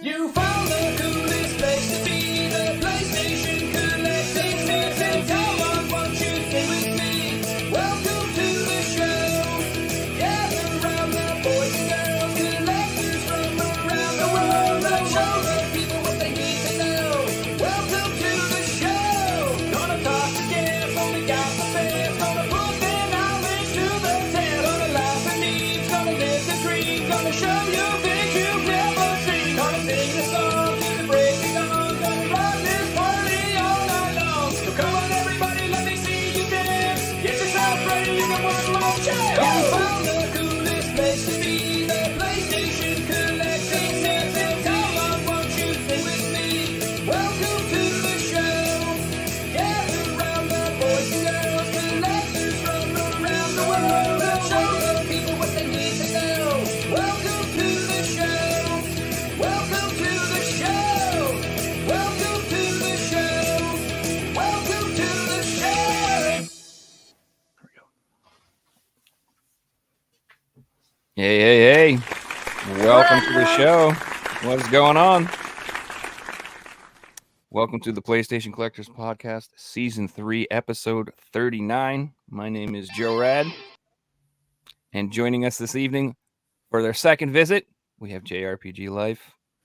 You found the coolest place to be, the PlayStation collecting system. Come on, won't you stay with me? Welcome to the show. Gather round the boys and girls, collectors from around the world. Let's show the people what they need to know. Welcome to the show. Gonna talk to guests, only got the best. Gonna put their knowledge to the test. Gonna laugh and eat, gonna listen, dream, gonna show you things you've never seen. Gonna sing the song to the break of dawn. Gonna rock this party all night long. So come on everybody, let me see you dance. Get yourself ready, you got one more chance. You found the coolest place to be, the PlayStation collecting system. Come on, won't you stay with me? Welcome to the show. Gather round the boys and girls, collectors from around the world. Let's show the people what they need to know. Welcome to the show. Welcome to the show. Welcome to the show. Welcome to the show. Hey. Welcome to the show. What's going on? Welcome to the PlayStation Collectors Podcast, Season 3, Episode 39. My name is Joe Rad. And joining us this evening for their second visit, we have JRPGLife.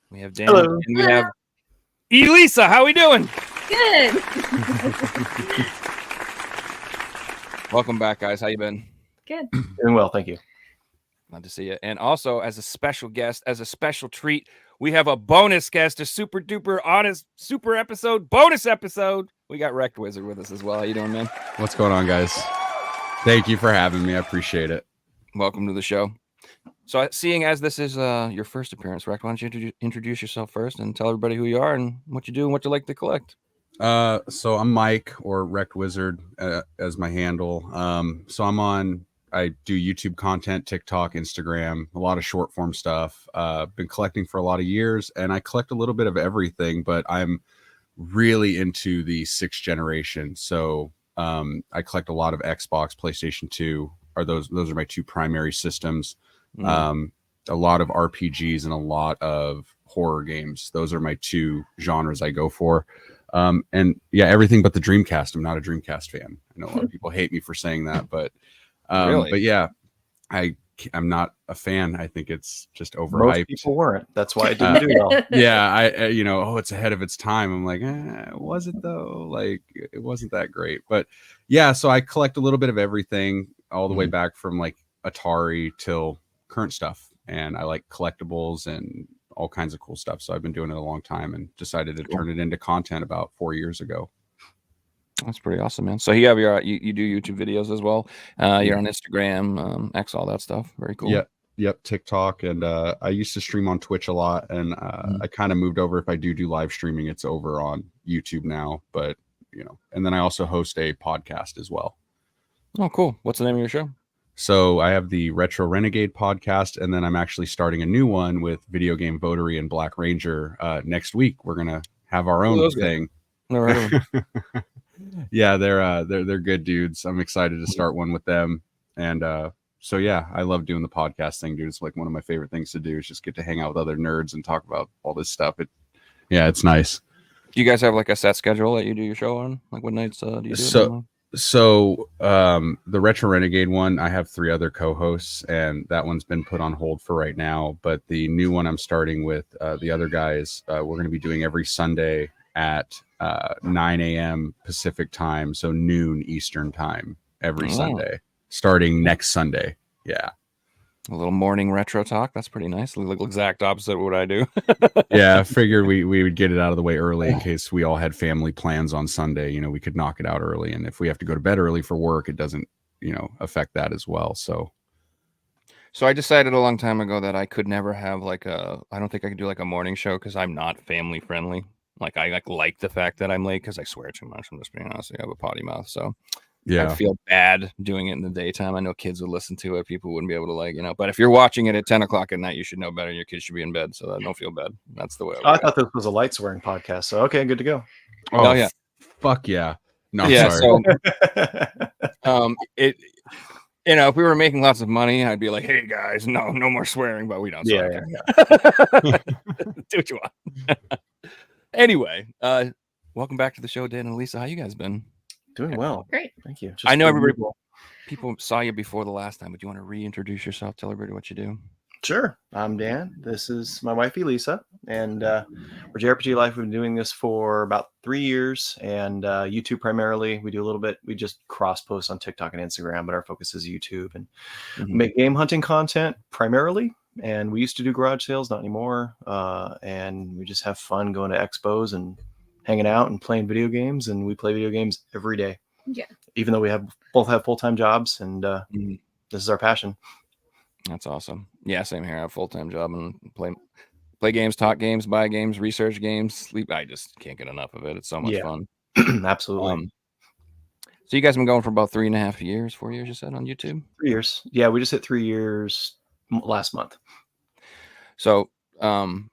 We have Dan. Hello. And we have Elisa. How we doing? Good. Welcome back, guys. How you been? Good. Doing well, thank you. Glad to see you. And also, as a special guest, as a special treat, we have a bonus guest, a super duper honest super episode, bonus episode. We got Rectwizard with us as well. How you doing, man? What's going on, guys? Thank you for having me. I appreciate it. Welcome to the show. So, seeing as this is your first appearance, Rect, why don't you introduce yourself first and tell everybody who you are and what you do and what you like to collect? So I'm Mike, or Rectwizard as my handle. I do YouTube content, TikTok, Instagram, a lot of short form stuff. Been collecting for a lot of years, and I collect a little bit of everything, but I'm really into the 6th generation. So I collect a lot of Xbox, PlayStation 2. Those are my two primary systems. A lot of RPGs and a lot of horror games. Those are my two genres I go for. And yeah, everything but the Dreamcast. I'm not a Dreamcast fan. I know a lot of people hate me for saying that, but Really? But yeah, I'm not a fan. I think it's just overhyped. Most people weren't. That's why it didn't do well. Yeah, it's ahead of its time. I'm like, was it though? Like, it wasn't that great. But yeah, so I collect a little bit of everything, all the way back from like Atari till current stuff, and I like collectibles and all kinds of cool stuff. So I've been doing it a long time and decided to turn it into content about 4 years ago. That's pretty awesome, man. So you have you do YouTube videos as well. You're on Instagram, X, all that stuff. Very cool. Yep, TikTok, and I used to stream on Twitch a lot, and I kind of moved over. If I do live streaming, it's over on YouTube now. But and then I also host a podcast as well. Oh, cool. What's the name of your show? So I have the Retro Renegade podcast, and then I'm actually starting a new one with Video Game Votary and Black Ranger next week. We're gonna have our own thing. Never heard of them. Yeah, they're good dudes. I'm excited to start one with them. And so yeah, I love doing the podcast thing, dude. It's like one of my favorite things to do is just get to hang out with other nerds and talk about all this stuff. It's nice. Do you guys have like a set schedule that you do your show on? Like what nights do you do it on? So the Retro Renegade one, I have 3 other co-hosts, and that one's been put on hold for right now. But the new one I'm starting with the other guys, we're going to be doing every Sunday at 9 a.m. Pacific time, so noon Eastern time every Sunday, starting next Sunday. Yeah. A little morning retro talk. That's pretty nice. Like exact opposite of what I do. Yeah, I figured we would get it out of the way early in case we all had family plans on Sunday. We could knock it out early, and if we have to go to bed early for work, it doesn't affect that as well. So I decided a long time ago that I could never have I don't think I could do like a morning show because I'm not family friendly. Like I like the fact that I'm late because I swear too much. I'm just being honest. I have a potty mouth, so yeah, I feel bad doing it in the daytime. I know kids would listen to it. People wouldn't be able to but if you're watching it at 10 o'clock at night, you should know better. Your kids should be in bed, so don't feel bad. That's the way. I thought this was a light swearing podcast, so okay, good to go. Oh yeah, fuck yeah. No, yeah. sorry. So You know, if we were making lots of money, I'd be like, "Hey guys, no more swearing," but we don't. So I Yeah, don't care. Do what you want. Anyway, welcome back to the show, Dan and Lisa. How you guys been? Doing well. Great. Thank you. I know everybody. Well. People saw you before the last time, but do you want to reintroduce yourself? Tell everybody what you do. Sure. I'm Dan. This is my wifey, Lisa. And we're JRPGLife. We've been doing this for about 3 years. And YouTube primarily. We do a little bit. We just cross-post on TikTok and Instagram, but our focus is YouTube. And we make game hunting content primarily. And we used to do garage sales, not anymore. And we just have fun going to expos and hanging out and playing video games. And we play video games every day. Yeah. Even though we both have full-time jobs. And this is our passion. That's awesome. Yeah, same here. I have a full-time job and play games, talk games, buy games, research games, sleep. I just can't get enough of it. It's so much fun. Absolutely. So you guys have been going for about 3.5 years, 4 years, you said, on YouTube? 3 years. Yeah, we just hit 3 years last month. So one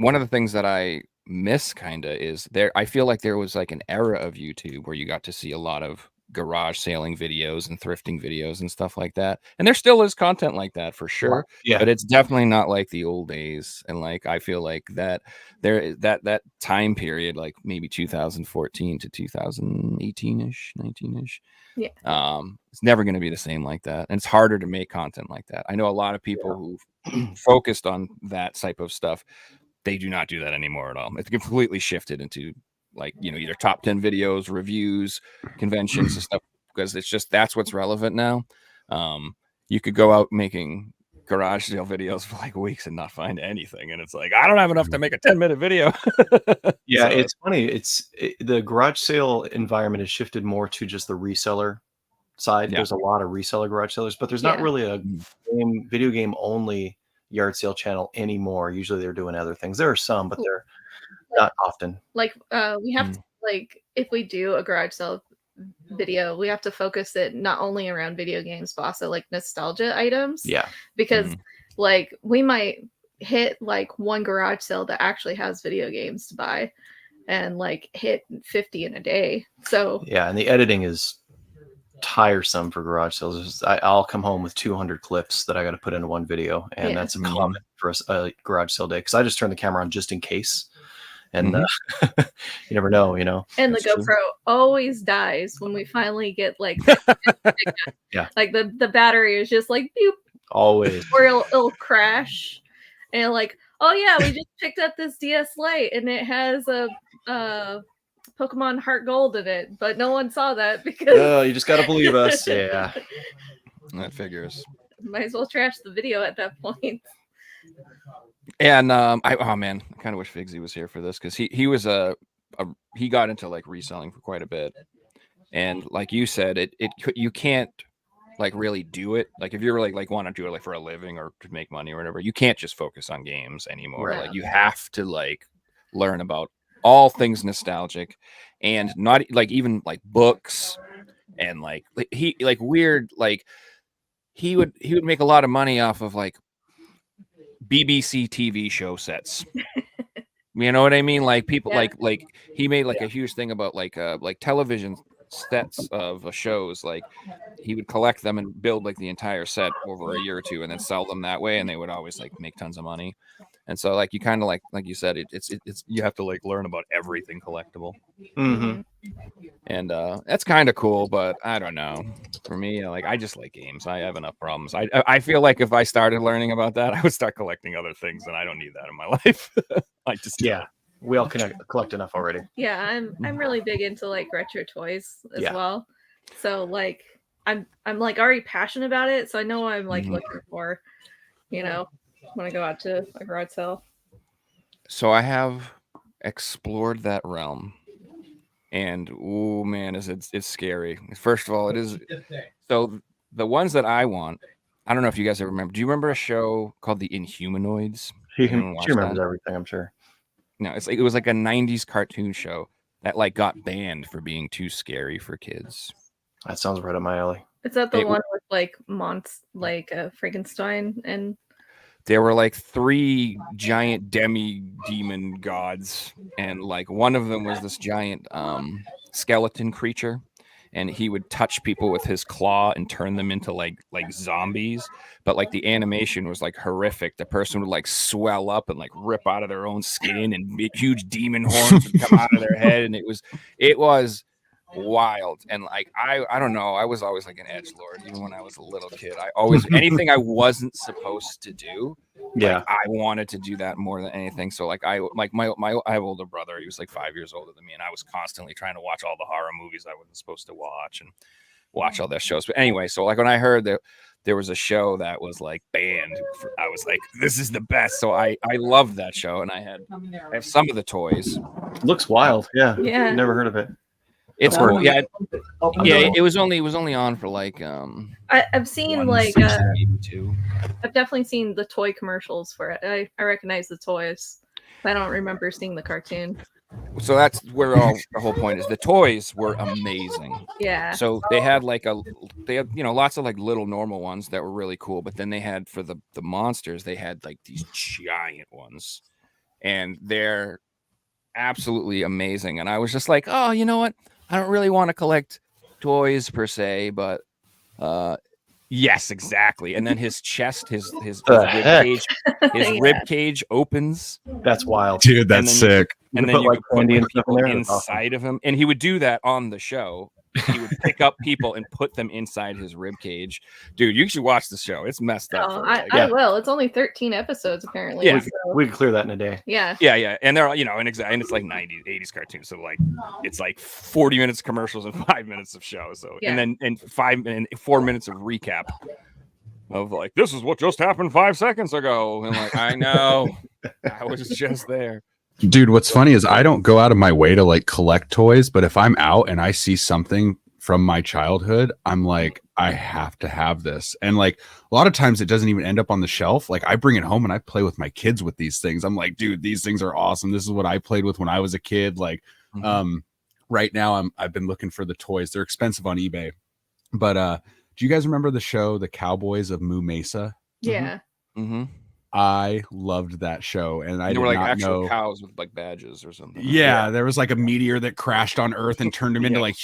of the things that I miss kind of is I feel like there was like an era of YouTube where you got to see a lot of garage sailing videos and thrifting videos and stuff like that, and there still is content like that for sure. Yeah, but it's definitely not like the old days. And like I feel like that that time period, like maybe 2014 to 2018ish, 19ish, it's never going to be the same like that, and it's harder to make content like that. I know a lot of people who've focused on that type of stuff. They do not do that anymore at all. It's completely shifted into like, you know, either top 10 videos, reviews, conventions and stuff, because it's just, that's what's relevant now. You could go out making garage sale videos for like weeks and not find anything. And it's like, I don't have enough to make a 10-minute video. Yeah. So, it's funny. The garage sale environment has shifted more to just the reseller side. Yeah. There's a lot of reseller garage sellers, but there's not really a video game only yard sale channel anymore. Usually they're doing other things. There are some, but they're not often. Like we have to, like, if we do a garage sale video, we have to focus it not only around video games but also like nostalgia items. Yeah, because like we might hit like one garage sale that actually has video games to buy and like hit 50 in a day. So yeah, and the editing is tiresome for garage sales. I'll come home with 200 clips that I got to put into one video, and that's a common for a garage sale day, because I just turn the camera on just in case. And you never know, you know. And the GoPro always dies when we finally get like, like the battery is just like boop, always, or it'll crash, and like, oh yeah, we just picked up this DS Lite and it has a Pokemon Heart Gold in it, but no one saw that because you just gotta believe us. Yeah, that figures. Might as well trash the video at that point. And I kind of wish Figsy was here for this, because he was he got into like reselling for quite a bit, and like you said, you can't like really do it. Like if you're like want to do it like for a living or to make money or whatever, you can't just focus on games anymore. Right. Like you have to like learn about all things nostalgic, and not like even like books, and like he like weird, like he would make a lot of money off of like BBC TV show sets. You know what I mean? Like people like he made like a huge thing about like television sets of shows. Like he would collect them and build like the entire set over a year or two and then sell them that way, and they would always like make tons of money. And so like you kind of like you said, it's you have to like learn about everything collectible. And that's kind of cool, but I don't know. For me, like I just like games. I have enough problems. I feel like if I started learning about that, I would start collecting other things, and I don't need that in my life. I just we all collect enough already. Yeah, I'm really big into like retro toys as well. So like I'm like already passionate about it, so I know what I'm like looking for, you know, when I go out to a garage sale. So I have explored that realm. And oh man, it's scary. First of all, it is. So the ones that I want, I don't know if you guys ever remember. Do you remember a show called The Inhumanoids? She remembers everything, I'm sure. No, it was like a 90s cartoon show that like got banned for being too scary for kids. That sounds right up my alley. Is that the one with like Frankenstein and? There were like 3 giant demi-demon gods, and like one of them was this giant skeleton creature, and he would touch people with his claw and turn them into like zombies. But like the animation was like horrific. The person would like swell up and like rip out of their own skin, and big, huge demon horns would come out of their head, and it was wild. And like I don't know, I was always like an edgelord even when I was a little kid. I always anything I wasn't supposed to do, like, I wanted to do that more than anything. So like I have an older brother. He was like 5 years older than me, and I was constantly trying to watch all the horror movies I wasn't supposed to watch and watch all their shows. But anyway, so like when I heard that there was a show that was like banned, I was like, this is the best. So I loved that show, and I have some of the toys. Looks wild. Yeah. Never heard of it. It's cool. Yeah. It was only on for like I've seen like maybe two. I've definitely seen the toy commercials for it. I recognize the toys. I don't remember seeing the cartoon. So that's where the whole point is. The toys were amazing. Yeah. So they had lots of like little normal ones that were really cool, but then they had for the monsters, they had like these giant ones, and they're absolutely amazing. And I was just like, oh, you know what? I don't really want to collect toys per se, but yes, exactly. And then his chest, his rib cage opens. That's wild, dude. That's sick. And then you like could put people inside of him, and he would do that on the show. He would pick up people and put them inside his rib cage. Dude, you should watch the show. It's messed up. I will. It's only 13 episodes apparently. Yeah, we could clear that in a day. Yeah. And they're and it's like 90s, 80s cartoons. So like it's like 40 minutes of commercials and 5 minutes of show. So and then 4 minutes of recap of like, this is what just happened 5 seconds ago. And like, I know, I was just there. Dude, what's funny is I don't go out of my way to like collect toys, but if I'm out and I see something from my childhood, I'm like, I have to have this. And like a lot of times it doesn't even end up on the shelf. Like I bring it home and I play with my kids with these things. I'm like, dude, these things are awesome. This is what I played with when I was a kid. Like right now I've been looking for the toys. They're expensive on eBay. But do you guys remember the show The Cowboys of Moo Mesa? Yeah. Mm-hmm. I loved that show, and I they were like actual know cows with like badges or something. Yeah, there was like a meteor that crashed on Earth and turned them into like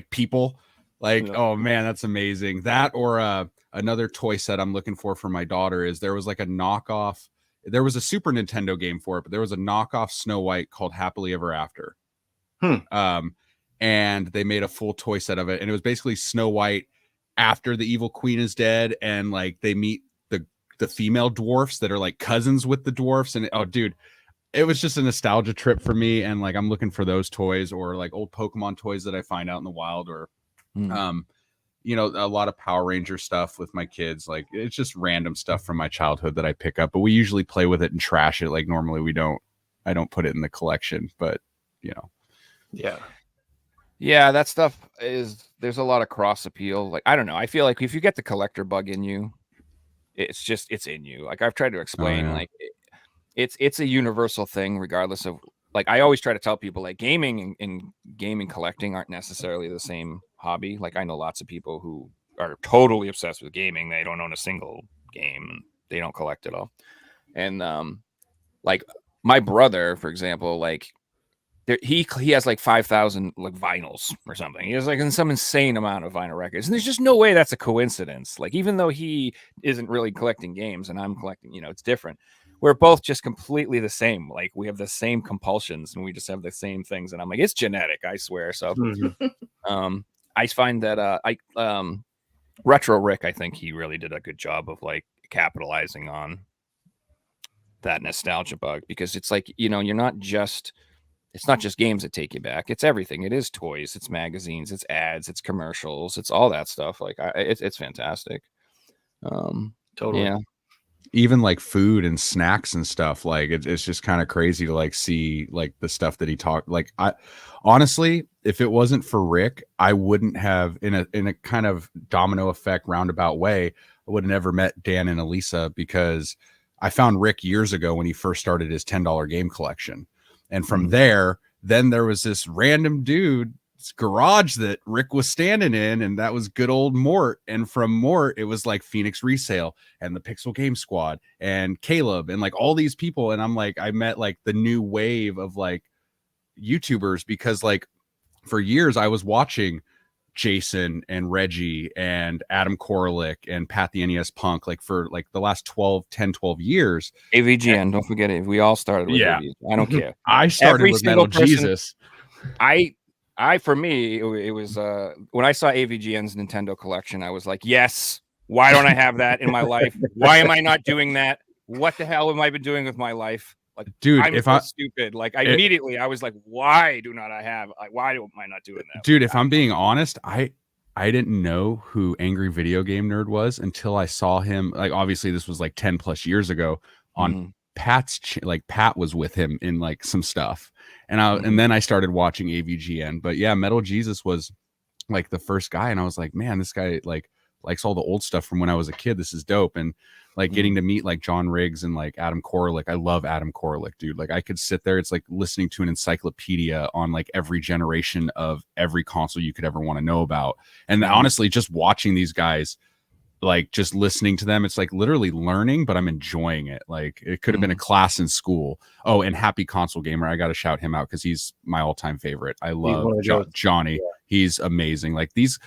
people. Like, oh man, that's amazing. That or another toy set I'm looking for my daughter is there was like a knockoff. There was a Super Nintendo game for it, but there was a knockoff Snow White called Happily Ever After. And they made a full toy set of it, and it was basically Snow White after the evil queen is dead, and like they meet the female dwarfs that are like cousins with the dwarfs. And oh dude, it was just a nostalgia trip for me. And like I'm looking for those toys or like old Pokemon toys that I find out in the wild, or a lot of Power Ranger stuff with my kids. Like it's just random stuff from my childhood that I pick up, but we usually play with it and trash it. Like normally I don't put it in the collection, but yeah, that stuff there's a lot of cross appeal. Like I don't know, I feel like if you get the collector bug in you, it's in you. Like I've tried to explain, like it's a universal thing, regardless of like, I always try to tell people like gaming and gaming collecting aren't necessarily the same hobby. Like I know lots of people who are totally obsessed with gaming. They don't own a single game and they don't collect it all. And like my brother, for example, like he has like 5,000 like vinyls or something. He has like some insane amount of vinyl records, and there's just no way that's a coincidence. Like even though he isn't really collecting games and I'm collecting, it's different. We're both just completely the same. Like we have the same compulsions and we just have the same things. And I'm like, it's genetic, I swear. So I find that Retro Rick, I think he really did a good job of like capitalizing on that nostalgia bug, because it's like, it's not just games that take you back. It's everything. It is toys. It's magazines. It's ads. It's commercials. It's all that stuff. Like it's fantastic. Totally. Yeah. Even like food and snacks and stuff. Like it's just kind of crazy to like see like the stuff that he talked. Like I honestly, if it wasn't for Rick, I wouldn't have in a kind of domino effect roundabout way. I would have never met Dan and Elisa, because I found Rick years ago when he first started his $10 game collection. And from there, then there was this random dude's garage that Rick was standing in, and that was good old Mort. And from Mort, it was like Phoenix Resale and the Pixel Game Squad and Caleb and like all these people. And I'm like, I met like the new wave of like YouTubers, because like for years I was watching Jason and Reggie and Adam Koralik and Pat the NES Punk, like for like the last 12 years. AVGN, don't forget it. We all started with Yeah. AVGN. I don't care. I started Every with single Metal person- Jesus. For me, it was when I saw AVGN's Nintendo collection, I was like, yes, why don't I have that in my life? Why am I not doing that? What the hell have I been doing with my life? Like, Dude, I'm stupid. Like, immediately I was like, why do not I have? Like, why am I not doing that? Dude, if I'm being honest, I didn't know who Angry Video Game Nerd was until I saw him. Like, obviously, this was like 10 plus years ago on Pat's. Like, Pat was with him in like some stuff, and then I started watching AVGN. But yeah, Metal Jesus was like the first guy, and I was like, man, this guy like likes all the old stuff from when I was a kid. This is dope. And like getting to meet like John Riggs and like Adam Koralik. I love Adam Koralik, dude. Like I could sit there. It's like listening to an encyclopedia on like every generation of every console you could ever want to know about. And honestly, just watching these guys, like just listening to them, it's like literally learning, but I'm enjoying it. Like it could have been a class in school. Oh, and Happy Console Gamer. I got to shout him out because he's my all-time favorite. I love Johnny. Yeah. He's amazing. Like these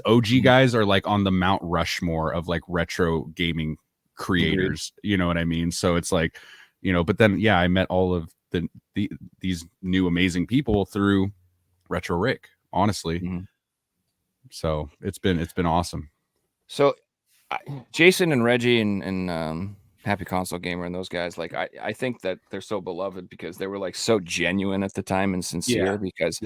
OG guys are like on the Mount Rushmore of like retro gaming creators. You know what I mean? So it's like, you know, but then yeah, I met all of these new amazing people through Retro Rick, honestly. So it's been awesome. So Jason and Reggie and Happy Console Gamer and those guys, like I think that they're so beloved because they were like so genuine at the time and sincere, because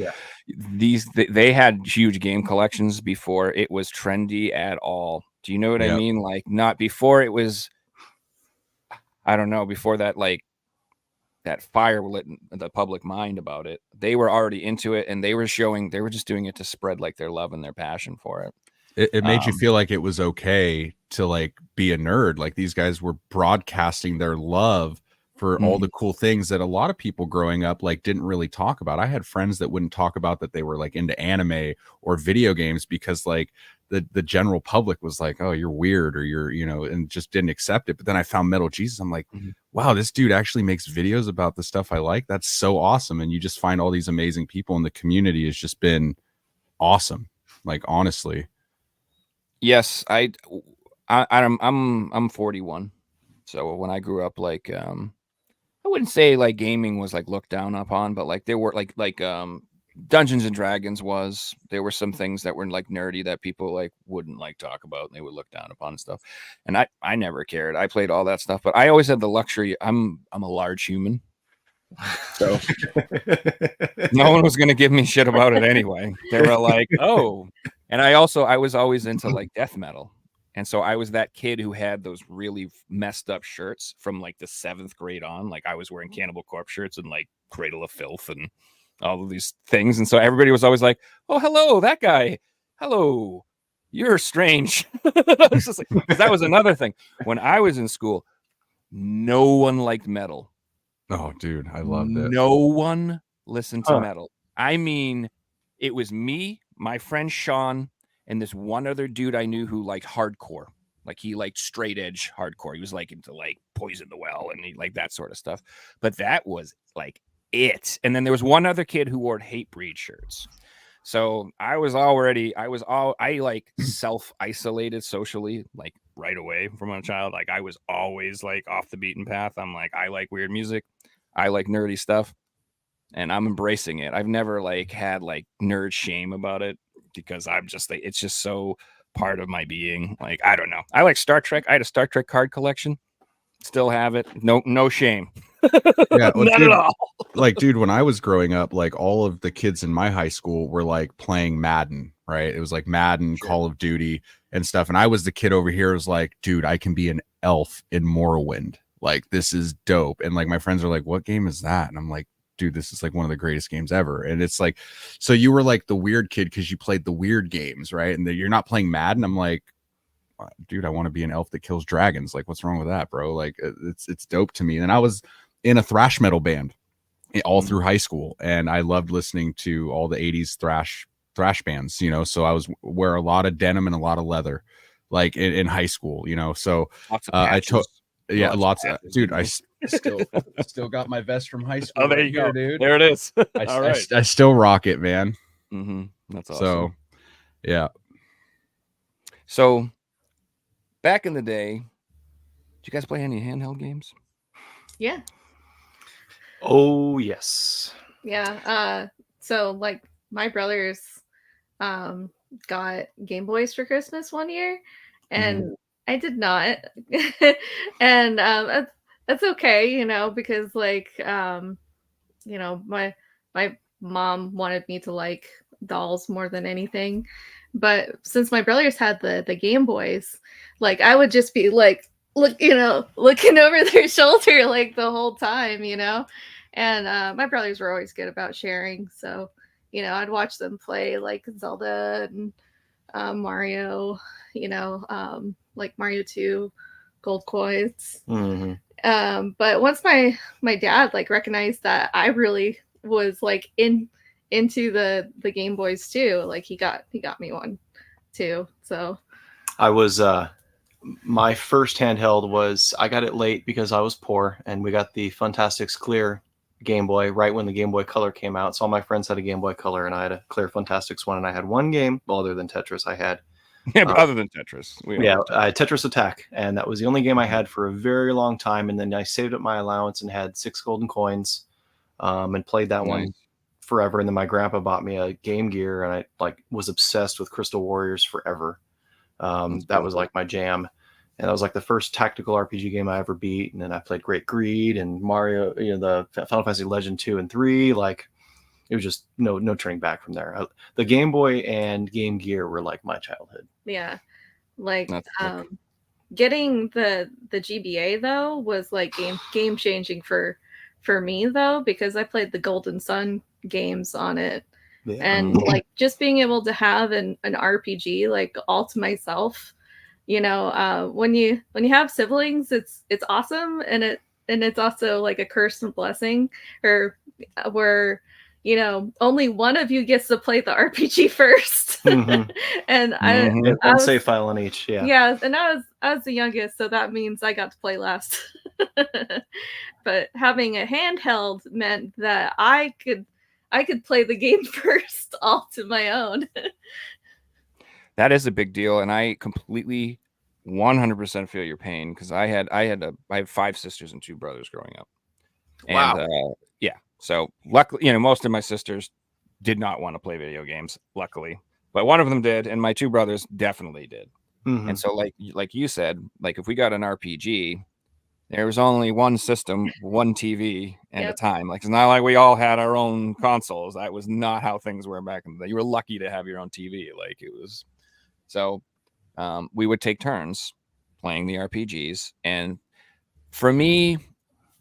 they had huge game collections before it was trendy at all. Do you know what I mean? Like not before it was, I don't know, before that, like that fire lit in the public mind about it. They were already into it and they were just doing it to spread like their love and their passion for it. It made you feel like it was okay to like be a nerd. Like these guys were broadcasting their love for all the cool things that a lot of people growing up like didn't really talk about. I had friends that wouldn't talk about that they were like into anime or video games because like the general public was like, oh, you're weird, or you're, you know, and just didn't accept it. But then I found Metal Jesus. I'm like, wow, this dude actually makes videos about the stuff I like. That's so awesome. And you just find all these amazing people, and the community has just been awesome. Like, honestly. Yes, I'm 41. So when I grew up, like I wouldn't say like gaming was like looked down upon, but like there were like Dungeons and Dragons was, there were some things that were like nerdy that people like wouldn't like talk about, and they would look down upon and stuff. And I never cared. I played all that stuff, but I always had the luxury. I'm a large human, so no one was gonna give me shit about it anyway. They were like, oh. And I was always into like death metal. And so I was that kid who had those really messed up shirts from like the 7th grade on. Like I was wearing Cannibal Corpse shirts and like Cradle of Filth and all of these things. And so everybody was always like, oh, hello, that guy. Hello, you're strange. I was just like, 'cause that was another thing. When I was in school, no one liked metal. Oh, dude, I loved it. No one listened to metal. I mean, it was me, my friend Sean, and this one other dude I knew who liked hardcore. Like he liked straight edge hardcore. He was like into like Poison the Well and he like that sort of stuff. But that was like it. And then there was one other kid who wore Hatebreed shirts. So I like self-isolated socially, like right away from a child. Like I was always like off the beaten path. I'm like, I like weird music. I like nerdy stuff. And I'm embracing it. I've never like had like nerd shame about it, because I'm just like, it's just so part of my being. Like, I don't know. I like Star Trek. I had a Star Trek card collection. Still have it. No shame. Yeah, well, not dude, at all. Like, dude, when I was growing up, like all of the kids in my high school were like playing Madden, right? It was like Madden, Call of Duty and stuff. And I was the kid over here who was like, dude, I can be an elf in Morrowind. Like, this is dope. And like my friends are like, what game is that? And I'm like, dude, this is like one of the greatest games ever. And it's like, so you were like the weird kid because you played the weird games, right? And you're not playing Madden. I'm like, dude, I want to be an elf that kills dragons. Like, what's wrong with that, bro? Like, it's dope to me. And I was in a thrash metal band all through high school, and I loved listening to all the 80s thrash bands, you know. So I was wear a lot of denim and a lot of leather, like in high school, you know. So lots of dude. I still got my vest from high school. Oh, there you go, dude. There it is. I still rock it, man. That's awesome. So Yeah. So back in the day, did you guys play any handheld games? Yeah. Oh yes. Yeah. So like my brothers got Game Boys for Christmas one year, and I did not. And that's okay, you know, because like you know, my mom wanted me to like dolls more than anything. But since my brothers had the Game Boys, like I would just be like looking over their shoulder like the whole time, you know. And my brothers were always good about sharing, so you know, I'd watch them play like Zelda and Mario, you know, like Mario 2, Gold Coins. But once my dad like recognized that I really was like into the Game Boys too, like he got me one too. So I was my first handheld was, I got it late because I was poor, and we got the Funtastics Clear Game Boy right when the Game Boy Color came out. So all my friends had a Game Boy Color, and I had a Clear Funtastics one, and I had one game, well, other than Tetris, I had. Yeah, but other than Tetris. I had Tetris Attack, and that was the only game I had for a very long time. And then I saved up my allowance and had 6 golden coins, and played that one forever. And then my grandpa bought me a Game Gear, and I like was obsessed with Crystal Warriors forever. That was like my jam. And that was like the first tactical RPG game I ever beat. And then I played Great Greed and Mario, you know, the Final Fantasy Legend 2 and 3. Like, it was just no turning back from there. The Game Boy and Game Gear were like my childhood. yeah, like getting the GBA though was like game changing for me though, because I played the Golden Sun games on it. Yeah. And like just being able to have an RPG like all to myself, you know, when you have siblings, it's awesome, and it's also like a curse and blessing, or where you know only one of you gets to play the RPG first. And I one save file on each. Yeah, and I was the youngest, so that means I got to play last. But having a handheld meant that I could play the game first all to my own. That is a big deal, and I completely 100% feel your pain, because I have 5 sisters and 2 brothers growing up. Wow. And yeah, so luckily, you know, most of my sisters did not want to play video games, luckily, but one of them did, and my 2 brothers definitely did. And so like you said, like if we got an RPG, there was only one system, one TV at a time. Like, it's not like we all had our own consoles. That was not how things were back in the day. You were lucky to have your own TV. Like, it was. So we would take turns playing the RPGs. And for me,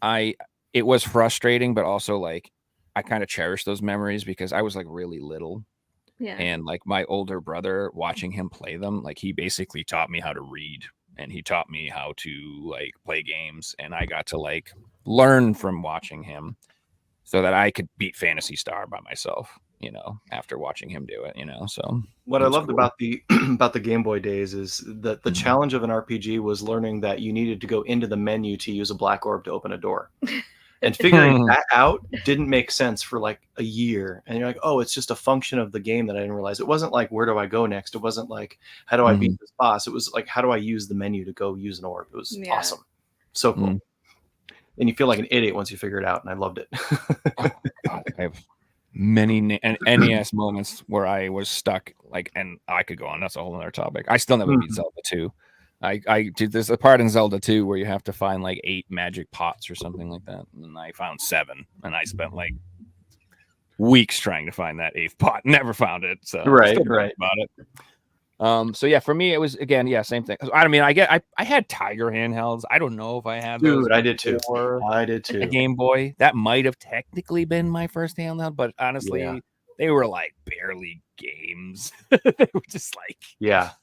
it was frustrating, but also like I kind of cherish those memories because I was like really little. Yeah. And like my older brother, watching him play them, like he basically taught me how to read. And he taught me how to like play games, and I got to like learn from watching him so that I could beat Phantasy Star by myself, you know, after watching him do it, you know. So what I loved about the about the Game Boy days is that the challenge of an RPG was learning that you needed to go into the menu to use a black orb to open a door. And figuring that out didn't make sense for like a year. And you're like, oh, it's just a function of the game that I didn't realize. It wasn't like, where do I go next? It wasn't like, how do I beat this boss? It was like, how do I use the menu to go use an orb? It was awesome. So cool. And you feel like an idiot once you figure it out. And I loved it. Oh, God, I have many NES moments where I was stuck, like, and I could go on. That's a whole other topic. I still never beat Zelda 2. I did, there's a part in Zelda 2 where you have to find like 8 magic pots or something like that, and I found 7, and I spent like weeks trying to find that 8th pot. Never found it. So right about it. So yeah, for me it was, again, same thing. I mean, I had Tiger handhelds. I don't know if I had those. Dude, I did too. A Game Boy, that might have technically been my first handheld, but honestly, they were like barely games. They were just like,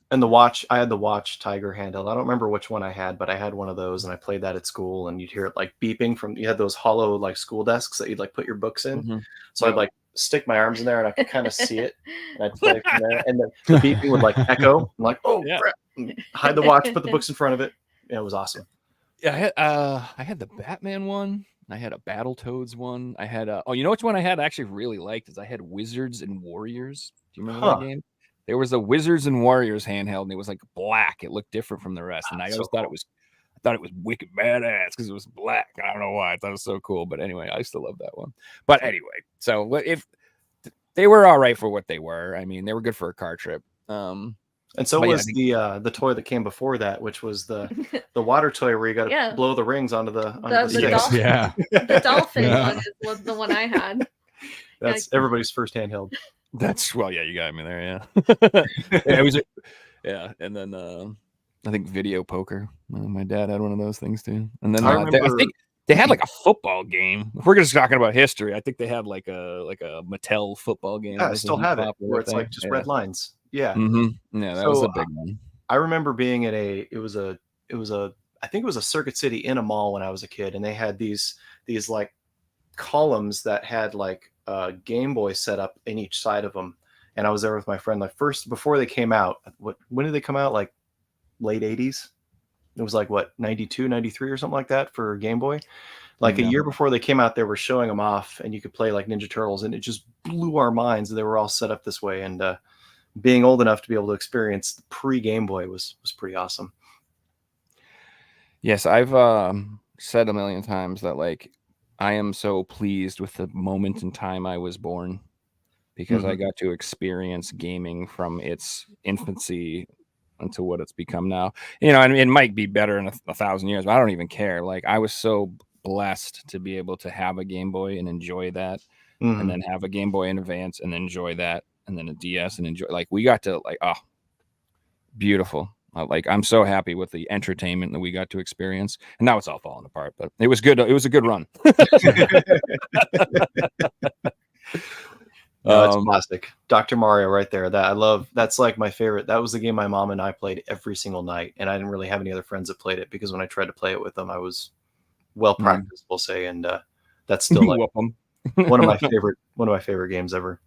and the watch, I had the watch Tiger handheld. I don't remember which one I had, but I had one of those, and I played that at school, and you'd hear it like beeping from, you had those hollow like school desks that you'd like put your books in. So I'd like stick my arms in there, and I could kind of see it, and I'd play from there, and the beeping would like echo. I'm like, oh crap. Hide the watch, put the books in front of it. Yeah, it was awesome. Yeah, I had the Batman one. I had a Battletoads one. I had you know which one I had I actually really liked is I had Wizards and Warriors. Do you remember that game? there was a Wizards and Warriors handheld, and it was like black. It looked different from the rest, and I always thought it was wicked badass because it was black. I don't know why. I thought it was so cool, but anyway, I still love that one. But anyway, so if they were all right for what they were, I mean, they were good for a car trip. And so was the toy that came before that, which was the water toy where you got to blow the rings onto the sticks. The dolphin one is the one I had. That's everybody's first handheld. That's you got me there, yeah. It was, and then I think video poker. My dad had one of those things too. And then I think they had like a football game. If we're just talking about history, I think they had like a Mattel football game. Yeah, I still have it where it's like just red lines. Yeah. Mm-hmm. Yeah, that was a big one. I remember being at I think it was a Circuit City in a mall when I was a kid, and they had these like columns that had like Game Boy set up in each side of them. And I was there with my friend like before they came out. When did they come out? Like late 80s? It was like what, 92, 93 or something like that for Game Boy. Like a year before they came out, they were showing them off, and you could play like Ninja Turtles, and it just blew our minds. They were all set up this way, and being old enough to be able to experience the pre-Game Boy was pretty awesome. Yes, I've said a million times that like I am so pleased with the moment in time I was born, because I got to experience gaming from its infancy into what it's become now. You know, and it might be better in 1,000 years, but I don't even care. Like, I was so blessed to be able to have a Game Boy and enjoy that, and then have a Game Boy in Advance and enjoy that, and then a DS and enjoy. Like, we got to beautiful. Like, I'm so happy with the entertainment that we got to experience, and now it's all falling apart. But it was good. It was a good run. That's classic. Dr. Mario right there. That I love. That's like my favorite. That was the game my mom and I played every single night, and I didn't really have any other friends that played it because when I tried to play it with them, I was well practiced, we'll say, and that's still like one of my favorite games ever.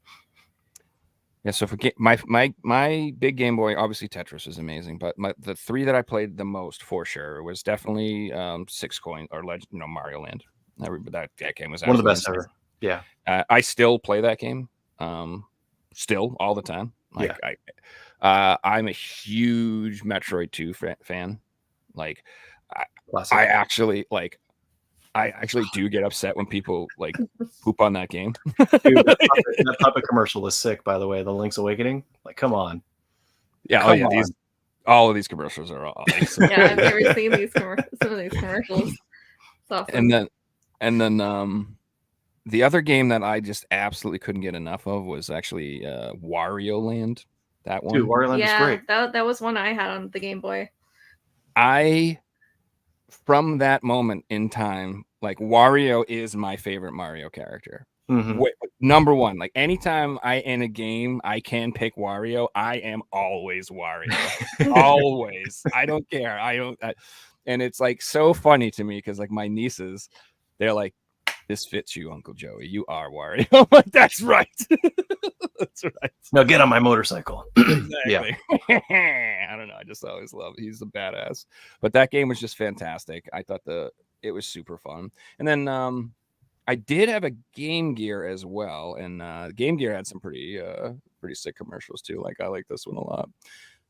Yeah, so for my big Game Boy, obviously Tetris is amazing, but the three that I played the most for sure was definitely Six Coin or Mario Land. That game was one of the best ever. Yeah, I still play that game, still all the time. Like, I'm a huge Metroid 2 fan. Like, I actually do get upset when people like poop on that game. Dude, that puppet commercial is sick, by the way. The Link's Awakening. Like, come on. Yeah. All of these commercials are awesome. Yeah, I've never seen some of these commercials. It's awesome. And then the other game that I just absolutely couldn't get enough of was actually Wario Land. That one. Dude, Wario Land is great. That was one I had on the Game Boy. From that moment in time, like, Wario is my favorite Mario character. Number one. Like, anytime in a game I can pick Wario, I am always Wario. Always. I don't care. And it's like so funny to me because like my nieces, they're like, "This fits you, Uncle Joey. You are Wario." I'm like, "That's right." That's right. Now get on my motorcycle. Exactly. Yeah. I don't know. I just always love it. He's a badass. But that game was just fantastic. I thought it was super fun. And then I did have a Game Gear as well, and Game Gear had some pretty sick commercials too. Like, I like this one a lot.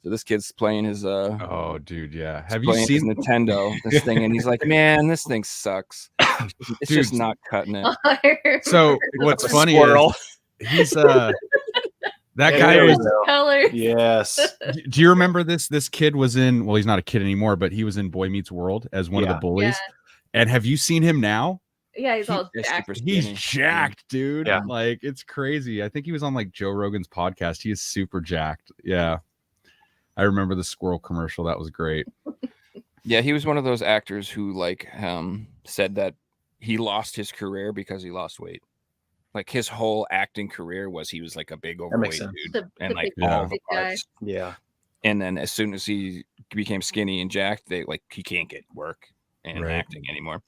So this kid's playing his oh dude, yeah. Have you seen his Nintendo this thing, and he's like, "Man, this thing sucks. It's just not cutting it." So what's funny is he's that guy was colors. Yes. Do you remember this kid was in, well, he's not a kid anymore, but he was in Boy Meets World as one of the bullies. Yeah. And have you seen him now? Yeah, he's all jacked. He's jacked, dude. Yeah. Like, it's crazy. I think he was on like Joe Rogan's podcast. He is super jacked. Yeah. I remember the squirrel commercial. That was great. Yeah, he was one of those actors who like said that he lost his career because he lost weight. Like, his whole acting career was he was like a big overweight dude, and like all the parts. Yeah. And then as soon as he became skinny and jacked, he can't get work and acting anymore.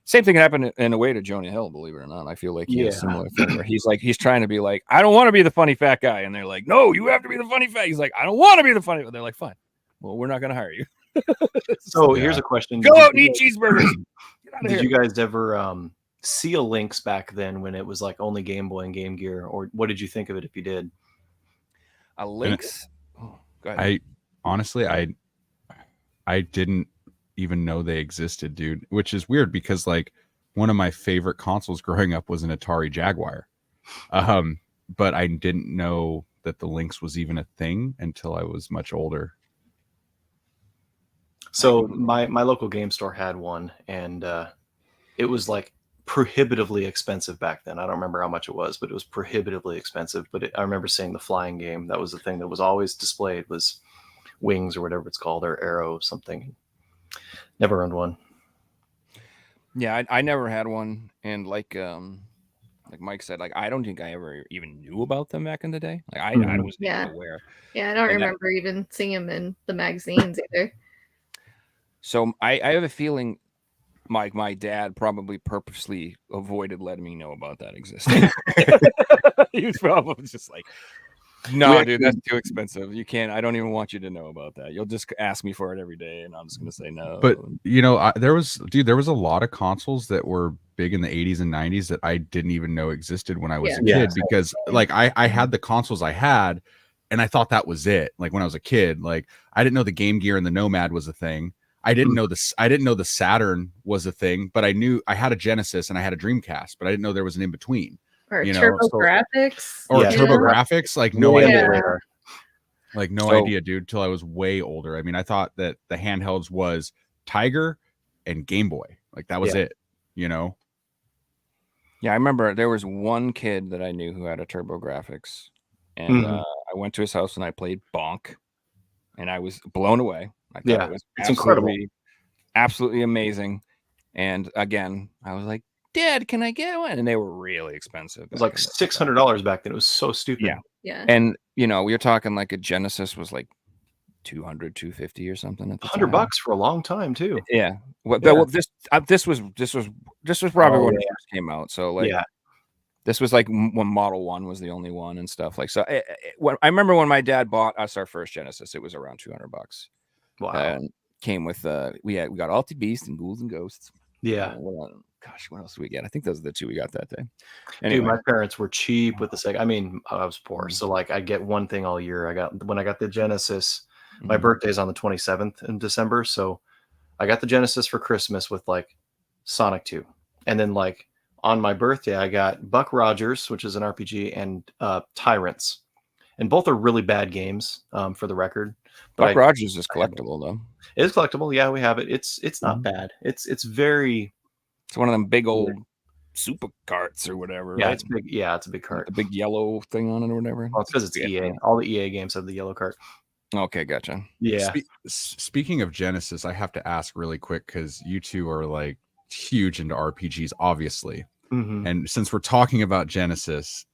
Same thing happened in a way to Jonah Hill, believe it or not. I feel like he has a similar thing where he's trying to be like, "I don't want to be the funny fat guy," and they're like, "No, you have to be the funny fat." He's like, "I don't want to be the funny." They're like, "Fine, well, we're not going to hire you." So here's a question: Go out and eat cheeseburgers. Did you guys ever see a Lynx back then when it was like only Game Boy and Game Gear, or what did you think of it if you did? A Lynx? Oh, go ahead. I honestly, I didn't even know they existed, dude, which is weird because like one of my favorite consoles growing up was an Atari Jaguar. But I didn't know that the Lynx was even a thing until I was much older. So my local game store had one, and it was like prohibitively expensive back then. I don't remember how much it was, but it was prohibitively expensive. But I remember seeing the flying game. That was the thing that was always displayed, was Wings or whatever it's called, or Arrow something. Never owned one. Yeah, I never had one, and like Mike said, like I don't think I ever even knew about them back in the day. Like I wasn't even aware. Yeah, I don't remember even seeing them in the magazines either. So I have a feeling my dad probably purposely avoided letting me know about that existing. He was probably just like, no, dude, that's too expensive. You can't. I don't even want you to know about that. You'll just ask me for it every day, and I'm just gonna say no. But you know, there was a lot of consoles that were big in the 80s and 90s that I didn't even know existed when I was a kid, because like I had the consoles I had, and I thought that was it. Like when I was a kid, like I didn't know the Game Gear and the Nomad was a thing. I didn't know the Saturn was a thing, but I knew I had a Genesis and I had a Dreamcast, but I didn't know there was an in between. Or TurboGrafx. Or TurboGrafx, like no idea. Like no idea, dude, till I was way older. I mean, I thought that the handhelds was Tiger and Game Boy. Like that was it, you know? Yeah, I remember there was one kid that I knew who had a TurboGrafx, and I went to his house and I played Bonk, and I was blown away. I thought it was absolutely amazing. And again, I was like, Dad, can I get one? And they were really expensive. It was like $600 back then. It was so stupid. Yeah. And you know, we were talking like a Genesis was like $200, $250 or something at the time. $100 for a long time too. Yeah. Well, this was probably when it first came out. So like, this was like when Model 1 was the only one and stuff. Like, so I remember when my dad bought us our first Genesis, it was around $200. Wow. And came with we got Alti Beast and Ghouls and Ghosts. Yeah. Gosh, what else did we get? I think those are the two we got that day. Anyway. Dude, my parents were cheap with the Sega. I mean, I was poor, so like I get one thing all year. When I got the Genesis, my birthday's on the 27th in December, so I got the Genesis for Christmas with like Sonic 2, and then like on my birthday I got Buck Rogers, which is an RPG, and Tyrants, and both are really bad games, for the record. Buck Rogers is collectible though. It is collectible. Yeah, we have it. It's not bad. It's very. It's one of them big old super carts or whatever. Yeah, right? it's big. Yeah, it's a big cart. The big yellow thing on it or whatever. Oh, it's because it's EA. All the EA games have the yellow cart. Okay, gotcha. Yeah. Speaking of Genesis, I have to ask really quick because you two are like huge into RPGs, obviously. And since we're talking about Genesis,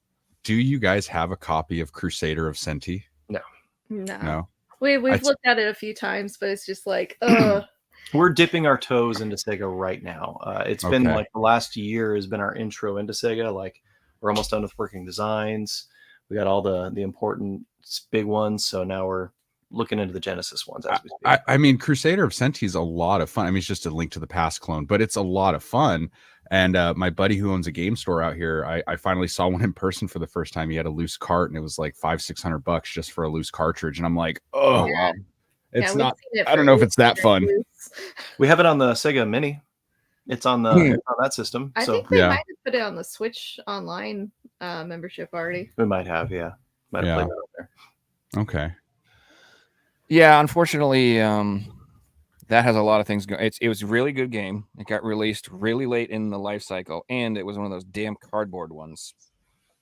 do you guys have a copy of Crusader of Senti? No. We've looked at it a few times, but it's just like, We're dipping our toes into Sega right now. It's been like the last year has been our intro into Sega. Like we're almost done with working designs. We got all the important big ones. So now we're looking into the Genesis ones as we speak. I mean, Crusader of Senti is a lot of fun. I mean, it's just a Link to the Past clone, but it's a lot of fun. And my buddy who owns a game store out here, I finally saw one in person for the first time. He had a loose cart, and it was like $500-$600 just for a loose cartridge. And I'm like, oh wow, it's not. I don't know if it's that fun. We have it on the Sega Mini. It's on on that system. I think they might have put it on the Switch Online membership already. We might have, might have played that out there. Okay. Yeah, unfortunately, that has a lot of things going. It was a really good game. It got released really late in the life cycle, and it was one of those damn cardboard ones.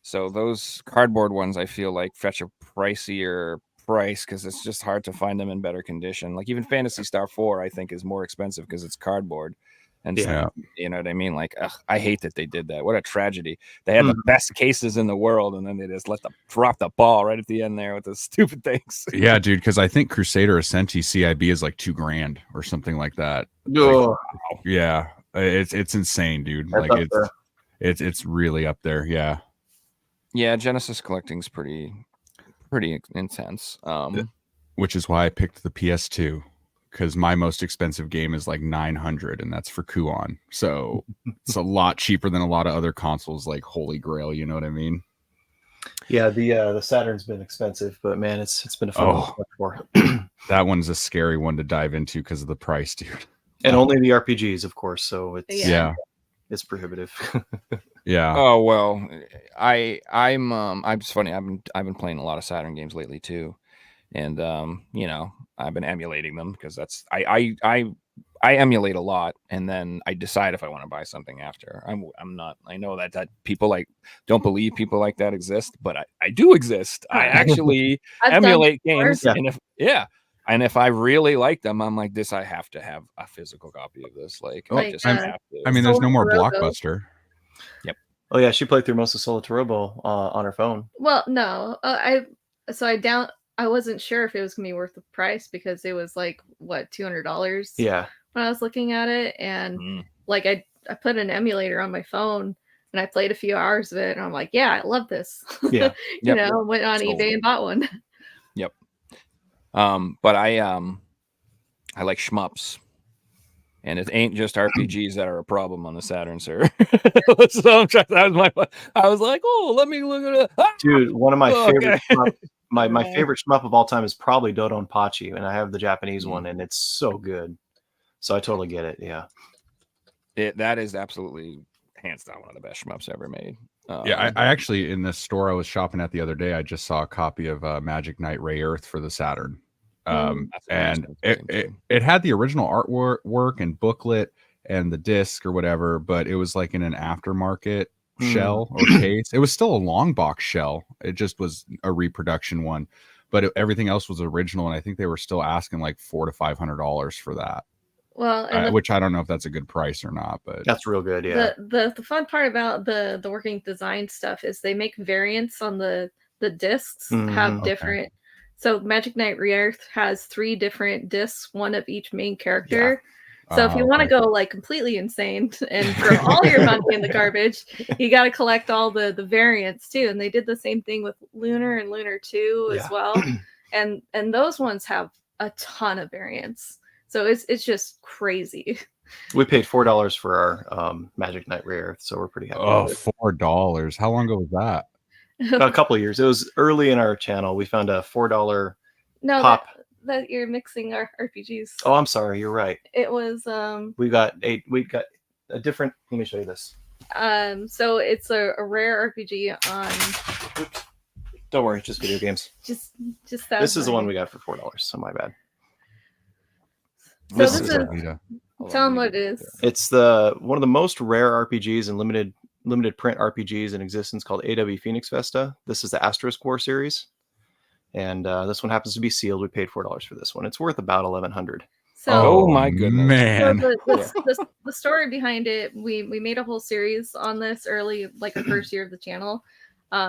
So those cardboard ones, I feel like, fetch a pricier price because it's just hard to find them in better condition. Like even Phantasy Star 4, I think, is more expensive because it's cardboard. And so, you know what I mean? Like, I hate that they did that. What a tragedy. They had the best cases in the world, and then they just drop the ball right at the end there with the stupid things. Yeah, dude, because I think Crusader of Senti CIB is like $2,000 or something like that. Oh. Like, yeah, it's insane, dude. That's like it's really up there. Yeah. Yeah, Genesis collecting's pretty intense. Which is why I picked the PS2. Because my most expensive game is like $900, and that's for Kuon. So it's a lot cheaper than a lot of other consoles like Holy Grail. You know what I mean? Yeah, the Saturn's been expensive, but man, it's been a fun one to look for. That one's a scary one to dive into because of the price, dude. And only the RPGs, of course. So Yeah. it's prohibitive. Yeah. Oh well, I'm just funny. I've been playing a lot of Saturn games lately too, and you know, I've been emulating them because that's I emulate a lot, and then I decide if I want to buy something after. I'm not. I know that people like don't believe people like that exist, but I do exist. I actually emulate games, Yeah. and if I really like them, I'm like this. I have to have a physical copy of this. Like I just have to. I mean, there's no more Robo. Blockbuster. Yep. Oh yeah, she played through most of Solo Turbo on her phone. Well, no, I wasn't sure if it was gonna be worth the price because it was like what $200. Yeah. When I was looking at it, and like I put an emulator on my phone and I played a few hours of it, and I'm like, yeah, I love this. Yeah. You know, went on eBay and bought one. Yep. But I like shmups, and it ain't just RPGs that are a problem on the Saturn, sir. So I was like, oh, let me look at it. Ah! Dude, one of my favorite shmup, my Yeah. favorite shmup of all time is probably Dodonpachi, and I have the Japanese one, and it's so good. So I totally get it. Yeah. That is absolutely hands down one of the best shmups ever made. Yeah, I actually, in the store I was shopping at the other day, I just saw a copy of Magic Knight Ray Earth for the Saturn. And it had the original artwork and booklet and the disc or whatever, but it was like in an aftermarket shell or case. It was still a long box shell. It just was a reproduction one, but everything else was original. And I think they were still asking like $400 to $500 for that. Well, and which I don't know if that's a good price or not, but that's real good. Yeah. The fun part about the working design stuff is they make variants on the discs have different. Okay. So Magic Knight Re-Earth has 3 different discs, one of each main character. Yeah. So if you want to go like completely insane and throw all your money in the garbage, you got to collect all the variants too. And they did the same thing with Lunar and Lunar 2 as well. And those ones have a ton of variants. So it's just crazy. We paid $4 for our Magic Knight Re-Earth, so we're pretty happy. Oh, $4! How long ago was that? A couple of years. It was early in our channel. We found a $4 pop. That you're mixing our RPGs. Oh, I'm sorry. You're right. It was We got a different. Let me show you this. So it's a rare RPG on. Oops. Don't worry, just video games. Just that. This is the one we got for $4. So my bad. So this is tell them what it is. It's one of the most rare RPGs and limited print RPGs in existence called AW Phoenix Vesta. This is the Asterisk War series, and this one happens to be sealed. We paid $4 for this one. It's worth about $1,100. So, oh my goodness, man! So the story behind it, we made a whole series on this early, like the first year of the channel,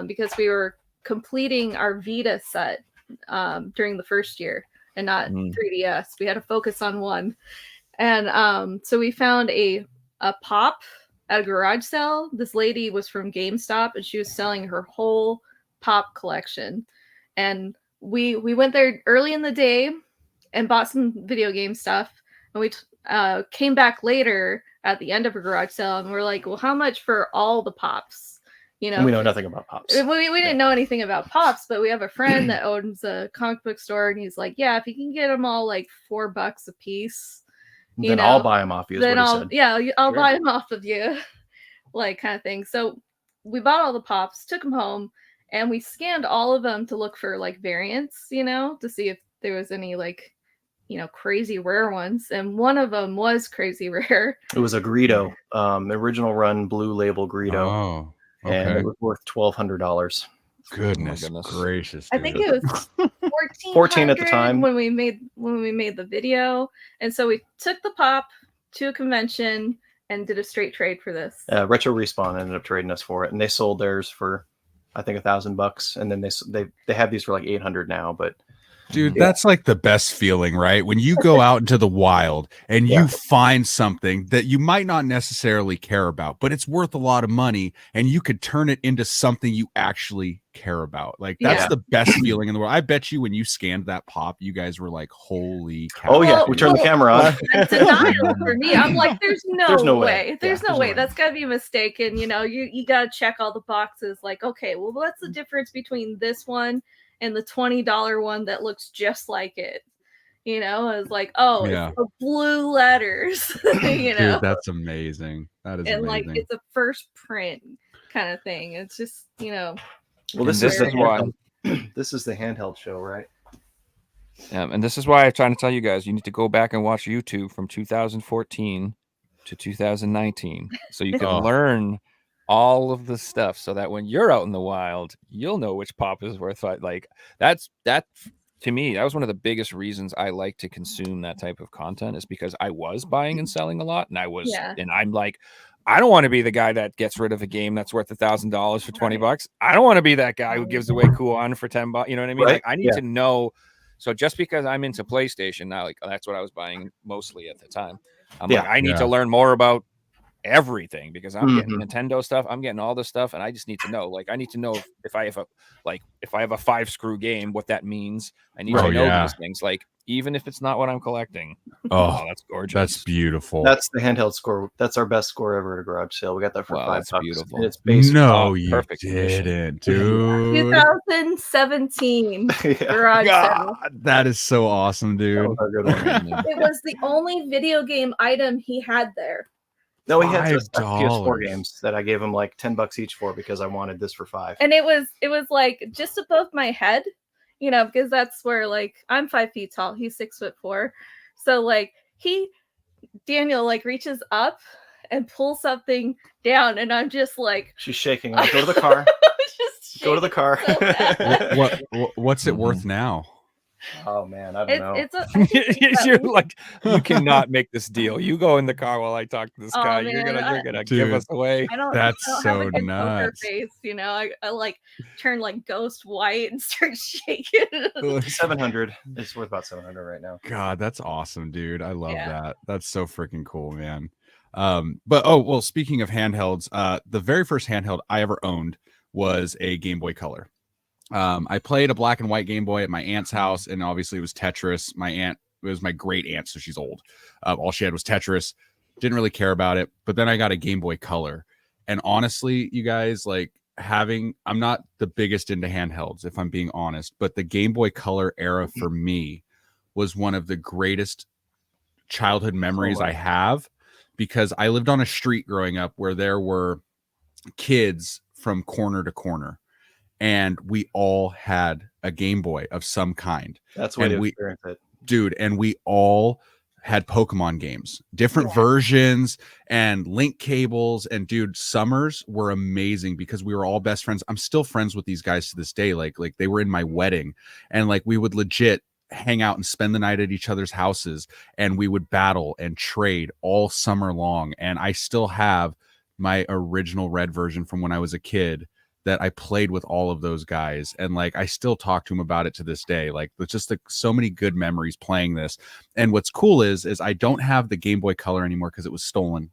because we were completing our Vita set during the first year. And not 3DS. We had to focus on one. And so we found a pop at a garage sale. This lady was from GameStop and she was selling her whole pop collection. And we went there early in the day and bought some video game stuff. And we came back later at the end of a garage sale and we're like, well, how much for all the pops? You know, and we know nothing about pops. We didn't know anything about pops, but we have a friend that owns a comic book store, and he's like, "Yeah, if you can get them all like $4 a piece, then I'll buy them off you." Then I'll buy them off of you, like kind of thing. So we bought all the pops, took them home, and we scanned all of them to look for like variants, you know, to see if there was any like, you know, crazy rare ones. And one of them was crazy rare. It was a Greedo, original run blue label Greedo. Oh. Okay. And it was worth $1,200. Goodness gracious! Dude. I think it was 14 at the time when we made the video, and so we took the pop to a convention and did a straight trade for this. Retro Respawn ended up trading us for it, and they sold theirs for I think $1,000, and then they have these for like $800 now. But Dude, that's like the best feeling, right? When you go out into the wild and you find something that you might not necessarily care about, but it's worth a lot of money and you could turn it into something you actually care about. Like that's the best feeling in the world. I bet you when you scanned that pop, you guys were like, holy cow. Oh yeah, we turned the camera on. Denial for me. I'm like, there's no way. There's no way. way. That's gotta be mistaken. You know, you gotta check all the boxes. Like, okay, well, what's the difference between this one and the $20 one that looks just like it? You know, it's like, oh, it's the blue letters. You know, dude, that's amazing. That is and amazing. like it's a first print kind of thing. It's just, you know. Well, this is the handheld show, right? Yeah, and this is why I'm trying to tell you guys, you need to go back and watch YouTube from 2014 to 2019 so you can learn all of the stuff so that when you're out in the wild, you'll know which pop is worth it. Like that to me, that was one of the biggest reasons I like to consume that type of content, is because I was buying and selling a lot, and and I'm like, I don't want to be the guy that gets rid of a game that's worth $1,000 for $20. I don't want to be that guy who gives away Kuon for $10. You know what I mean? Right? Like I need to know. So just because I'm into PlayStation now, like that's what I was buying mostly at the time. I'm like, I need to learn more about everything because I'm getting Nintendo stuff. I'm getting all this stuff, and I just need to know. Like, I need to know if I have a 5-screw game, what that means. I need to know these things. Like, even if it's not what I'm collecting. Oh, that's gorgeous. That's beautiful. That's the handheld score. That's our best score ever at a garage sale. We got that for $5. That's beautiful. And it's based perfect didn't, dude. 2017 garage sale. That is so awesome, dude. It was the only video game item he had there. No, he had just PS4 games that I gave him like $10 each for because I wanted this for $5. And it was like just above my head, you know, because that's where like I'm 5 feet tall, he's 6'4", so like Daniel like reaches up and pulls something down, and I'm just like, she's shaking. Like, go to the car. Go to the car. So what's it worth now? Oh man, I don't know. You're like, you cannot make this deal. You go in the car while I talk to this guy. Man, you're gonna give us away. That's so have a good nuts. Face, you know, I like turn like ghost white and start shaking. 700. It's worth about 700 right now. God, that's awesome, dude. I love that. That's so freaking cool, man. But speaking of handhelds, the very first handheld I ever owned was a Game Boy Color. I played a black and white Game Boy at my aunt's house, and obviously it was Tetris. It was my great aunt, so she's old. All she had was Tetris. Didn't really care about it. But then I got a Game Boy Color. And honestly, you guys, like I'm not the biggest into handhelds, if I'm being honest, but the Game Boy Color era for me was one of the greatest childhood memories I have, because I lived on a street growing up where there were kids from corner to corner. And we all had a Game Boy of some kind. That's what we experienced it. Dude, and we all had Pokemon games, different versions and link cables. And dude, summers were amazing because we were all best friends. I'm still friends with these guys to this day. Like they were in my wedding, and like we would legit hang out and spend the night at each other's houses, and we would battle and trade all summer long. And I still have my original red version from when I was a kid that I played with all of those guys. And like, I still talk to him about it to this day. Like, it's just like so many good memories playing this. And what's cool is I don't have the Game Boy Color anymore because it was stolen.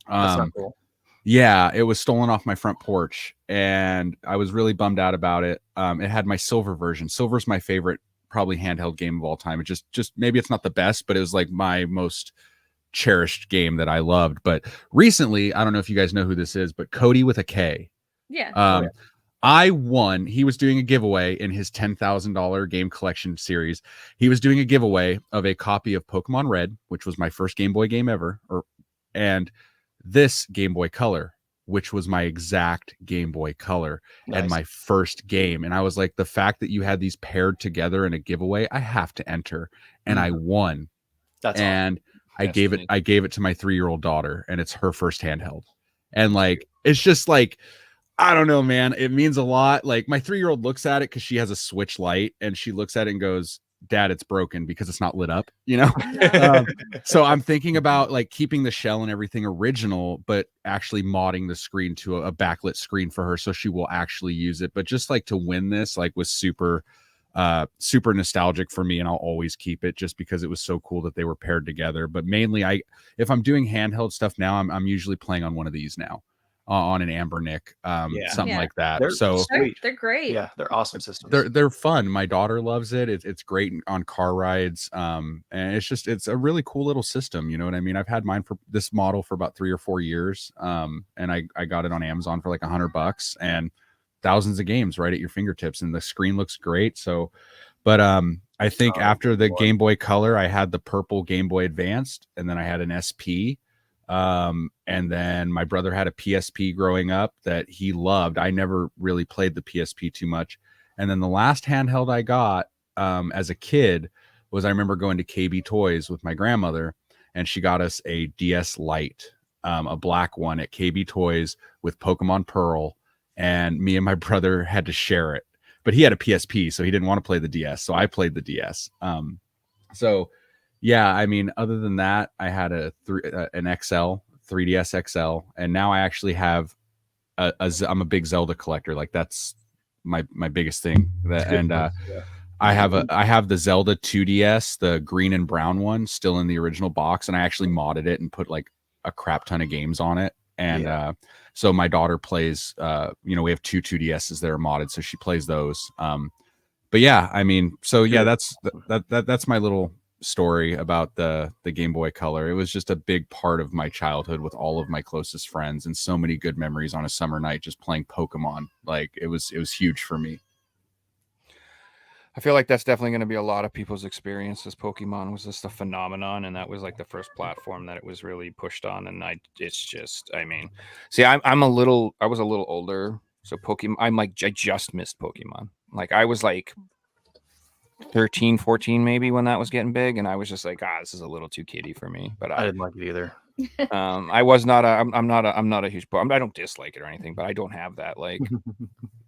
That's not cool. Yeah, it was stolen off my front porch, and I was really bummed out about it. It had my silver version. Silver's my favorite, probably handheld game of all time. It just maybe it's not the best, but it was like my most cherished game that I loved. But recently, I don't know if you guys know who this is, but Cody with a K. Yeah. I won. He was doing a giveaway in his $10,000 game collection series. He was doing a giveaway of a copy of Pokemon Red, which was my first Game Boy game ever, and this Game Boy Color, which was my exact Game Boy Color and my first game. And I was like, the fact that you had these paired together in a giveaway, I have to enter. And I won. That's and awesome. I gave it to my 3-year-old daughter, and it's her first handheld. And like, it's just like, I don't know, man. It means a lot. Like, my 3-year-old looks at it because she has a Switch Lite, and she looks at it and goes, Dad, it's broken because it's not lit up, you know? So I'm thinking about like keeping the shell and everything original, but actually modding the screen to a backlit screen for her so she will actually use it. But just like to win this, like, was super super nostalgic for me, and I'll always keep it just because it was so cool that they were paired together. But mainly, if I'm doing handheld stuff now, I'm usually playing on one of these now, on an Ambernick, something like that. They're great. Yeah, they're awesome systems. They're fun. My daughter loves it. It's great on car rides. And it's a really cool little system. You know what I mean? I've had mine for this model for about 3 or 4 years. And I got it on Amazon for like $100, and thousands of games right at your fingertips, and the screen looks great. So, but I think after the Game Boy Color, I had the purple Game Boy Advanced, and then I had an SP. And then my brother had a PSP growing up that he loved. I never really played the PSP too much. And then the last handheld I got as a kid was, I remember going to KB Toys with my grandmother, and she got us a DS Lite, a black one at KB Toys with Pokemon Pearl. And me and my brother had to share it, but he had a PSP, so he didn't want to play the DS. So I played the DS. So yeah, I mean, other than that, I had an XL, 3DS XL, and now I actually have I'm a big Zelda collector. Like, that's my biggest thing. I have the Zelda 2DS, the green and brown one, still in the original box, and I actually modded it and put like a crap ton of games on it. And so my daughter plays, we have 2 2DSs that are modded, so she plays those. But yeah, I mean, so yeah, that's my little story about the Game Boy Color. It was just a big part of my childhood with all of my closest friends, and so many good memories on a summer night just playing Pokemon. Like, it was huge for me. I feel like that's definitely going to be a lot of people's experience. This Pokemon was just a phenomenon, and that was like the first platform that it was really pushed on. And I was a little older, so Pokemon. I just missed Pokemon. Like, I was like 13, 14 maybe when that was getting big, and I was just like, this is a little too kiddie for me. But I didn't like it either. I was not I'm not a huge I don't dislike it or anything, but I don't have that like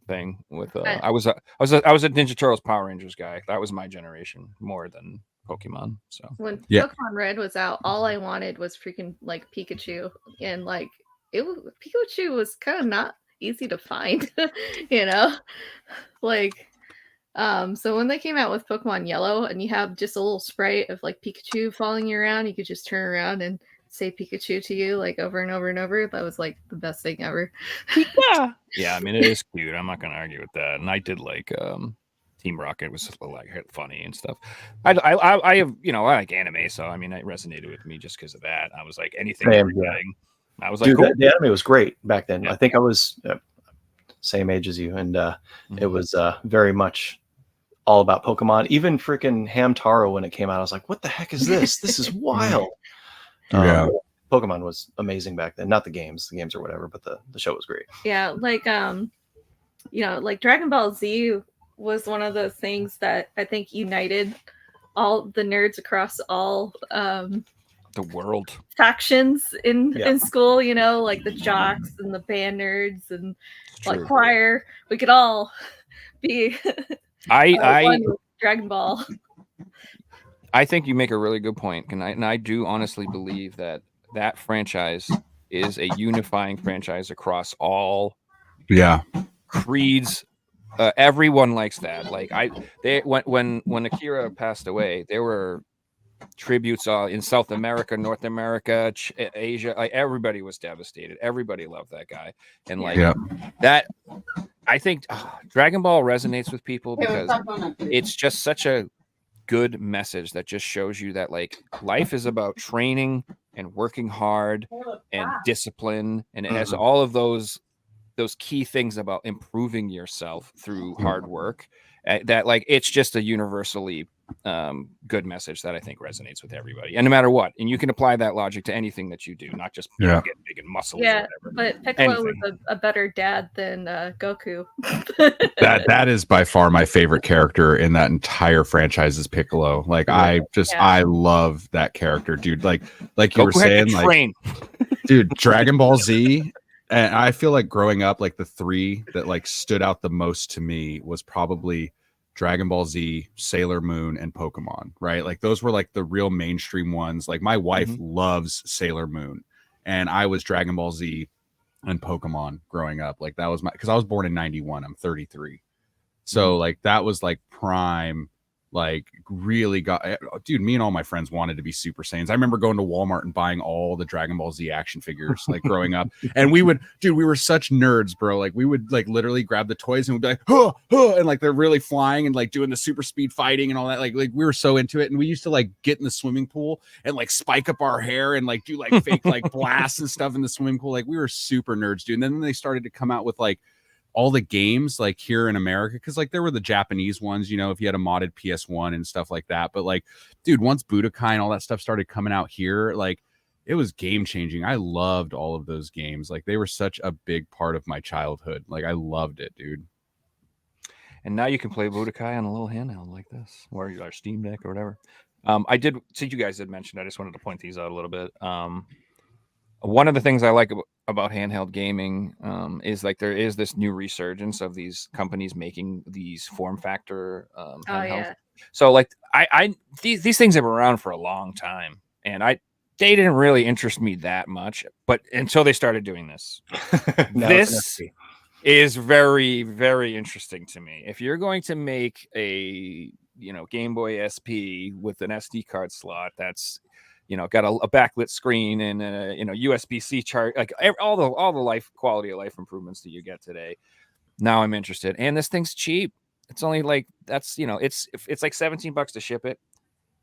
thing with I was a Ninja Turtles Power Rangers guy. That was my generation more than Pokemon. So when Pokemon Red was out, all I wanted was freaking like Pikachu, and like Pikachu was kind of not easy to find, like so when they came out with Pokemon Yellow, and you have just a little sprite of like Pikachu following you around, you could just turn around and say Pikachu to you like over and over and over. That was like the best thing ever. Yeah, I mean, it is cute. I'm not gonna argue with that. And I did like Team Rocket was like funny and stuff. I have I like anime, so I mean, it resonated with me just because of that. I was like, anything, everything. I was like, dude, cool. The anime was great back then. Yeah. I think I was same age as you, and it was very much all about Pokemon. Even freaking Hamtaro, when it came out, I was like, what the heck is this? This is wild. Pokemon was amazing back then. Not the games or whatever, but the show was great. Yeah, like like Dragon Ball Z was one of those things that I think united all the nerds across all the world factions in school, like the jocks and the band nerds and like choir. We could all be one with Dragon Ball. I think you make a really good point, and I do honestly believe that franchise is a unifying franchise across all creeds. Everyone likes that. Like when Akira passed away, there were tributes in South America, North America, Asia. Like, everybody was devastated. Everybody loved that guy, and that. I think Dragon Ball resonates with people because it's just such a good message that just shows you that like life is about training and working hard and discipline, and it has all of those key things about improving yourself through hard work. That like it's just a universally good message that I think resonates with everybody, and no matter what. And you can apply that logic to anything that you do, not just get big and muscle. Yeah, but Piccolo was a better dad than Goku. that is by far my favorite character in that entire franchise is Piccolo. Like I love that character, dude. Like Goku you were saying, like, dude, Dragon Ball Z. And I feel like growing up, like the 3 that like stood out the most to me was probably Dragon Ball Z, Sailor Moon, and Pokemon, right? Like those were like the real mainstream ones. Like my wife loves Sailor Moon, and I was Dragon Ball Z and Pokemon growing up. Like that was because I was born in 91. I'm 33. So like that was like prime, like really got, dude, me and all my friends wanted to be Super Saiyans. I remember going to Walmart and buying all the Dragon Ball Z action figures like growing up. And we were such nerds, bro. Like we would like literally grab the toys and we'd be like, huh, huh, and like they're really flying and like doing the super speed fighting and all that. Like we were so into it. And we used to like get in the swimming pool and like spike up our hair and like do like fake like blasts and stuff in the swimming pool. Like we were super nerds, dude. And then they started to come out with like all the games like here in America, because like there were the Japanese ones, you know, if you had a modded PS1 and stuff like that. But like, dude, once Budokai and all that stuff started coming out here, like it was game changing. I loved all of those games. Like they were such a big part of my childhood. Like I loved it, dude. And now you can play Budokai on a little handheld like this, or your Steam Deck or whatever. I did see you guys had mentioned. I just wanted to point these out a little bit. One of the things I like about handheld gaming is like there is this new resurgence of these companies making these form factor handhelds. Oh yeah. So like these things have been around for a long time, and they didn't really interest me that much, but until they started doing this. This is very, very interesting to me. If you're going to make a Game Boy SP with an SD card slot that's got a backlit screen and a USB-C chart, like all the life quality of life improvements that you get today. Now I'm interested, and this thing's cheap. It's only like it's like $17 to ship it,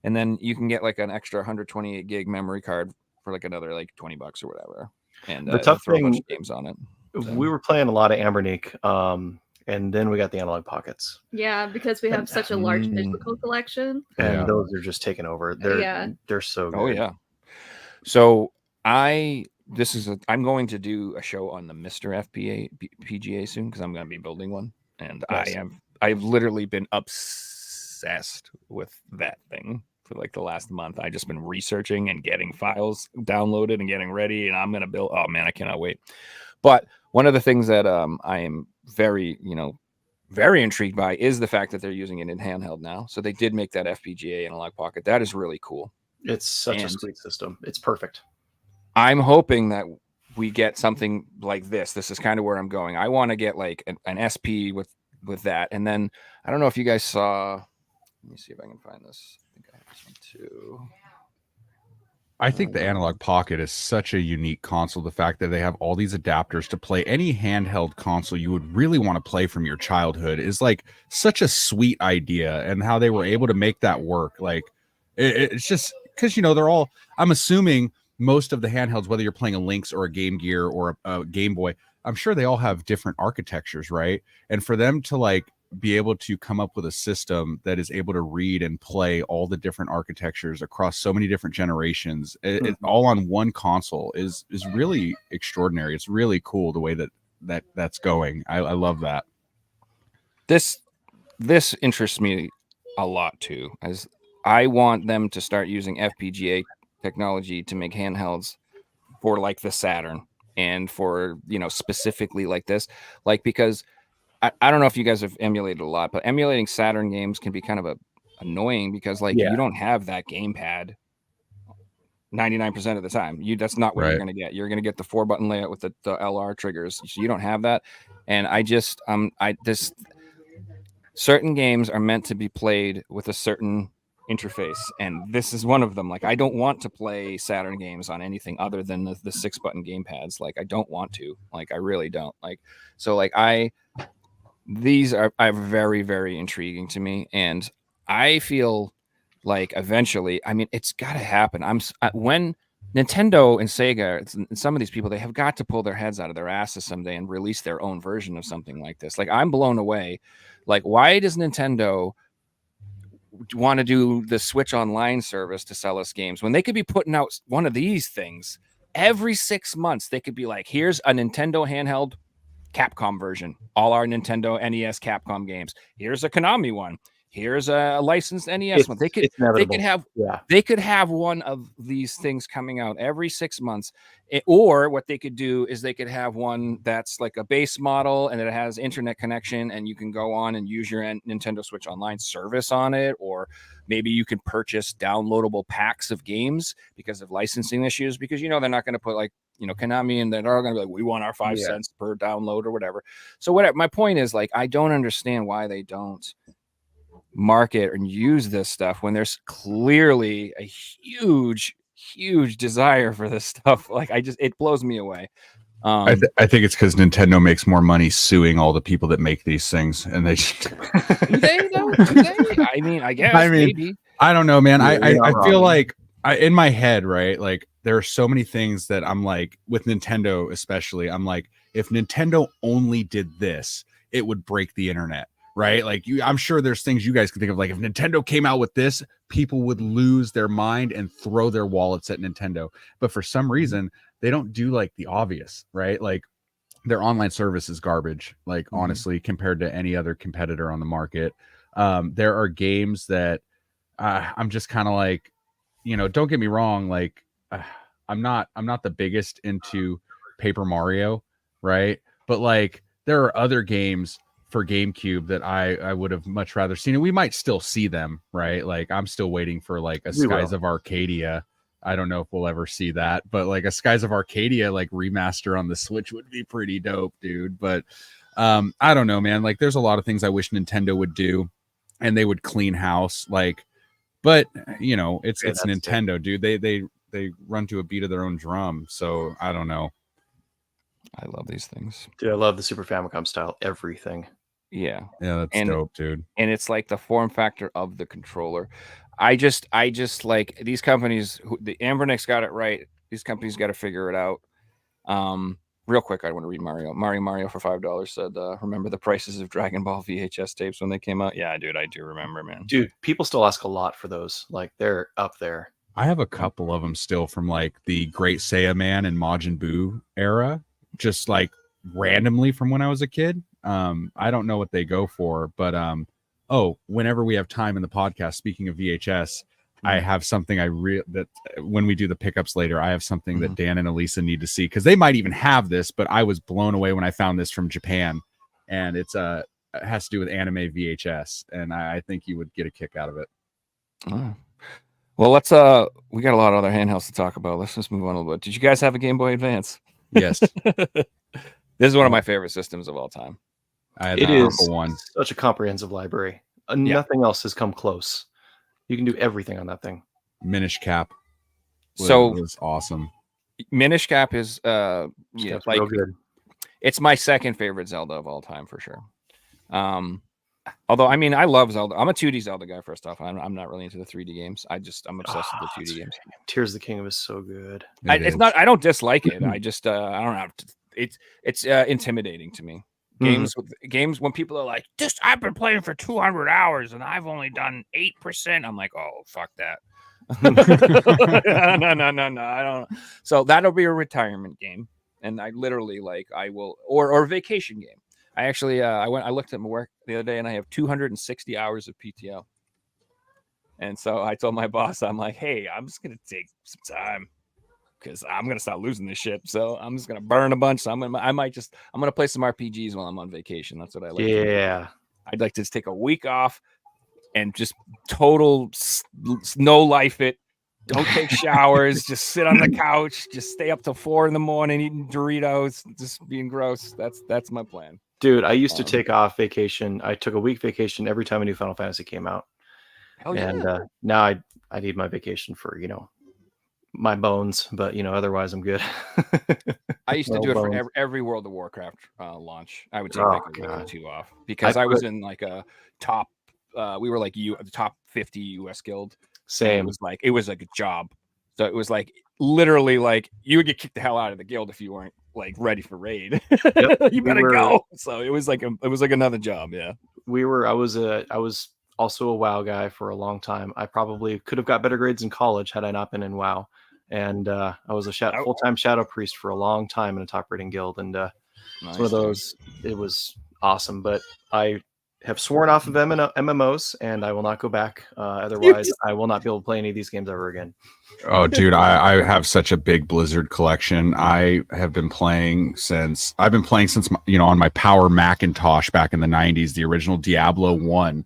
and then you can get like an extra 128 gig memory card for like another like $20 or whatever. And the tough throw thing, a bunch of games on it. So. We were playing a lot of Ambernique, and then we got the analog pockets. Yeah, because we have such a large physical collection. And those are just taking over. They're so good. Oh yeah. So I'm going to do a show on the Mr. PGA soon because I'm going to be building one, and nice. I've literally been obsessed with that thing for like the last month. I've just been researching and getting files downloaded and getting ready, and I'm going to build. Oh man, I cannot wait. But one of the things that I am very intrigued by is the fact that they're using it in handheld now. So they did make that FPGA analog pocket. That is really cool. It's such a sweet system. It's perfect. I'm hoping that we get something like this. This is kind of where I'm going. I want to get like an SP with that. And then I don't know if you guys saw. Let me see if I can find this. I think I have this one too. I think the analog pocket is such a unique console. The fact that they have all these adapters to play any handheld console you would really want to play from your childhood is like such a sweet idea, and how they were able to make that work. Like it's just because they're all, I'm assuming most of the handhelds, whether you're playing a Lynx or a Game Gear or a Game Boy, I'm sure they all have different architectures, right? And for them to like be able to come up with a system that is able to read and play all the different architectures across so many different generations, it all on one console is really extraordinary. It's really cool the way that's going. I love that. This interests me a lot too, as I want them to start using FPGA technology to make handhelds for like the Saturn and for specifically like this, like because I don't know if you guys have emulated a lot, but emulating Saturn games can be kind of annoying because you don't have that gamepad 99% of the time. That's not what you're going to get. You're going to get the 4-button layout with the LR triggers. So you don't have that. And certain games are meant to be played with a certain interface, and this is one of them. Like I don't want to play Saturn games on anything other than the 6-button gamepads. Like I don't want to. Like I really don't. Like so. Like these are very, very intriguing to me, and I feel like eventually, I mean, it's got to happen. When Nintendo and Sega and some of these people, they have got to pull their heads out of their asses someday and release their own version of something like this. Like I'm blown away. Like why does Nintendo want to do the Switch Online service to sell us games when they could be putting out one of these things every 6 months? They could be like, here's a Nintendo handheld Capcom version, all our Nintendo NES Capcom games. Here's a Konami one. here's a licensed NES one. They could have one of these things coming out every 6 months. Or what they could do is they could have one that's like a base model and it has internet connection and you can go on and use your Nintendo Switch Online service on it. Or maybe you can purchase downloadable packs of games because of licensing issues, because, they're not going to put like, Konami, and they're going to be like, we want our 5 cents per download or whatever. So whatever. My point is, like, I don't understand why they don't market and use this stuff when there's clearly a huge desire for this stuff. Like, it blows me away. I think it's because Nintendo makes more money suing all the people that make these things, and they do they though? Do they? I mean, I guess. Maybe. I don't know, man. I feel like in my head, right? Like, there are so many things that I'm like, with Nintendo especially, I'm like, if Nintendo only did this, it would break the internet, right? Like, I'm sure there's things you guys can think of, like, if Nintendo came out with this, people would lose their mind and throw their wallets at Nintendo. But for some reason, they don't do like the obvious, right? Like, their online service is garbage, like, honestly, compared to any other competitor on the market. There are games that I'm just kind of like, don't get me wrong, like, I'm not the biggest into Paper Mario, right? But like, there are other games for GameCube that I would have much rather seen, and we might still see them, right? Like, I'm still waiting for like a Skies of Arcadia. I don't know if we'll ever see that, but like a Skies of Arcadia like remaster on the Switch would be pretty dope, dude. But I don't know, man. Like, there's a lot of things I wish Nintendo would do, and they would clean house, like. But it's Nintendo, dude. They run to a beat of their own drum. So I don't know. I love these things. Dude, I love the Super Famicom style everything. Yeah. Yeah, that's dope, dude. And it's like the form factor of the controller. I just like these companies, the Ambernick's got it right. These companies got to figure it out. Real quick, I want to read Mario for $5 said, remember the prices of Dragon Ball VHS tapes when they came out? Yeah, dude, I do remember, man. Dude, people still ask a lot for those. Like, they're up there. I have a couple of them still from like the Great Saiyaman and Majin Buu era, just like randomly from when I was a kid. I don't know what they go for, but whenever we have time in the podcast, speaking of VHS, I have something that when we do the pickups later, I have something that Dan and Elisa need to see, because they might even have this, but I was blown away when I found this from Japan, and it has to do with anime VHS, and I think you would get a kick out of it. Oh. Well, let's we got a lot of other handhelds to talk about. Let's just move on a little bit. Did you guys have a Game Boy Advance? Yes. This is one of my favorite systems of all time. It is such a comprehensive library. Nothing else has come close. You can do everything on that thing. Minish Cap. Was awesome. Minish Cap is like real good. It's my second favorite Zelda of all time for sure. Although, I mean, I love Zelda. I'm a 2D Zelda guy, first off. I'm not really into the 3D games. I'm obsessed with the 2D games. Tears of the Kingdom is so good. It's not. I don't dislike it. I just I don't know. It's intimidating to me. Games when people are like, I've been playing for 200 hours and I've only done 8%. I'm like, oh, fuck that. No. I don't. So that'll be a retirement game, and I literally I will or a vacation game. I actually I looked at my work the other day and I have 260 hours of PTO. And so I told my boss, I'm like, hey, I'm just gonna take some time because I'm gonna start losing this shit. So I'm just gonna burn a bunch. So I'm gonna play some RPGs while I'm on vacation. That's what I like. Yeah. I'd like to just take a week off and just total no life it. Don't take showers. Just sit on the couch. Just stay up till 4 a.m. eating Doritos. Just being gross. That's my plan. Dude, I used to take off vacation. I took a week vacation every time a new Final Fantasy came out. Hell yeah. And now I need my vacation for, my bones, but, otherwise I'm good. I used to do it for every World of Warcraft launch. I would take a week or two off because I was in like a top, we were like the top 50 US guild. Same. It was like a job. So it was like literally like you would get kicked the hell out of the guild if you weren't like ready for raid. Yep, you better go. So it was like another job. Yeah. I was also a WoW guy for a long time. I probably could have got better grades in college had I not been in WoW. And I was a full-time shadow priest for a long time in a top rating guild. And it's one of those, it was awesome. But I have sworn off of MMOs, and I will not go back. Otherwise, I will not be able to play any of these games ever again. Oh, dude, I have such a big Blizzard collection. I've been playing since on my Power Macintosh back in the 90s, the original Diablo 1.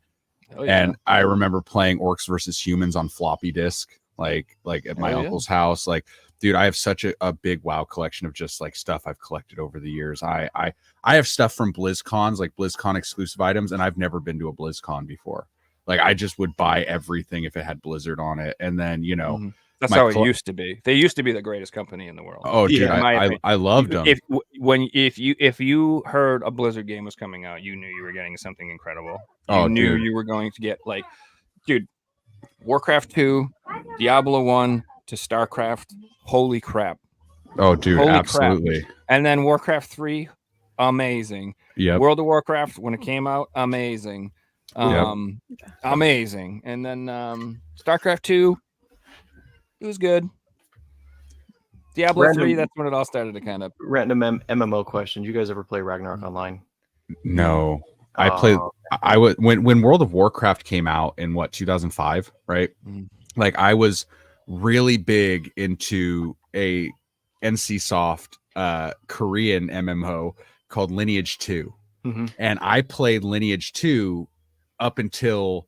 Oh, yeah. And I remember playing Orcs versus Humans on floppy disk, like at my uncle's house. Like, dude, I have such a big WoW collection of just like stuff I've collected over the years. I have stuff from BlizzCons, like BlizzCon exclusive items, and I've never been to a BlizzCon before. Like, I just would buy everything if it had Blizzard on it. And then, that's how it used to be. They used to be the greatest company in the world. Oh, dude, I loved them. If you heard a Blizzard game was coming out, you knew you were getting something incredible. You knew you were going to get, like, dude, Warcraft 2, Diablo 1 to StarCraft. Holy crap. Oh, dude, absolutely. Crap. And then Warcraft 3, amazing. Yeah. World of Warcraft, when it came out, amazing. Amazing. And then StarCraft 2, it was good. Diablo 3, that's when it all started to kind of... Random MMO question. Did you guys ever play Ragnarok Online? No. I played... I was when World of Warcraft came out in 2005, right? Like, I was really big into a NCSoft Korean MMO called Lineage 2. And I played Lineage 2 up until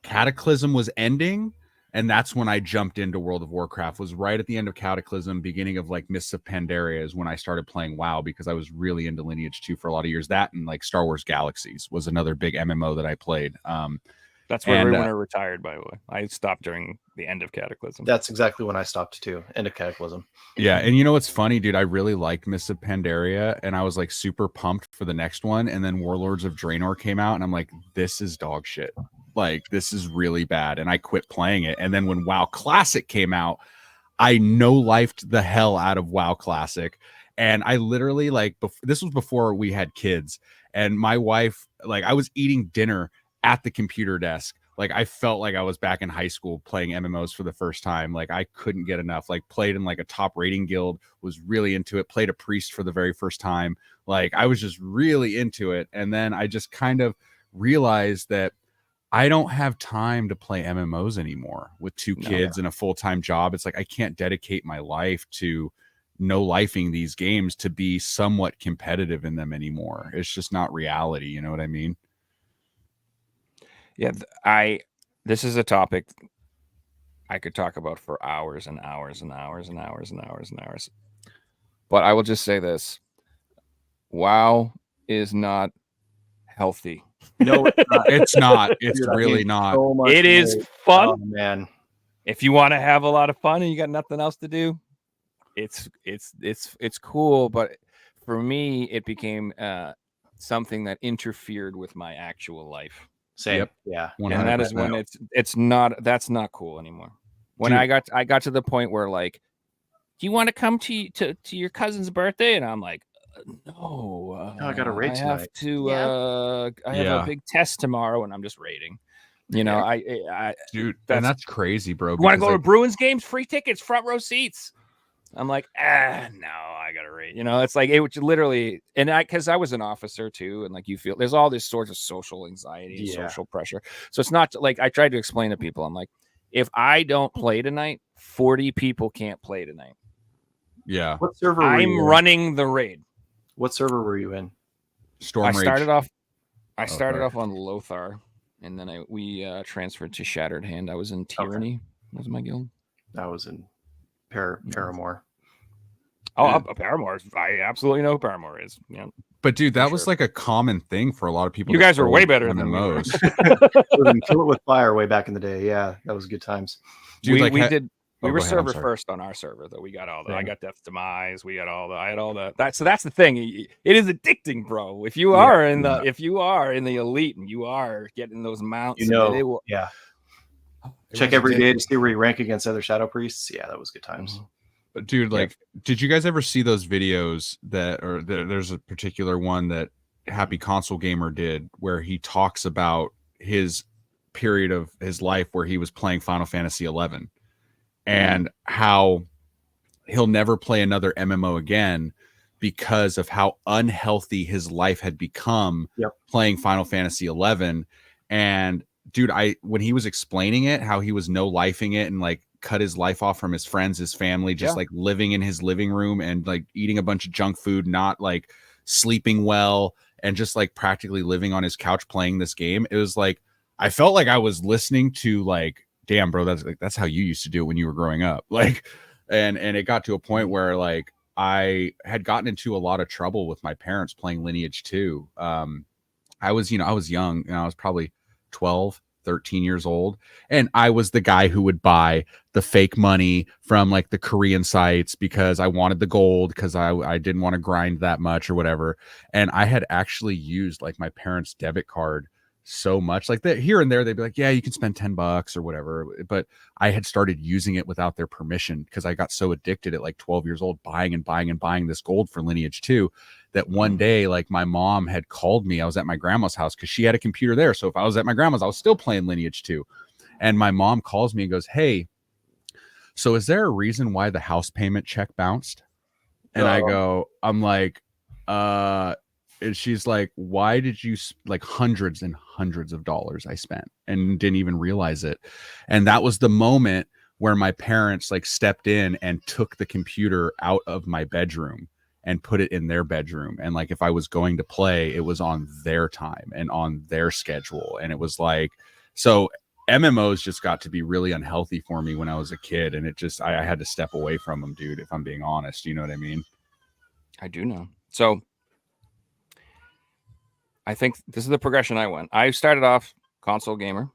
Cataclysm was ending, and that's when I jumped into World of Warcraft. Was right at the end of Cataclysm, beginning of like Mists of Pandaria is when I started playing WoW, because I was really into Lineage 2 for a lot of years. That and like Star Wars Galaxies was another big MMO that I played. That's where everyone retired, by the way. I stopped during the end of Cataclysm. That's exactly when I stopped too. End of Cataclysm. Yeah, and you know what's funny, dude? I really liked Mists of Pandaria, and I was like super pumped for the next one. And then Warlords of Draenor came out, and I'm like, this is dog shit. Like, this is really bad. And I quit playing it. And then when WoW Classic came out, I no-lifed the hell out of WoW Classic. And I literally, like, this was before we had kids. And my wife, like, I was eating dinner at the computer desk. Like, I felt like I was back in high school playing MMOs for the first time. Like, I couldn't get enough. Like, played in like a top rating guild, was really into it, played a priest for the very first time. Like, I was just really into it. And then I just kind of realized that I don't have time to play MMOs anymore with two kids and a full-time job. It's like, I can't dedicate my life to no-lifing these games to be somewhat competitive in them anymore. It's just not reality. You know what I mean? Yeah, this is a topic I could talk about for hours and hours and hours and hours and hours and hours. But I will just say this. WoW is not healthy. No, it's not. It's not. It's really not. So it is fun. Oh, man. If you want to have a lot of fun and you got nothing else to do, it's cool. But for me, it became something that interfered with my actual life. Same. Yep. Yeah. 100%. And that is when that's not cool anymore. When I got to the point where, like, do you want to come to your cousin's birthday? And I'm like, no, I got a raid tonight. have to I have a big test tomorrow, and I'm just raiding. You know, dude, that's crazy, bro. You want to go to Bruins games? Free tickets, front row seats. I'm like, no, I gotta raid. You know, it's like it would literally, and because I was an officer too, and like you feel there's all this sorts of social anxiety and social pressure. So it's not like I tried to explain to people. I'm like, if I don't play tonight, 40 people can't play tonight. Yeah. What server were I'm you in? running the raid. What server were you in? Storm I Rage. started off on Lothar, and then we transferred to Shattered Hand. I was in Tyranny. That was my guild. I was in Paramore. Oh, Paramore. I absolutely know who Paramore is. Yeah. But dude, that was like a common thing for a lot of people. You guys were way better than MMOs. Kill It With Fire way back in the day. Yeah, that was good times. Dude, we were server first on our server, though. We got all the. I got Death's Demise. We got all the. I had all the. So that's the thing. It is addicting, bro. If you are in the elite and you are getting those mounts, You know, it will, check every day to see where you rank against other Shadow Priests. Yeah, that was good times. But dude, like, did you guys ever see those videos there's a particular one that Happy Console Gamer did where he talks about his period of his life where he was playing Final Fantasy 11 and how he'll never play another MMO again because of how unhealthy his life had become playing Final Fantasy 11. And dude, when he was explaining it, how he was no lifing it and like cut his life off from his friends, his family, just like living in his living room and like eating a bunch of junk food, not like sleeping well, and just like practically living on his couch playing this game. It was like, I felt like I was listening to like, damn bro, that's how you used to do it when you were growing up. Like, and it got to a point where like I had gotten into a lot of trouble with my parents playing Lineage 2. I was young, and I was probably 12, 13 years old. And I was the guy who would buy the fake money from like the Korean sites because I wanted the gold, because I didn't want to grind that much or whatever. And I had actually used like my parents' debit card so much, like that here and there, they'd be like, yeah, you can spend $10 or whatever. But I had started using it without their permission because I got so addicted at like 12 years old, buying this gold for Lineage 2, that one day, like my mom had called me. I was at my grandma's house because she had a computer there. So if I was at my grandma's, I was still playing Lineage 2. And my mom calls me and goes, hey, so is there a reason why the house payment check bounced? And I'm like, and she's like, why did you, like hundreds and hundreds of dollars I spent and didn't even realize it. And that was the moment where my parents like stepped in and took the computer out of my bedroom and put it in their bedroom. And like, if I was going to play, it was on their time and on their schedule. And it was like, so MMOs just got to be really unhealthy for me when I was a kid. And it just, I had to step away from them, dude, if I'm being honest. You know what I mean? I do know. So I think this is the progression I went. I started off console gamer,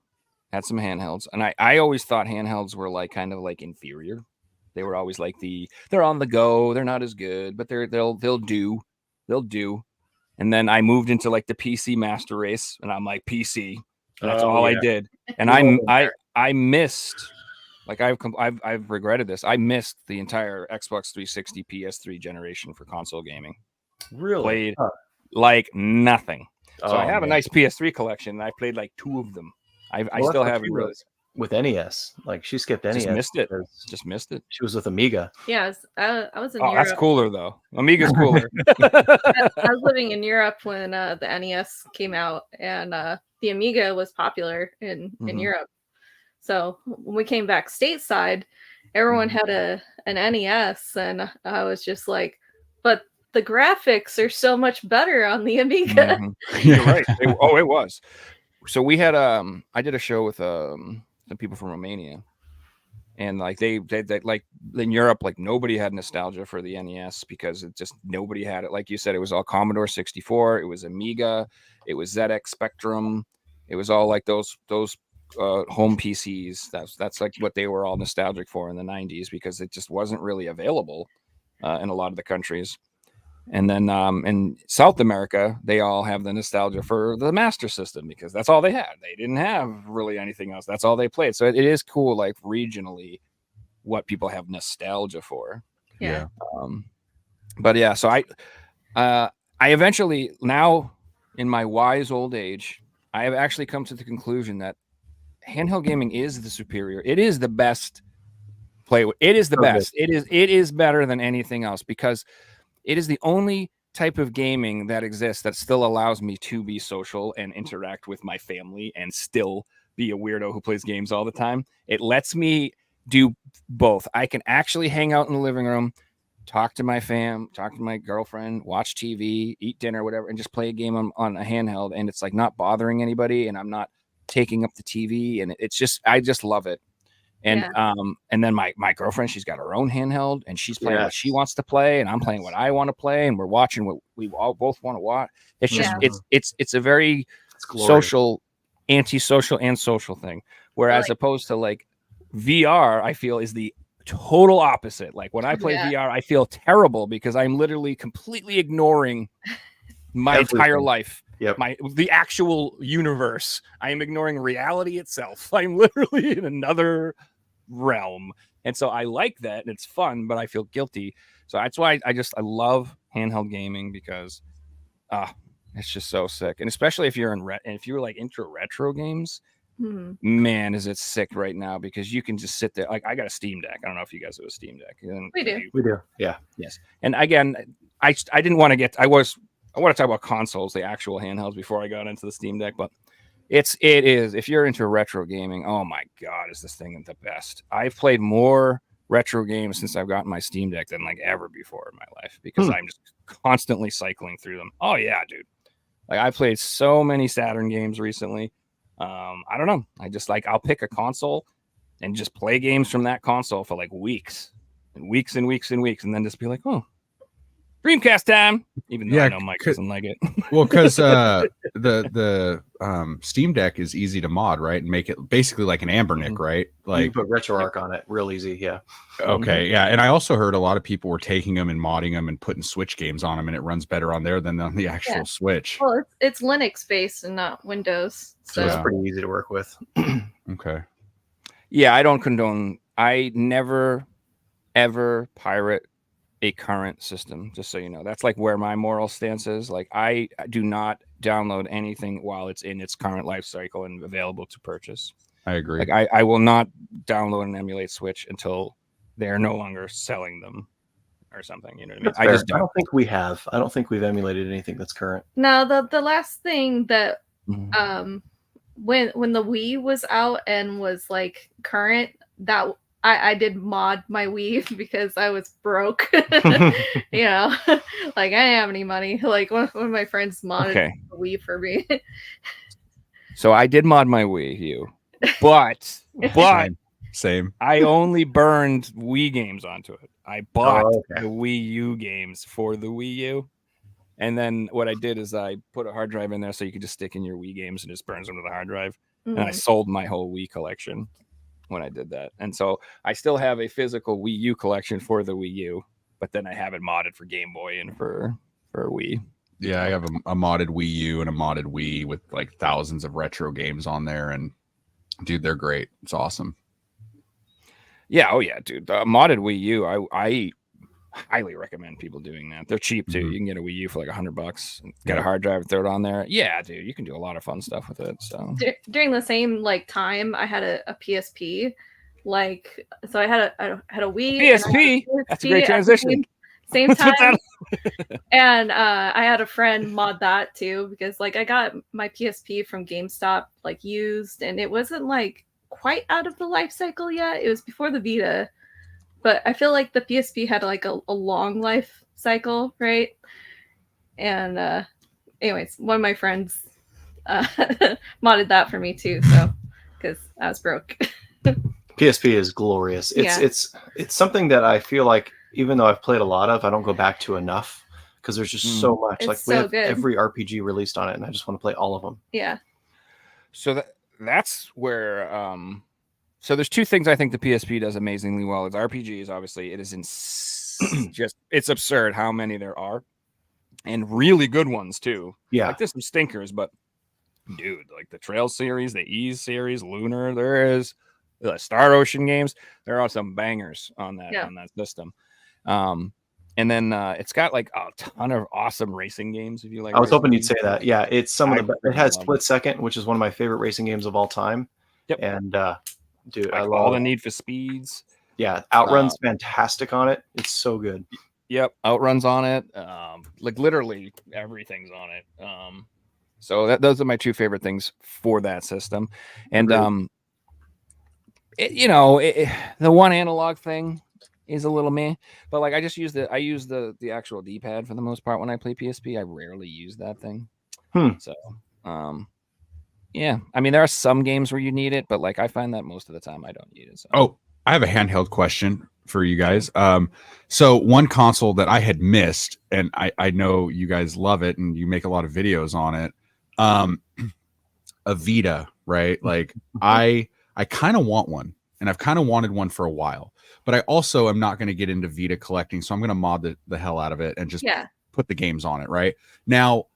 had some handhelds, and I always thought handhelds were like kind of like inferior. They were always like they're on the go, they're not as good, but they'll do. And then I moved into like the PC master race, and I'm like PC. And that's all I did. And I missed, like I've regretted this. I missed the entire Xbox 360 PS3 generation for console gaming. Really? Played like nothing. So I have a nice PS3 collection, and I played like 2 of them. I still haven't really. With NES, like she skipped NES. Just missed it. She was with Amiga. Yeah, I was in Europe. That's cooler though. Amiga's cooler. I was living in Europe when the NES came out, and the Amiga was popular in Europe. So when we came back stateside, everyone had an NES, and I was just like, but the graphics are so much better on the Amiga. You're right. It was. So we had I did a show with some people from Romania, and like they like in Europe, like nobody had nostalgia for the NES because it just nobody had it. Like you said, it was all Commodore 64, it was Amiga, it was ZX Spectrum, it was all like those home PCs. That's like what they were all nostalgic for in the 90s, because it just wasn't really available in a lot of the countries. And then in South America, they all have the nostalgia for the Master System because that's all they had. They didn't have really anything else. That's all they played. So it is cool, like regionally, what people have nostalgia for. Yeah. But yeah, so I eventually, now in my wise old age, I have actually come to the conclusion that handheld gaming is the superior. It is the best play. It is the best. It is better than anything else, because it is the only type of gaming that exists that still allows me to be social and interact with my family and still be a weirdo who plays games all the time. It lets me do both. I can actually hang out in the living room, talk to my fam, talk to my girlfriend, watch TV, eat dinner, whatever, and just play a game on a handheld. And it's like not bothering anybody, and I'm not taking up the TV. And it's just, I just love it. And and then my girlfriend, she's got her own handheld, and she's playing what she wants to play, and I'm playing what I want to play, and we're watching what we all both want to watch. It's just it's a very social, antisocial and social thing. Whereas opposed to like VR, I feel is the total opposite. Like when I play VR, I feel terrible because I'm literally completely ignoring my entire life. The actual universe. I am ignoring reality itself. I'm literally in another realm. And so I like that, and it's fun, but I feel guilty. So that's why I love handheld gaming, because it's just so sick. And especially if you're if you're like into retro games, man, is it sick right now, because you can just sit there. Like I got a Steam Deck. I don't know if you guys have a Steam Deck. We do. Yeah. Yes. And again, I didn't want to get. I want to talk about consoles, the actual handhelds, before I got into the Steam Deck. But it is. If you're into retro gaming, oh my god, is this thing the best? I've played more retro games since I've gotten my Steam Deck than like ever before in my life because I'm just constantly cycling through them. Oh yeah, dude. Like I played so many Saturn games recently. I don't know. I just like I'll pick a console and just play games from that console for like weeks and weeks and weeks and weeks, and then just be like, oh, Dreamcast time. Even though I know Mike doesn't like it. Well, because the Steam Deck is easy to mod, right, and make it basically like an Ambernick, right? Like you can put RetroArch on it, real easy. Yeah. Okay, yeah, and I also heard a lot of people were taking them and modding them and putting Switch games on them, and it runs better on there than on the actual Switch. Well, it's Linux based and not Windows, so it's pretty easy to work with. Okay. Yeah, I don't condone. I never ever pirate a current system, just so you know. That's like where my moral stance is. Like I do not download anything while it's in its current life cycle and available to purchase. I agree. Like I will not download and emulate Switch until they're no longer selling them or something. You know what I mean? I don't think we have. I don't think we've emulated anything that's current. No, the last thing that when the Wii was out and was like current, that I did mod my Wii because I was broke. You know, like I didn't have any money. Like one of my friends modded the Wii for me. So I did mod my Wii U, but same. I only burned Wii games onto it. I bought the Wii U games for the Wii U. And then what I did is I put a hard drive in there so you could just stick in your Wii games and it just burns them to the hard drive. And I sold my whole Wii collection when I did that. And so I still have a physical Wii U collection for the Wii U, but then I have it modded for Game Boy and for Wii. Yeah, I have a modded Wii U and a modded Wii with like thousands of retro games on there. And dude, they're great. It's awesome. Yeah. Oh yeah, dude. Modded Wii U. I highly recommend people doing that. They're cheap too. You can get a Wii U for like $100. Get a hard drive, throw it on there. Yeah, dude, you can do a lot of fun stuff with it. So during the same like time, I had a PSP. Like, so I had a Wii. PSP. That's a great transition. Same time. And I had a friend mod that too because like I got my PSP from GameStop like used, and it wasn't like quite out of the life cycle yet. It was before the Vita. But I feel like the PSP had like a long life cycle, right? And anyways, one of my friends modded that for me too, so because I was broke. PSP is glorious. It's something that I feel like even though I've played a lot of, I don't go back to enough because there's just so much. It's like we have every RPG released on it, and I just want to play all of them. Yeah. So that's where so there's two things I think the PSP does amazingly well. It's RPGs, obviously. It is just it's absurd how many there are, and really good ones too. Yeah, like there's some stinkers, but dude, like the Trail series, the Ease series, Lunar, there is the Star Ocean games. There are some bangers on that system. And then it's got like a ton of awesome racing games. If you like, I was hoping you'd say that. Yeah, it's some of the. It has Split Second, which is one of my favorite racing games of all time. Yep. And dude, like I love all the Need for Speeds. Yeah, Outrun's fantastic on it. It's so good. Yep, Outrun's on it. Like literally everything's on it. So those are my two favorite things for that system. And the one analog thing is a little meh, but like I use the actual D-pad for the most part when I play PSP. I rarely use that thing. So yeah, I mean there are some games where you need it, but like I find that most of the time I don't need it. So. Oh, I have a handheld question for you guys. So one console that I had missed, and I know you guys love it and you make a lot of videos on it. A Vita, right? Like I kind of want one, and I've kind of wanted one for a while, but I also am not going to get into Vita collecting, so I'm going to mod the hell out of it and just put the games on it. Right now,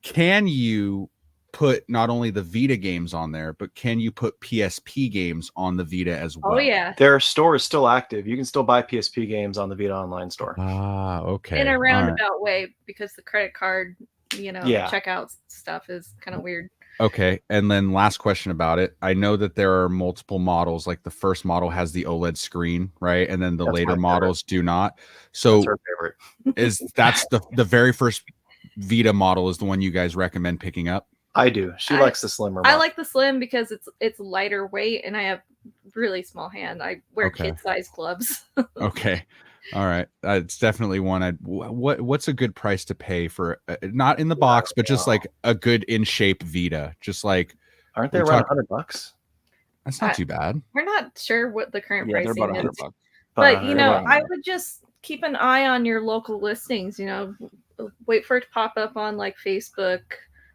can you put not only the Vita games on there, but can you put PSP games on the Vita as well? Oh yeah, their store is still active. You can still buy PSP games on the Vita online store. Ah, okay. In a roundabout way, because the credit card, checkout stuff is kind of weird. Okay. And then last question about it. I know that there are multiple models. Like the first model has the OLED screen, right? And then the That's my later favorite. models do not. That's So her favorite. that's the very first Vita model is the one you guys recommend picking up? I do. She likes the slimmer model. I like the slim because it's lighter weight and I have really small hand. I wear kid-sized gloves. Okay. All right. It's definitely one what's a good price to pay for not in the box, but just like a good in shape Vita. Just like, aren't they around $100? That's not too bad. We're not sure what the current Yeah, they're pricing about is. $100. But I would just keep an eye on your local listings, wait for it to pop up on like Facebook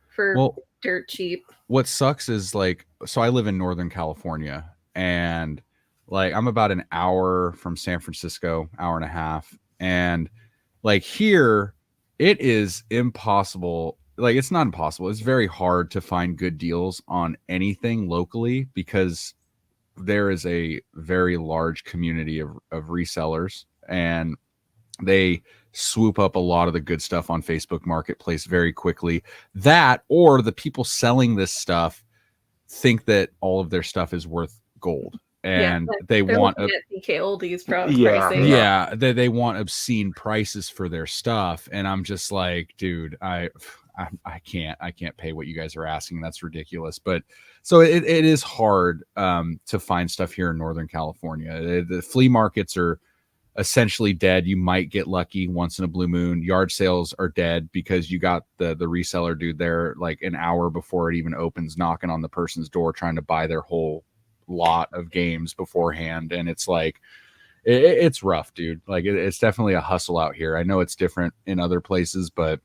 for dirt cheap. What sucks is like, so I live in Northern California and like I'm about an hour from San Francisco, hour and a half. And like here, it is impossible. Like it's not impossible. It's very hard to find good deals on anything locally because there is a very large community of resellers and they swoop up a lot of the good stuff on Facebook Marketplace very quickly. That or the people selling this stuff think that all of their stuff is worth gold. And they want DK oldies pricing. They want obscene prices for their stuff. And I'm just like, dude, I can't pay what you guys are asking. That's ridiculous. But so it is hard to find stuff here in Northern California. The flea markets are essentially dead. You might get lucky once in a blue moon. Yard sales are dead because you got the reseller dude there like an hour before it even opens, knocking on the person's door trying to buy their whole lot of games beforehand. And it's like it's rough, dude. Like it's definitely a hustle out here. I know it's different in other places, but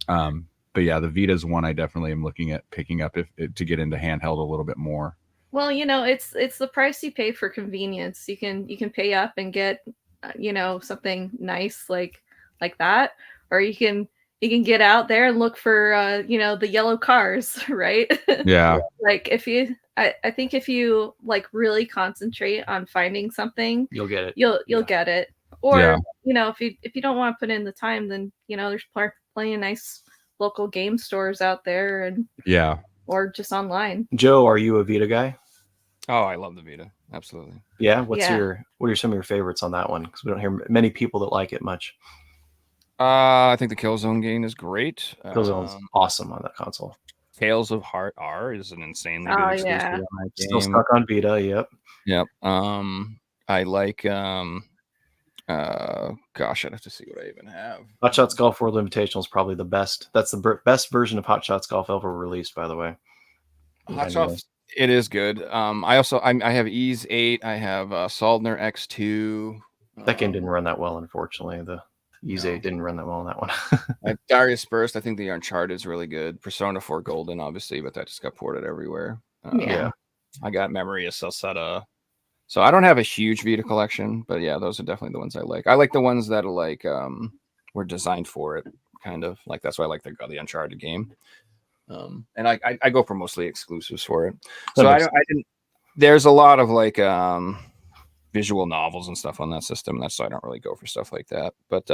yeah, the Vita is one I definitely am looking at picking up to get into handheld a little bit more. Well, it's the price you pay for convenience. You can pay up and get something nice like that, or you can get out there and look for the yellow cars, right? Yeah. Like I think if you like really concentrate on finding something, you'll get it. You'll get it. Or if you don't want to put in the time, then there's plenty of nice local game stores out there, and or just online. Joe, are you a Vita guy? Oh, I love the Vita. Absolutely. Yeah. What are some of your favorites on that one? Because we don't hear many people that like it much. I think the Killzone game is great. Killzone's awesome on that console. Tales of Heart R is an insanely good exclusive on that game. Still stuck on Vita. Yep. I like gosh, I'd have to see what I even have. Hot Shots Golf World Invitational is probably the best. That's the best version of Hot Shots Golf ever released, by the way. Hot Shots, it is good. I have Ease 8. I have Saldner X2. That game didn't run that well, unfortunately. The Ease 8 didn't run that well on that one. Darius Burst, I think the Uncharted is really good. Persona 4 Golden, obviously, but that just got ported everywhere. I got Memory of Salsetta. So I don't have a huge Vita collection, but yeah, those are definitely the ones I like. I like the ones that are like were designed for it, kind of like that's why I like the Uncharted game. And I go for mostly exclusives for it. So I didn't. There's a lot of like visual novels and stuff on that system. That's why I don't really go for stuff like that. But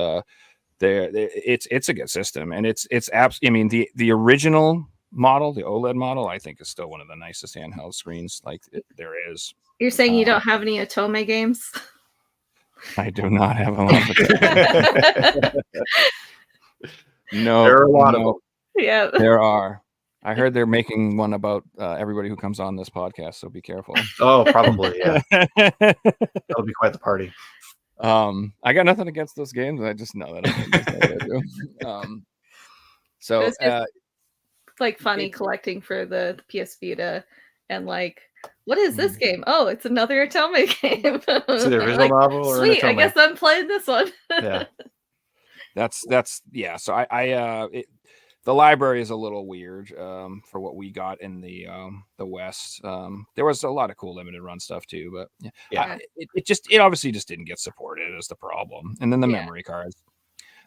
it's a good system, and it's I mean the original model, the OLED model, I think is still one of the nicest handheld screens like there is. You're saying you don't have any Otome games? I do not have a No, there are a lot of them. Yeah, there are. I heard they're making one about everybody who comes on this podcast, so be careful. Oh, probably, yeah. That'll be quite the party. I got nothing against those games. I just know that. So it's like funny collecting for the PS Vita, and like, what is this game? Oh, it's another Otome game. It's either a visual novel or sweet. an Otome. I guess I'm playing this one. Yeah, that's yeah. So the library is a little weird for what we got in the West. There was a lot of cool limited run stuff too, but it obviously just didn't get supported is the problem. And then the memory cards.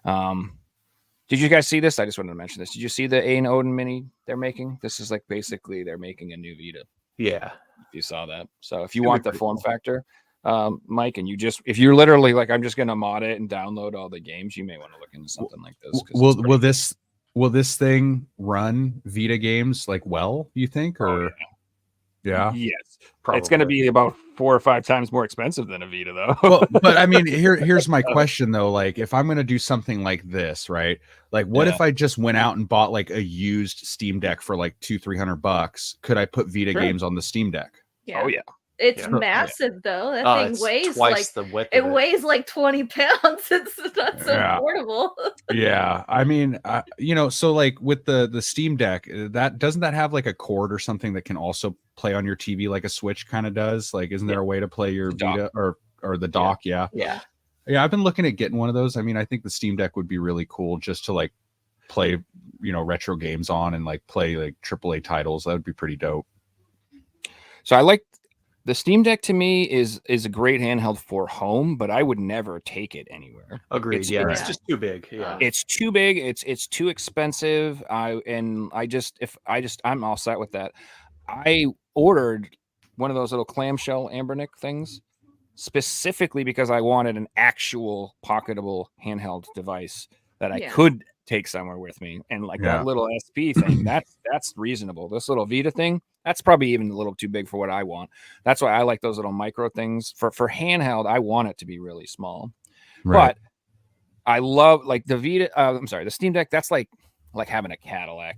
Did you guys see this? I just wanted to mention this. Did you see the A and Odin mini they're making? This is like basically they're making a new Vita. Yeah. If you saw that. So if you want the form factor, Mike, and if you're literally like, I'm just going to mod it and download all the games, you may want to look into something like this. will this thing run Vita games like well, you think? Or yeah. Yes. Probably. It's going to be about 4 or 5 times more expensive than a Vita, though. Well, but I mean, here's my question though. Like, if I'm gonna do something like this, right? Like, what if I just went out and bought like a used Steam Deck for like $200-300? Could I put Vita games on the Steam Deck? Yeah. Oh yeah. It's Yeah. massive though. That thing It's weighs twice like the width. it of weighs like 20 pounds. It's not so Yeah. portable. Yeah, I mean, so like with the Steam Deck, that doesn't that have like a cord or something that can also play on your TV like a Switch kind of does? Like, isn't there a way to play your Vita or the dock? Yeah. I've been looking at getting one of those. I mean, I think the Steam Deck would be really cool just to like play, retro games on and like play like AAA titles. That would be pretty dope. So I like the Steam Deck. To me is a great handheld for home, but I would never take it anywhere. Agreed. It's It's just too big. Yeah. It's too big. It's too expensive. I'm all set with that. I ordered one of those little clamshell Ambernick things specifically because I wanted an actual pocketable handheld device that I could take somewhere with me. And like that little SP thing, that's reasonable. This little Vita thing, that's probably even a little too big for what I want. That's why I like those little micro things. For handheld, I want it to be really small. Right. But I love like the Vita. The Steam Deck. That's like having a Cadillac.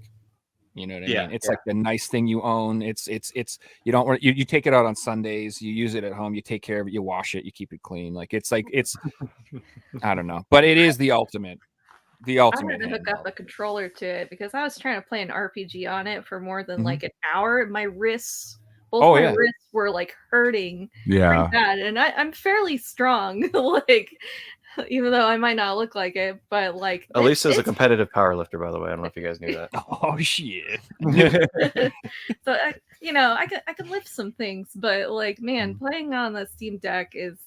You know what I mean? It's like the nice thing you own. It's you don't you take it out on Sundays. You use it at home. You take care of it. You wash it. You keep it clean. It's I don't know, but it is the ultimate. I had to hook up a controller to it because I was trying to play an RPG on it for more than like an hour. My wrists, wrists were like hurting. Yeah. Bad. And I'm fairly strong. Like, even though I might not look like it, but like Elisa is a competitive powerlifter, by the way. I don't know if you guys knew that. Oh shit. So I can lift some things, but like, man, playing on the Steam Deck is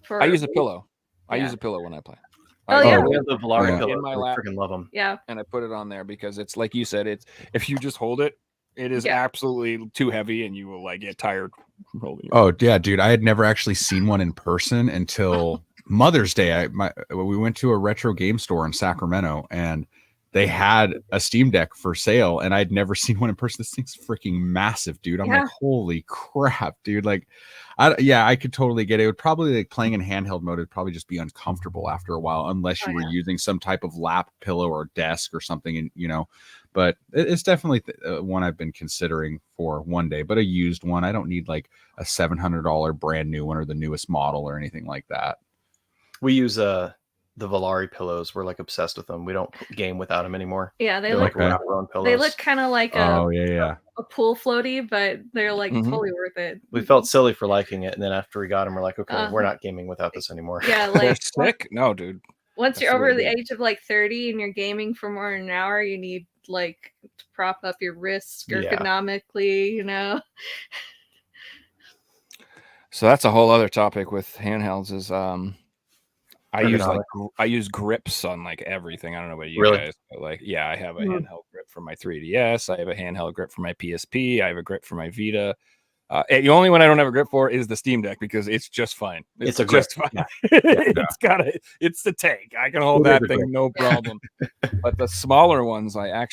I use a pillow. I use a pillow when I play. We have the Volare pillow. In my lap. I freaking love them. Yeah. And I put it on there because it's like you said, if you just hold it, it is absolutely too heavy and you will like get tired holding it. Oh yeah, dude. I had never actually seen one in person until Mother's Day. We went to a retro game store in Sacramento and they had a Steam Deck for sale and I'd never seen one in person. This thing's freaking massive, dude. I'm like, holy crap, dude. Like, I could totally get it. It would probably like playing in handheld mode. It'd probably just be uncomfortable after a while, unless you were using some type of lap pillow or desk or something. And but it's definitely one I've been considering for one day. But a used one, I don't need like a $700 brand new one or the newest model or anything like that. We use the Volare pillows. We're like obsessed with them. We don't game without them anymore. Yeah, they look like our own pillows. They look kind of like a pool floaty, but they're like totally worth it. We felt silly for liking it, and then after we got them, we're like, okay, we're not gaming without this anymore. Yeah, like sick? No, dude. Once you're over the age of like 30 and you're gaming for more than an hour, you need like to prop up your wrists ergonomically, So that's a whole other topic with handhelds. Is I use grips on like everything. I don't know about you guys, but like, I have a handheld grip for my 3DS. I have a handheld grip for my PSP. I have a grip for my Vita. The only one I don't have a grip for is the Steam Deck because it's just fine. It's just fine. Yeah. It's the tank. I can hold that thing, no problem. But the smaller ones, I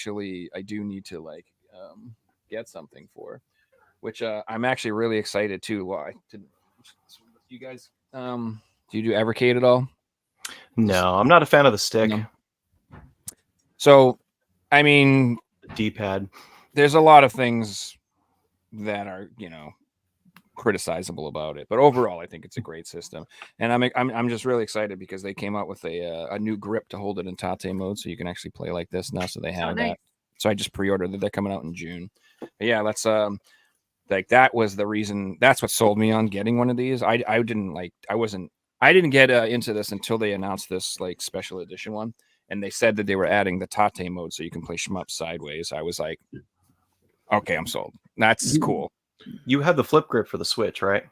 do need to like get something for, which I'm actually really excited too. Why? You guys, do you do Evercade at all? No, I'm not a fan of the stick. No. So, I mean, the D-pad. There's a lot of things that are, criticizable about it, but overall, I think it's a great system. And I'm just really excited because they came out with a new grip to hold it in Tate mode, so you can actually play like this now. So they have that. So I just pre-ordered that. They're coming out in June. But yeah, that's like that was the reason. That's what sold me on getting one of these. I didn't get into this until they announced this like special edition one, and they said that they were adding the Tate mode so you can play Schmup sideways. I was like, okay, I'm sold. That's cool. You have the flip grip for the Switch, right?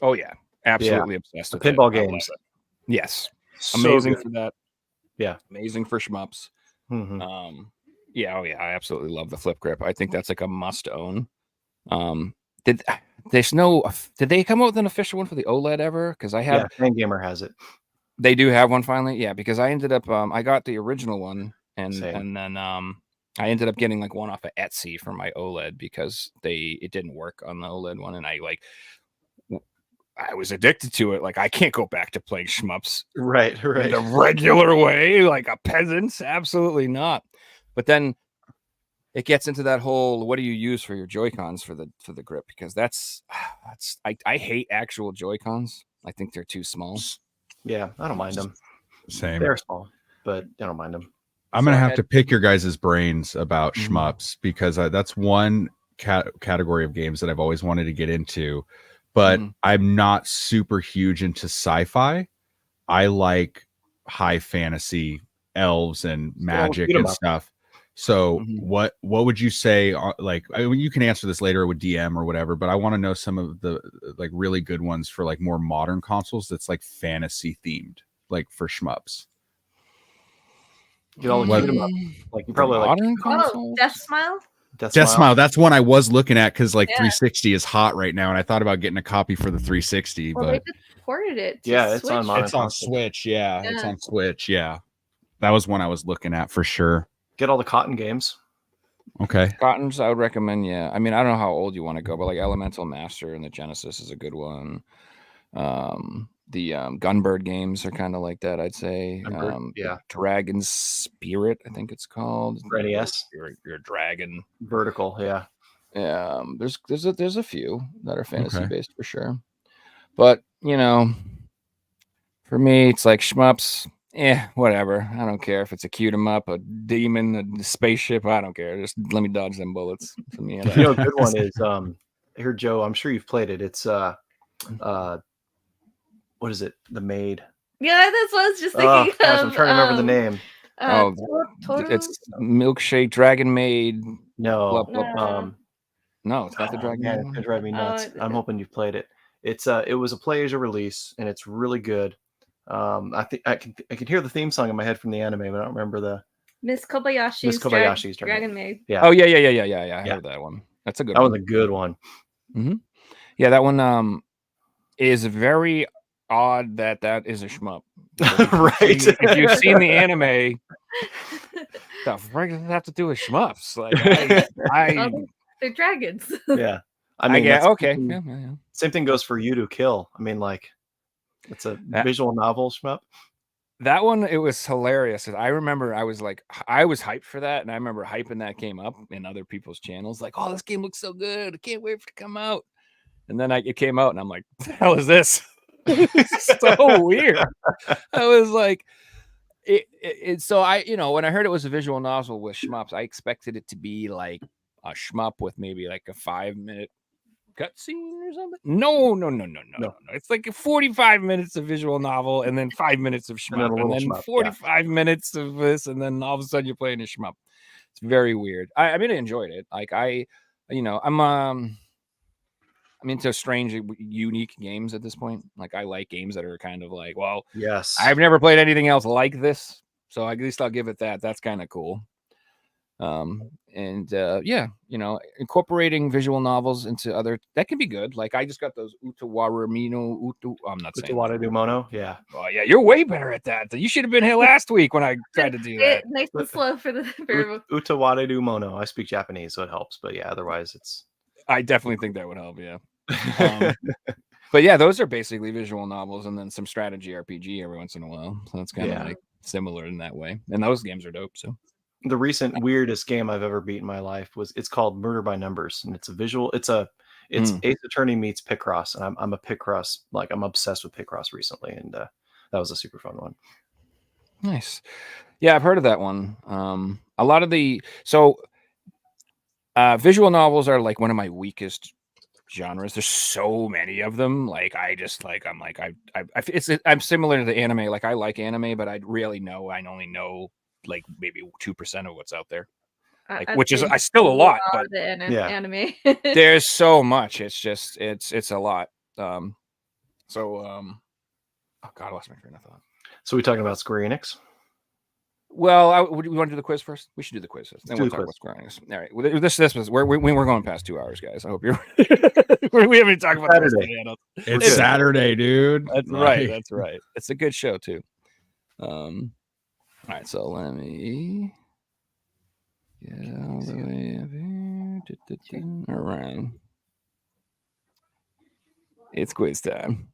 Oh yeah, absolutely obsessed with pinball games. Yes, so amazing good. for that. Yeah, amazing for Shmups. Mm-hmm. I absolutely love the flip grip. I think that's like a must own. Did they come out with an official one for the OLED ever? Because I have Fangamer has it. They do have one finally. Yeah, because I ended up I got the original one and Same. then I ended up getting like one off of Etsy for my OLED because it didn't work on the OLED one, and I was addicted to it. Like I can't go back to playing shmups Right. the regular way, like a peasant. Absolutely not. But then it gets into that whole, what do you use for your Joy-Cons for the grip? Because I hate actual Joy-Cons. I think they're too small. Yeah, I don't mind them. Same. They're small, but I don't mind them. I'm So gonna I have had- to pick your guys' brains about Mhm. shmups because that's one category of games that I've always wanted to get into, but Mhm. I'm not super huge into sci-fi. I like high fantasy, elves and magic shoot 'em and up. stuff. So Mhm. what would you say? Like, I mean, you can answer this later with DM or whatever, but I want to know some of the like really good ones for like more modern consoles that's like fantasy themed, like for shmups. Get all the What- shoot 'em up. Like you The probably like modern Oh, consoles? Death Smile. Death Death Smile. Smile, that's one I was looking at because like Yeah. 360 is hot right now, and I thought about getting a copy for the 360, Well, they but just ported it. To Yeah, it's on Switch. modern it's on consoles. Switch. Yeah, it's Yeah. on Switch. Yeah, that was one I was looking at for sure. Get all the Cotton games. Okay, Cottons, I would recommend. Yeah, I mean, I don't know how old you want to go, but like Elemental Master and the Genesis is a good one. The Gunbird games are kind of like that, I'd say. Gunbird, yeah. Dragon Spirit, I think it's called. For NES. Your dragon. Vertical, yeah. There's a few that are fantasy Okay. based for sure, but for me, it's like shmups. Whatever. I don't care if it's a cute 'em up, a demon, a spaceship. I don't care. Just let me dodge them bullets. For me, You know, a good one is here, Joe. I'm sure you've played it. It's what is it? The Maid. Yeah, that's what I was just Oh thinking gosh, of. I'm trying to remember the name. Toro? it's Milkshake Dragon Maid. No, Blah, blah, No. No, it's not the Dragon man, Maid it's one. gonna drive me nuts. it- I'm hoping you've played it. It was a play-as-you release, and it's really good. I think I can hear the theme song in my head from the anime, but I don't remember the. Miss Kobayashi's, Miss Kobayashi's Dragon Maid. Yeah, Oh yeah. I Yeah. heard that one. That's a good that one. was a good one. Yeah, that one is very odd that is a shmup. Right. If you've seen the anime, the frick does it have to do with shmups? Like I They're dragons. Yeah, I I mean, get that's okay. something- Yeah. Same thing goes for You to Kill. I mean, like, it's a visual novel shmup. That one, it was hilarious. I remember I was hyped for that, and I remember hyping that game up in other people's channels, like, "Oh, this game looks so good! I can't wait for it to come out." And then it came out, and I'm like, "What the hell is this?" It's so weird. I was like, so I, when I heard it was a visual novel with shmups, I expected it to be like a shmup with maybe like a 5-minute cutscene or something. No. It's like 45 minutes of visual novel and then 5 minutes of And then a shmup and little then shmup, 45 minutes of this, and then all of a sudden you're playing a shmup. It's very weird. I mean, I enjoyed it. Like I'm into strange, unique games at this point. Like I like games that are kind of like, well, Yes, I've never played anything else like this, so at least I'll give it that. That's kind of cool. Incorporating visual novels into other, that can be good. Like I just got those I'm not saying that. Utawada Mono. Yeah, Oh yeah, you're way better at that. You should have been here last week when I tried to do that. Nice and slow for the for Utawada Mono. I speak Japanese, so it helps. But yeah, otherwise it's. I definitely think that would help. Yeah. But yeah, those are basically visual novels and then some strategy RPG every once in a while. So it's kind of like similar in that way. And those games are dope. So The recent weirdest game I've ever beat in my life it's called Murder by Numbers, and it's a visual. It's Ace Attorney meets Picross, and I'm a Picross, like I'm obsessed with Picross recently, and that was a super fun one. Nice. Yeah, I've heard of that one. A lot of visual novels are like one of my weakest genres. There's so many of them. Like I'm similar to the anime. Like I like anime, but I only know like maybe 2% of what's out there. Like, which is still a lot, but the anime. there's so much. It's just it's a lot. Oh God, I lost my train of thought. So we talking about Square Enix? Well, we want to do the quiz first. We should do the quiz first. Then Do we'll the talk quiz. about Square Enix. All right. Well, this was we're going past 2 hours, guys. I hope you're. We haven't talked about Saturday. it's Saturday, dude. That's Like, right. That's right. It's a good show too. All right. So let me Yeah, all the way up here. All right. It's quiz time.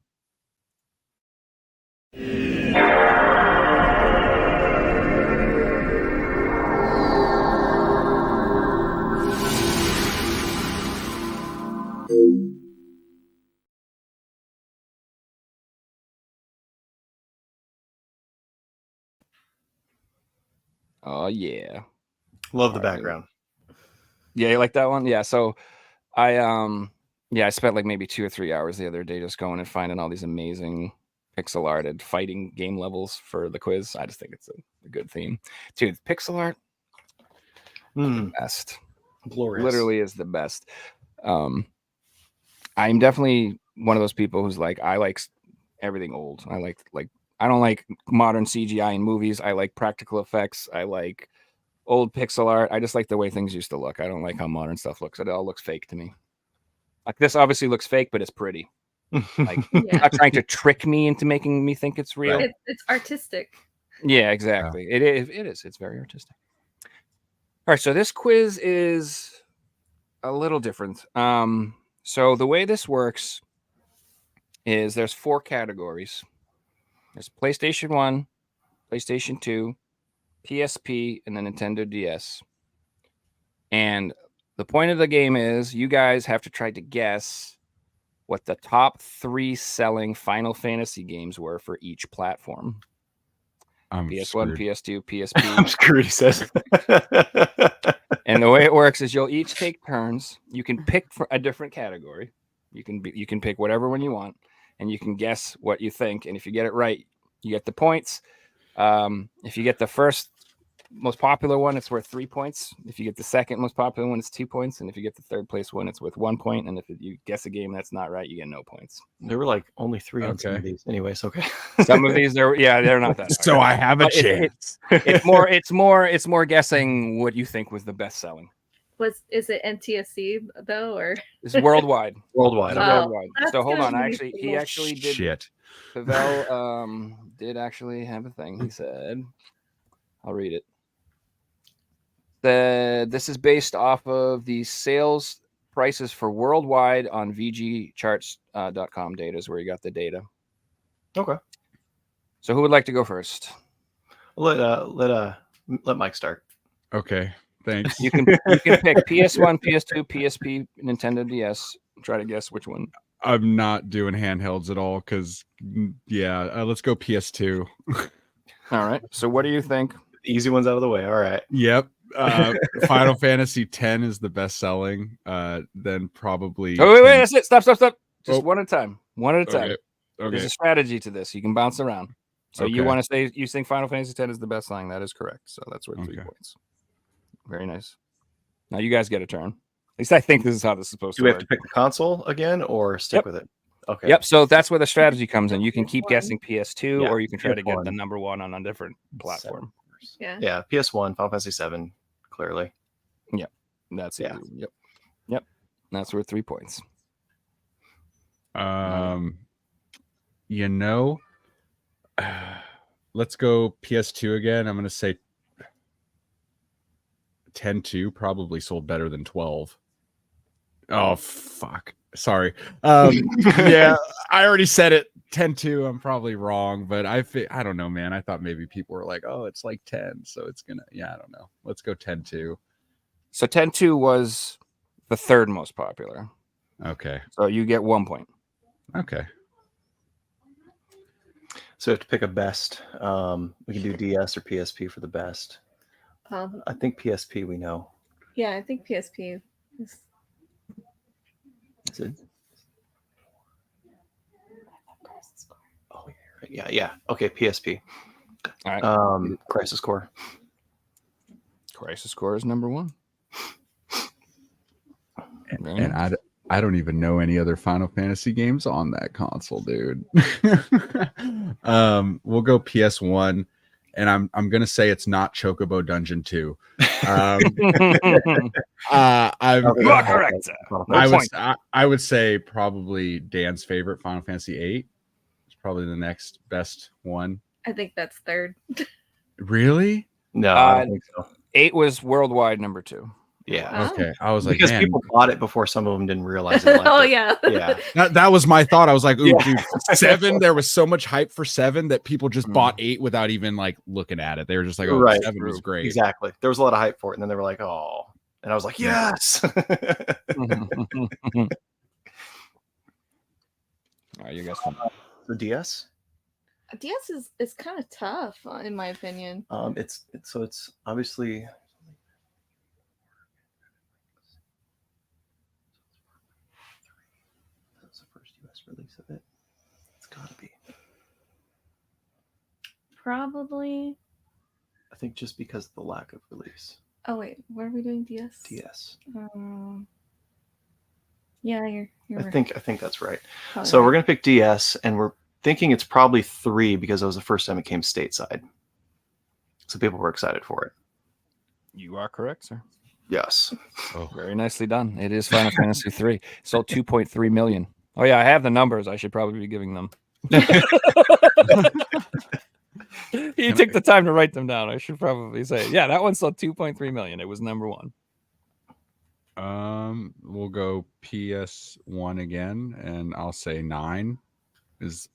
Oh yeah. Love the All right. background. Yeah, you like that one? Yeah. So I spent like maybe 2 or 3 hours the other day just going and finding all these amazing pixel arted fighting game levels for the quiz. I just think it's a good theme. Dude, pixel art Mm, best. glorious. Literally is the best. I'm definitely one of those people who's like, I like everything old. I don't like modern CGI in movies. I like practical effects. I like old pixel art. I just like the way things used to look. I don't like how modern stuff looks. It all looks fake to me. Like this obviously looks fake, but it's pretty. Like Yeah. not trying to trick me into making me think it's real. Right. It's artistic. Yeah, exactly. It is. It's very artistic. All right, so this quiz is a little different. So the way this works is there's 4 categories. There's PlayStation 1, PlayStation 2, PSP, and the Nintendo DS. And the point of the game is you guys have to try to guess what the top 3 selling Final Fantasy games were for each platform. I'm PS1, screwed. PS2, I'm PSP. screwed, he says. And the way it works is you'll each take turns. You can pick for a different category. You can pick whatever one you want, and you can guess what you think. And if you get it right, you get the points. If you get the first most popular one, it's worth 3 points. If you get the second most popular one, it's 2 points. And if you get the third place one, it's worth 1 point. And if you guess a game that's not right, you get no points. There were like only 3 on some of Okay. these. Anyways, okay. Some of these, they're not that hard. So I have a But chance. it's more guessing what you think was the best selling. Is it NTSC though, or It's worldwide. Worldwide. It's Okay. worldwide. that's So hold gonna on. be He cool. actually did. Shit. Pavel did actually have a thing. He said, I'll read it. This is based off of the sales prices for worldwide on VGCharts.com data is where you got the data. Okay. So who would like to go first? Let Mike start. Okay. Thanks. You can pick PS1, PS2, PSP, Nintendo DS. Try to guess which one. I'm not doing handhelds at all because, let's go PS2. All right. So what do you think? Easy ones out of the way. All right. Yep. Final Fantasy X is the best selling. Then probably. Oh, wait, that's it. Stop. Just Oh. one at a time. One at a time. Okay. There's a strategy to this. You can bounce around. So you Okay. want to say you think Final Fantasy X is the best selling? That is correct. So that's worth 3 Okay. points. Very nice. Now you guys get a turn. At least I think this is how this is supposed Do to we work. have to pick the console again or stick Yep. with it? Okay. Yep. So that's where the strategy comes in. You can keep guessing PS2, Yeah, or you can try to get PS1. the number one on a different platform. Yeah. Yeah. PS1, Final Fantasy 7, clearly. That's Yeah. easy. Yep. That's worth 3 points. Let's go PS2 again. I'm going to say 10-2 probably sold better than 12. Oh, fuck. Sorry. Yeah, I already said it. 10-2. I'm probably wrong, but I don't know, man. I thought maybe people were like, oh, it's like 10. So it's going to, I don't know. Let's go 10-2. So 10-2 was the third most popular. Okay. So you get 1 point. Okay. So we have to pick a best. We can do DS or PSP for the best. I think PSP we know. Yeah, I think PSP is. Is it? Oh, yeah. Okay, PSP. All right. Crisis Core. Crisis Core is number 1. Very And nice. I don't even know any other Final Fantasy games on that console, dude. We'll go PS1, and I'm gonna say it's not Chocobo Dungeon 2. You are correct. I would say probably Dan's favorite Final Fantasy 8. It's probably the next best one. I think that's third. Really? No, I don't think so. 8 was worldwide number 2. Yeah. Okay, I was like, Because man, people bought it before some of them didn't realize it. Oh yeah. Yeah. that was my thought. I was like, ooh, Yeah. dude, 7. There was so much hype for 7 that people just Mm. bought 8 without even like looking at it. They were just like, oh, Right. 7 was great. Exactly. There was a lot of hype for it, and then they were like, "Oh," and I was like, "Yes." All right, you guys. The DS. DS is kind of tough, in my opinion. It's obviously. That's the first US release of it. It's gotta be. Probably. I think just because of the lack of release. Oh wait, what are we doing? DS. DS. Yeah, you're I think that's right. probably So right. we're gonna pick DS, and we're thinking it's probably 3 because it was the first time it came stateside. So people were excited for it. You are correct, sir. Yes. Oh, Very nicely done. It is Final Fantasy 3. Sold 2.3 million. Oh yeah, I have the numbers. I should probably be giving them. You took the time to write them down. I should probably say, yeah, that one sold 2.3 million. It was number 1. we'll go PS1 again, and I'll say 9 is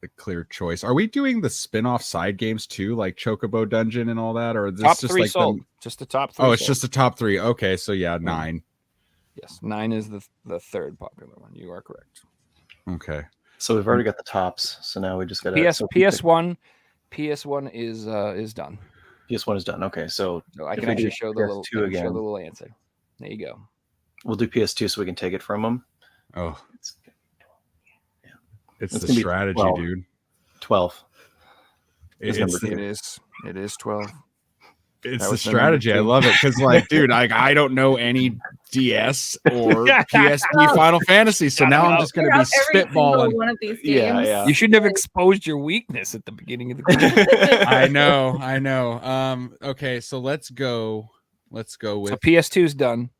a clear choice. Are we doing the spin-off side games too, like Chocobo Dungeon and all that, or is this Top just 3 like sold. the... Just the top 3. Oh, it's sold. just the top 3. Okay, so yeah, 9. Yes, 9 is the third popular one. You are correct. Okay. So we've already got the tops. So now we just got PS1 is done. PS1 is done. Okay, so So I If can we do actually show the little, PS2 again. show the little answer. There you go. we'll do PS2 so we can take it from them. Oh, It's it's It's the gonna be strategy, 12. dude. 12. It's number the, 2. It is 12. it's That the was the number strategy. I 2. love it because, like, dude, I don't know any DS or PSP Final Fantasy, so now I'm just going to be Every single spitballing. one of these games. Yeah, yeah. You shouldn't have exposed your weakness at the beginning of the game. I know. Okay, so let's go with So PS2's done,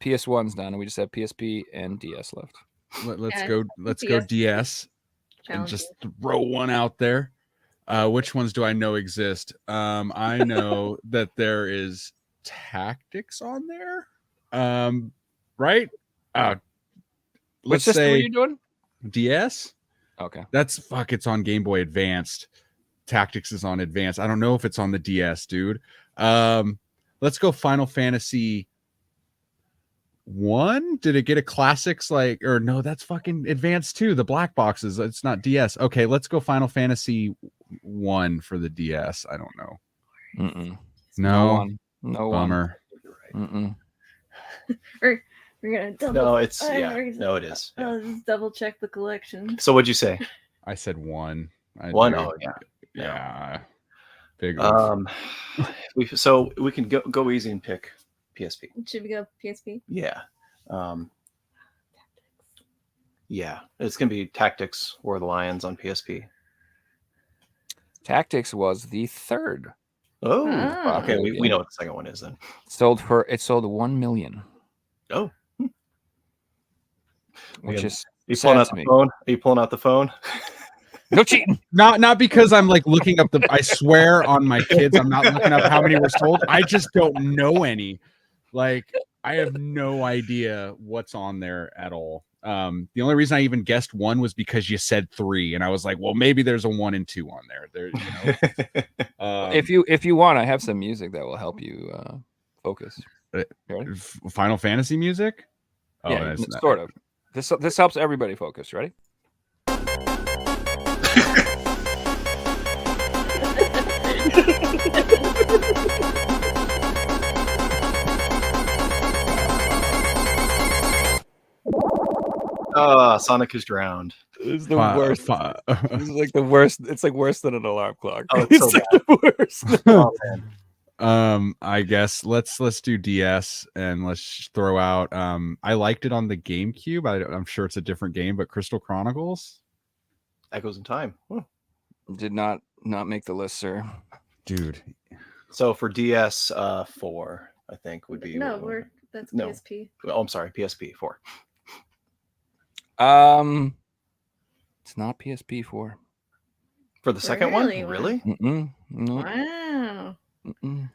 PS1's done, and we just have PSP and DS left. let's and go DS and Challenge just throw one out there. Which ones do I know exist? I know that there is Tactics on there. Right? Which Let's system are say you doing? DS. Okay. It's on Game Boy Advanced. Tactics is on Advanced. I don't know if it's on the DS, dude. Let's go Final Fantasy 1. Did it get a classics like, or no, that's fucking Advanced too. The black boxes. It's not DS. Okay, let's go Final Fantasy 1 for the DS. I don't know. Mm-mm. No, one. No one. bummer. Mm-mm. We're gonna double. No, it's Oh, yeah. we're- No, it is. Yeah. I'll just double check the collection. So what'd you say? I said 1. One? knew Oh it. yeah. Yeah. Big one. So we can go easy and pick PSP. Should we go PSP? Yeah. Yeah. It's gonna be Tactics War of the Lions on PSP. Tactics was the third. Oh, Ah. okay. We know what the second one is then. It sold 1 million, Oh, which Yeah. is are you sad pulling out to the me. phone? Are you pulling out the phone? No cheating. Not because I'm like looking up I swear on my kids, I'm not looking up how many were sold. I just don't know any. Like, I have no idea what's on there at all. The only reason I even guessed 1 was because you said 3, and I was like, well, maybe there's a 1 and 2 on there. If you want, I have some music that will help you focus. You ready? Final Fantasy music. Oh, Yeah, that's not, sort of. This helps everybody focus. Ready? Sonic is drowned. It's the Fi- worst. fi- It's like the worst. It's like worse than an alarm clock. Oh, it's so like the worst. Oh, man. I guess let's do DS and let's throw out. I liked it on the GameCube. I'm sure it's a different game, but Crystal Chronicles, Echoes in Time. Huh. Did not make the list, sir. dude. So for DS, 4, I think would be. No, that's No. PSP. Oh, I'm sorry, PSP 4. It's not PSP 4. For the second Really? one, really? Mm-mm. No. Wow. Mm-mm.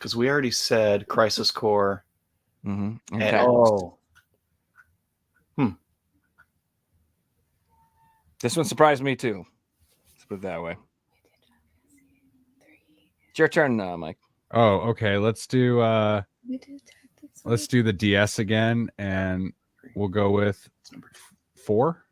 Because we already said Crisis Core. Mm-hmm. And, Handhelds. This one surprised me too. Let's put it that way. It's your turn now, Mike. Oh, okay. Let's do the DS again, and we'll go with 4.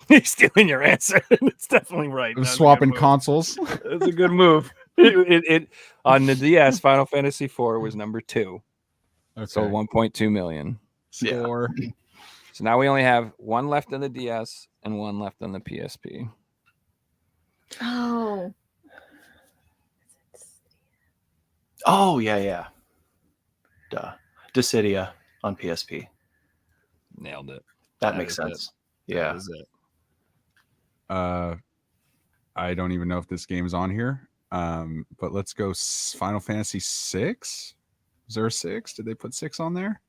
He's stealing your answer. It's definitely right. I'm swapping consoles. That's a good move. It on the DS, Final Fantasy IV was number 2. Okay. So 1.2 million. Score. So now we only have 1 left on the DS and 1 left on the PSP. Oh. Oh, yeah. Duh. Dissidia on PSP. Nailed it. That makes sense. Yeah. That is it. I don't even know if this game's on here. But let's go Final Fantasy 6. Is there a 6? Did they put 6 on there?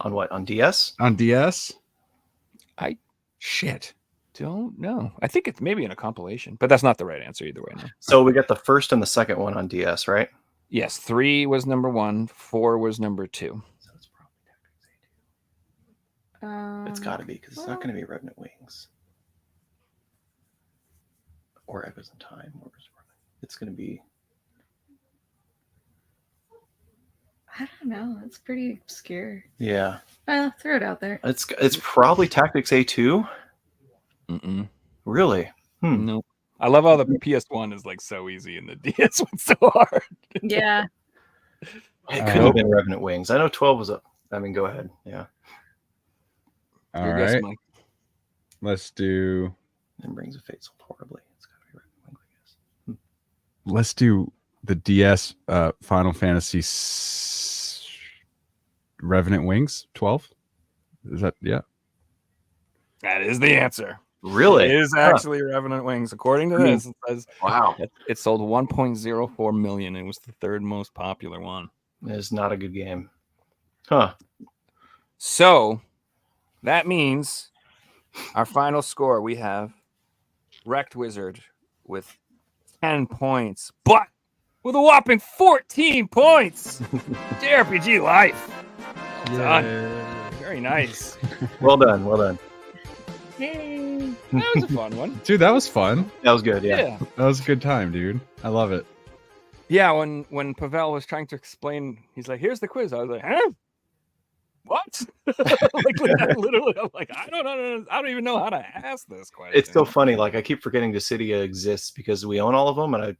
On what? On DS? On DS? Shit. Don't know. I think it's maybe in a compilation, but that's not the right answer either way. No. So we got the first and the second one on DS, right? Yes, 3 was number 1, 4 was number 2. So it's probably it's got to be, because it's not going to be Revenant Wings. Or Echoes in Time. It's going to be... I don't know. It's pretty obscure. Yeah. Throw it out there. It's probably Tactics A2. Mm-mm. Really? Nope. I love how the PS1 is like so easy and the DS one's so hard. Yeah. It could have been Revenant Wings. I know 12 was up. I mean, go ahead. Yeah. All Your right. guess, Mike. Let's do... And Rings of Fate sold horribly. It's got to be Revenant Wings, I guess. Let's do the DS Final Fantasy Revenant Wings 12. Is that That is the answer. Really? It is actually Revenant Wings. According to this, it says Wow. it sold 1.04 million. It was the 3rd most popular one. It is not a good game. Huh. So that means our final score, we have Rectwizard with 10 points, but with a whopping 14 points. JRPGLife. Well done. Very nice. Well done. Well done. Hey. That was a fun one. Dude, that was fun. That was good. Yeah. That was a good time, dude. I love it. Yeah, when Pavel was trying to explain, he's like, "Here's the quiz." I was like, "Huh? What?" like literally, I'm like, I don't even know how to ask this question. It's so funny. Like, I keep forgetting Dissidia exists because we own all of them, and I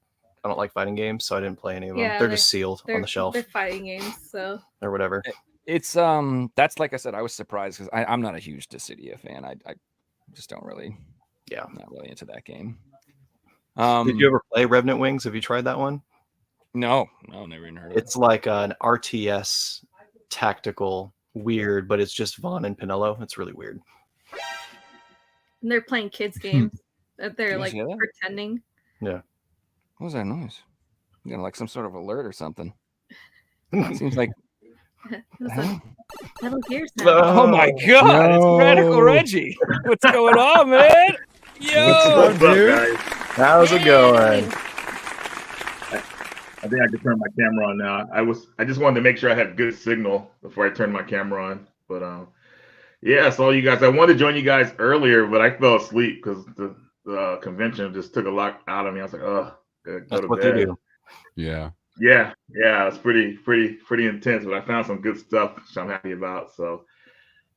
don't like fighting games, so I didn't play any of them. Yeah, they're just sealed on the shelf They're fighting games, so or whatever. It's that's like I said, I was surprised because I'm not a huge Dissidia fan. I just don't really, I'm not really into that game. Did you ever play Revenant Wings? Have you tried that one? No, never even heard of it. It's like an RTS tactical weird, but it's just Vaughn and Pinello. It's really weird. and they're playing kids games that they're Did you like hear that? pretending. Yeah. What was that noise? You know, like some sort of alert or something. Seems like. It was like Metal Gear sound. Oh my God! No. It's Radical Reggie. What's going on, man? Yo, What's up, dude? guys? How's it going? I think I can turn my camera on now. I just wanted to make sure I had good signal before I turned my camera on. But yeah, so you guys, I wanted to join you guys earlier, but I fell asleep because the convention just took a lot out of me. I was like, oh, go That's to what bed. they do. Yeah. Yeah, it's pretty intense, but I found some good stuff, which I'm happy about. So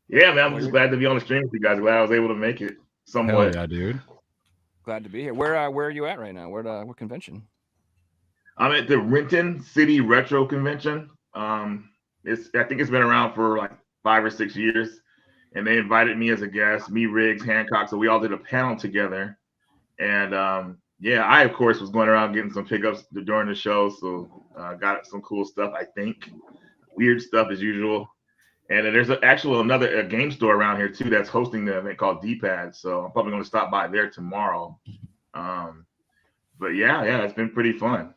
yeah, man, I'm just glad to be on the stream with you guys. Glad I was able to make it Hell somewhat. yeah, dude. glad to be here. Where are you at right now? What convention? I'm at the Renton City Retro Convention. I think it's been around for like 5 or 6 years, and they invited me as a guest, me, Riggs, Hancock. So we all did a panel together, and yeah, I of course was going around getting some pickups during the show, so got some cool stuff. I think weird stuff as usual, and then there's another game store around here too that's hosting the event called D-Pad. So I'm probably going to stop by there tomorrow. But yeah, it's been pretty fun.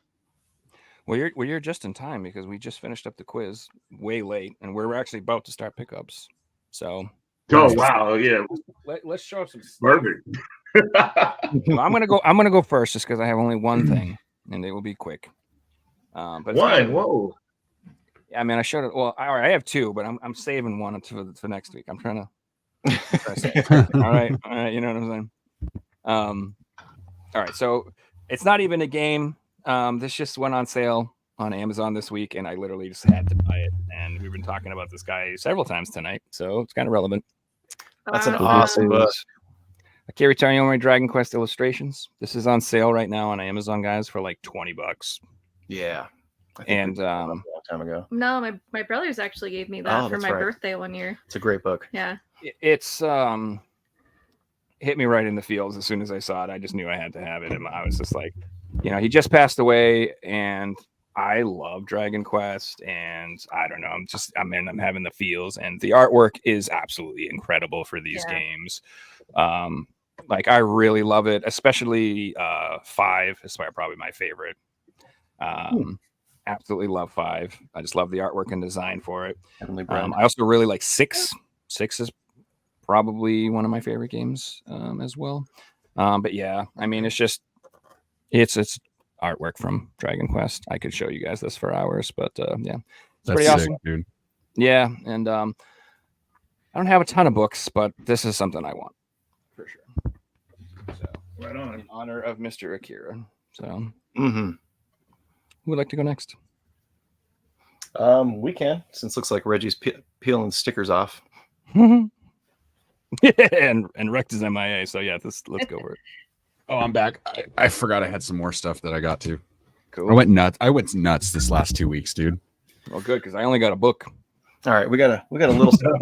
Well, you're just in time because we just finished up the quiz way late, and we're actually about to start pickups. So, Oh wow, yeah, let's show some stuff. perfect. Well, I'm gonna go first just because I have only one thing, and it will be quick. But it's One. Whoa. I mean, I showed it. Well, I have two, but I'm saving one for next week. I'm trying to. All right. You know what I'm saying? All right. So it's not even a game. This just went on sale on Amazon this week, and I literally just had to buy it. And we've been talking about this guy several times tonight, so it's kind of relevant. That's an awesome book. Akira Toriyama Dragon Quest Illustrations. This is on sale right now on Amazon, guys, for like $20. Yeah. And a long time ago. No, my brothers actually gave me that for my birthday one year. It's a great book. Yeah. It's hit me right in the feels as soon as I saw it. I just knew I had to have it. And I was just like, he just passed away, and I love Dragon Quest, and I don't know. I'm having the feels, and the artwork is absolutely incredible for these games. Like I really love it, especially 5 is probably my favorite. Absolutely love 5. I just love the artwork and design for it. I also really like 6. 6 is probably one of my favorite games as well. But yeah, I mean, it's artwork from Dragon Quest. I could show you guys this for hours, but yeah, it's pretty awesome, dude. Yeah, and I don't have a ton of books, but this is something I want for sure. So, right on. In honor of Mr. Akira. So, Mm-hmm. who would like to go next? We can, since it looks like Reggie's peeling stickers off. and Rex is MIA, so yeah, let's go for it. Oh, I'm back. I forgot I had some more stuff that I got to. Cool. I went nuts this last 2 weeks, dude. Well, good, because I only got a book. All right, we got a little stuff.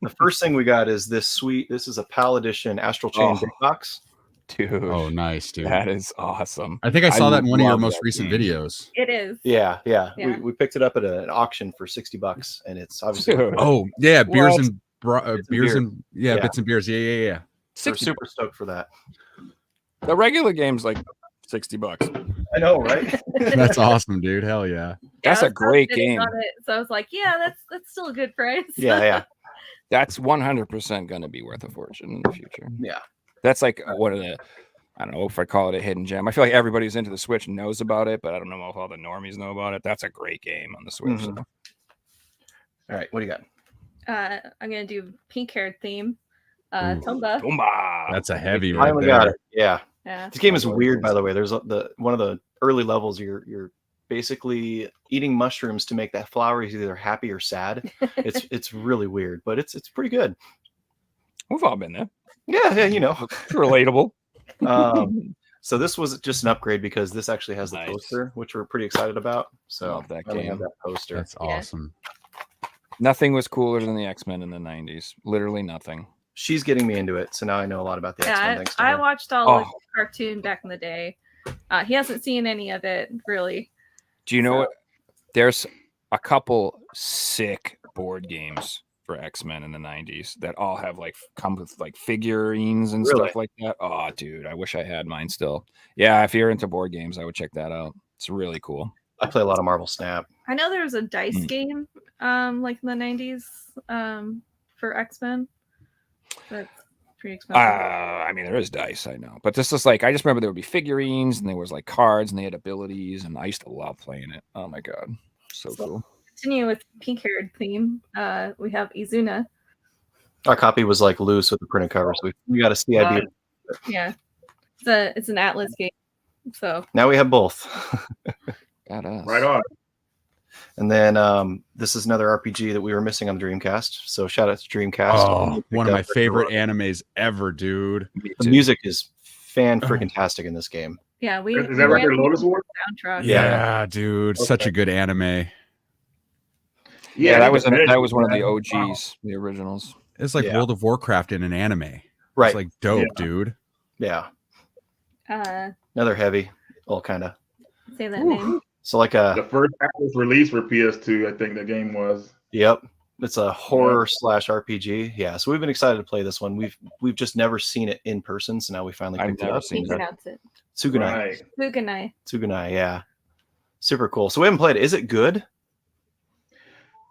The first thing we got is this is a PAL edition Astral Chain big box. Dude. Oh, nice, dude. That is awesome. I think I saw that in one of your most recent videos. It is. Yeah. We picked it up at an auction for $60, and it's obviously. Dude. Oh yeah, beers and beers. bits and beers. Yeah. We're super stoked for that. The regular game's like $60. I know, right? That's awesome, dude. Hell yeah. That's a great game. So I was like, yeah, that's still a good price. Yeah. That's 100% going to be worth a fortune in the future. Yeah. That's like one of the, I don't know if I call it a hidden gem. I feel like everybody who's into the Switch knows about it, but I don't know if all the normies know about it. That's a great game on the Switch. Mm-hmm. All right, what do you got? I'm gonna do pink-haired theme. Tomba. That's a heavy I right finally there. got it. Yeah. This game is weird, by the way. There's one of the early levels. You're basically eating mushrooms to make that flower either happy or sad. It's really weird, but it's pretty good. We've all been there. Yeah, It's relatable. So this was just an upgrade because this actually has the poster, which we're pretty excited about. So love that I game. have that poster. That's awesome. Nothing was cooler than the X-Men in the 90s. Literally nothing. She's getting me into it, so now I know a lot about the X-Men. Thanks to I her. watched all the cartoon back in the day. He hasn't seen any of it really. Do you know what? There's a couple sick board games for X-Men in the 90s that all have come with figurines and stuff like that. Oh, dude, I wish I had mine still. Yeah, if you're into board games, I would check that out. It's really cool. I play a lot of Marvel Snap. I know there was a dice game like in the 90s for X-Men. That's pretty expensive. I mean, there is dice, I know. But this is I just remember there would be figurines and there was cards and they had abilities, and I used to love playing it. Oh my God. So cool. Continue with pink-haired theme. We have Izuna. Our copy was loose with the printed cover, so we got a CIB. Yeah, it's an Atlas game. So now we have both. Got us. Right on. And then this is another RPG that we were missing on the Dreamcast. So shout out to Dreamcast. Oh, one of my favorite animes ever, dude. The music is fan-freaking-tastic in this game. Yeah, is that right? Lotus War soundtrack. Yeah, dude, such a good anime. Yeah, that was one of the OGs, the originals. It's like World of Warcraft in an anime. Right. It's dope, dude. Yeah. Another heavy. Well, kind of. Say that name. So the first Atlas release for PS2, I think the game was. Yep. It's a horror / RPG. Yeah. So we've been excited to play this one. We've just never seen it in person, so now we finally picked it up. You pronounce it. Tsugunai. Tsugunai. Tsugunai, yeah. Super cool. So we haven't played it. Is it good?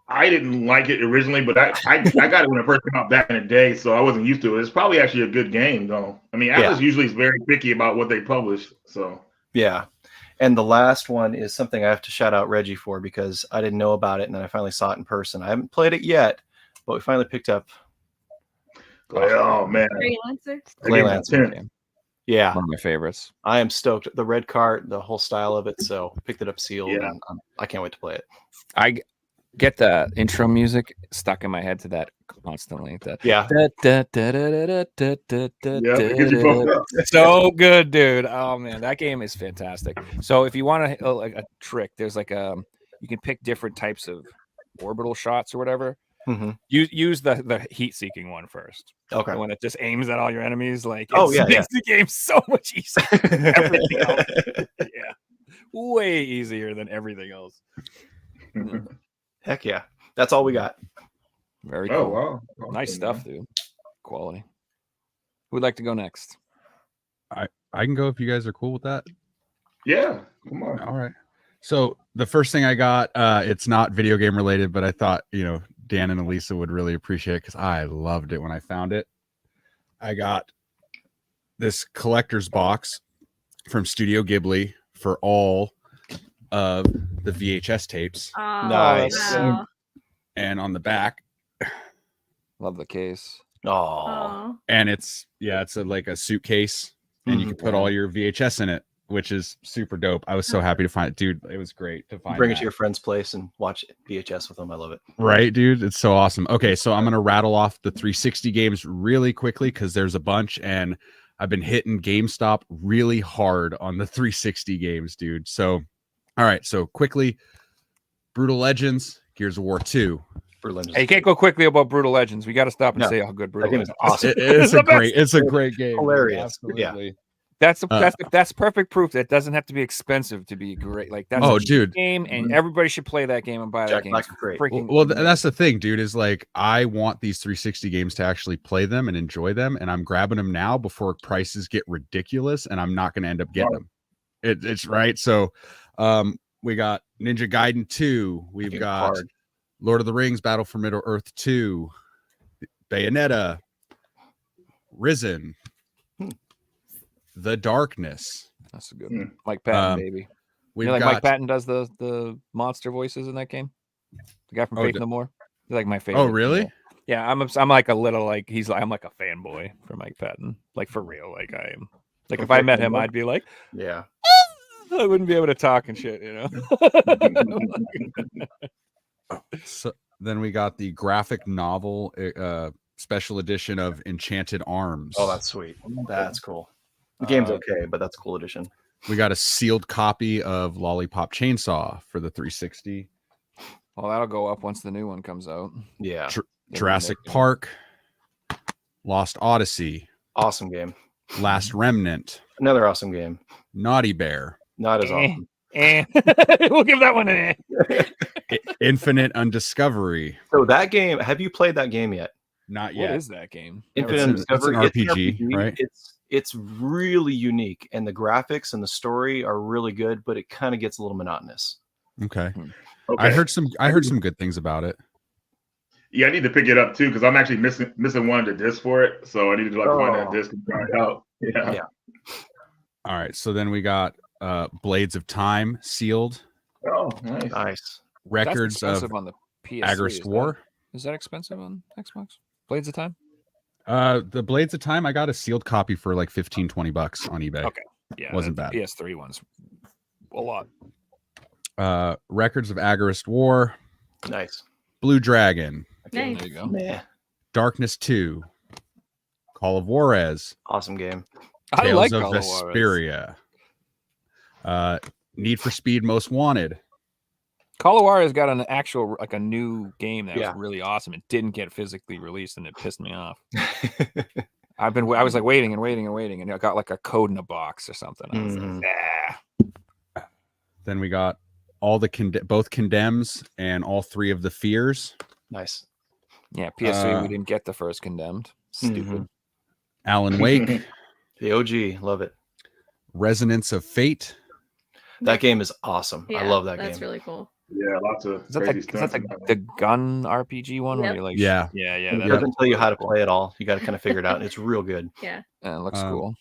I didn't like it originally, but I got it when it first came out back in the day, so I wasn't used to it. It's probably actually a good game, though. I mean, Atlas usually is very picky about what they publish, so. Yeah. And the last one is something I have to shout out Reggie for because I didn't know about it and then I finally saw it in person. I haven't played it yet, but we finally picked up Oh man, Freelancer. Lancer. Yeah, One of my favorites. I am stoked. The red cart, the whole style of it. So picked it up sealed. Yeah. And I can't wait to play it. I get the intro music stuck in my head to that constantly. Yeah. Because you broke up. So good, dude. Oh man, that game is fantastic. So if you want a trick, there's like you can pick different types of orbital shots or whatever. Mm-hmm. Use the heat-seeking one first. Okay. The one that just aims at all your enemies. Like, yeah, makes the game so much easier. Everything else. Yeah, way easier than everything else. Heck yeah. That's all we got. Very cool. Oh wow, Nice Awesome, stuff, man. dude. Quality. Who'd like to go next? I can go if you guys are cool with that. Yeah, come on. All right. So the first thing I got, it's not video game related, but I thought, Dan and Elisa would really appreciate it because I loved it when I found it. I got this collector's box from Studio Ghibli for all of the VHS tapes. Oh, Nice. Wow. And on the back, Love the case. Oh. Aw. and it's like a suitcase, and you can put all your VHS in it, which is super dope. I was so happy to find it, dude. It was great to find. Bring it that. to your friend's place and watch VHS with them. I love it. Right, dude. It's so awesome. Okay, so I'm gonna rattle off the 360 games really quickly because there's a bunch, and I've been hitting GameStop really hard on the 360 games, dude. So, all right, so quickly, Brutal Legends, Gears of War 2. Hey, you can't go quickly about Brutal Legends. We got to stop and No, say how good That Brutal game is Legends. awesome. It's a great game. Hilarious. Absolutely. That's perfect proof that it doesn't have to be expensive to be great. Like that's a cheap dude. game, and everybody should play that game and buy that Jack game. Black It's is great. freaking Well, amazing. that's the thing, dude, is like I want these 360 games to actually play them and enjoy them, and I'm grabbing them now before prices get ridiculous, and I'm not going to end up getting them. It's right. So we got Ninja Gaiden 2. We've Fucking got hard. Lord of the Rings Battle for Middle Earth 2, Bayonetta, Risen, The Darkness. That's a good Hmm. one. Mike Patton, baby. You We've know, like got Mike Patton does the monster voices in that game. The guy from Oh, Faith No More. He's like my favorite. Oh, really? Yeah, I'm like a little like I'm like a fanboy for Mike Patton. Like for real. Like I am. Like if I met him, I'd be like, Yeah. I wouldn't be able to talk and shit, So then we got the graphic novel special edition of Enchanted Arms. Oh, that's sweet. That's cool. The game's okay, but that's a cool edition. We got a sealed copy of Lollipop Chainsaw for the 360. Well, that'll go up once the new one comes out. Yeah. Jurassic Park, Lost Odyssey, Awesome game. Last Remnant, Another awesome game. Naughty Bear, Not as awesome. We'll give that one an Infinite Undiscovery. So that game, have you played that game yet? Not What yet. is that game? Infinite It's an Undiscovery. RPG, right? It's really unique, and the graphics and the story are really good, but it kind of gets a little monotonous. Okay. Okay. I heard some good things about it. Yeah, I need to pick it up too because I'm actually missing one of the discs for it, so I need to find that disc and try it out. Yeah. All right. So then we got Blades of Time sealed, Oh, nice. Nice. records That's of expensive on the PS3. Agrest War. Is that expensive on Xbox? Blades of Time? The Blades of Time, I got a sealed copy for like $15-20 on eBay. Okay. Yeah, Wasn't the bad. PS3 one's a lot. Records of Agrest War, Nice. Blue Dragon, Nice. There you go. Meh. Darkness 2, Call of Juarez, Awesome game. I Tales like of Call of Juarez. Vesperia, Need for Speed Most Wanted. Call of Juarez got an actual like a new game that Yeah. was really awesome. It didn't get physically released, and it pissed me off. I was like waiting, and I got like a code in a box or something. I was Mhm. like, nah. Then we got all the both Condemns and all three of the Fears. Nice. Yeah, PS3. We didn't get the first Condemned. Stupid. Alan Wake, The OG. Love it. Resonance of Fate, That game is awesome. I love that That's game. really cool. Yeah, lots of Is that, crazy is that stuff. the gun RPG one where Yep. you're like, Yeah. yeah. It That doesn't tell you how to play at all. You got to kind of figure it out. It's real good. Yeah. it looks Um, cool.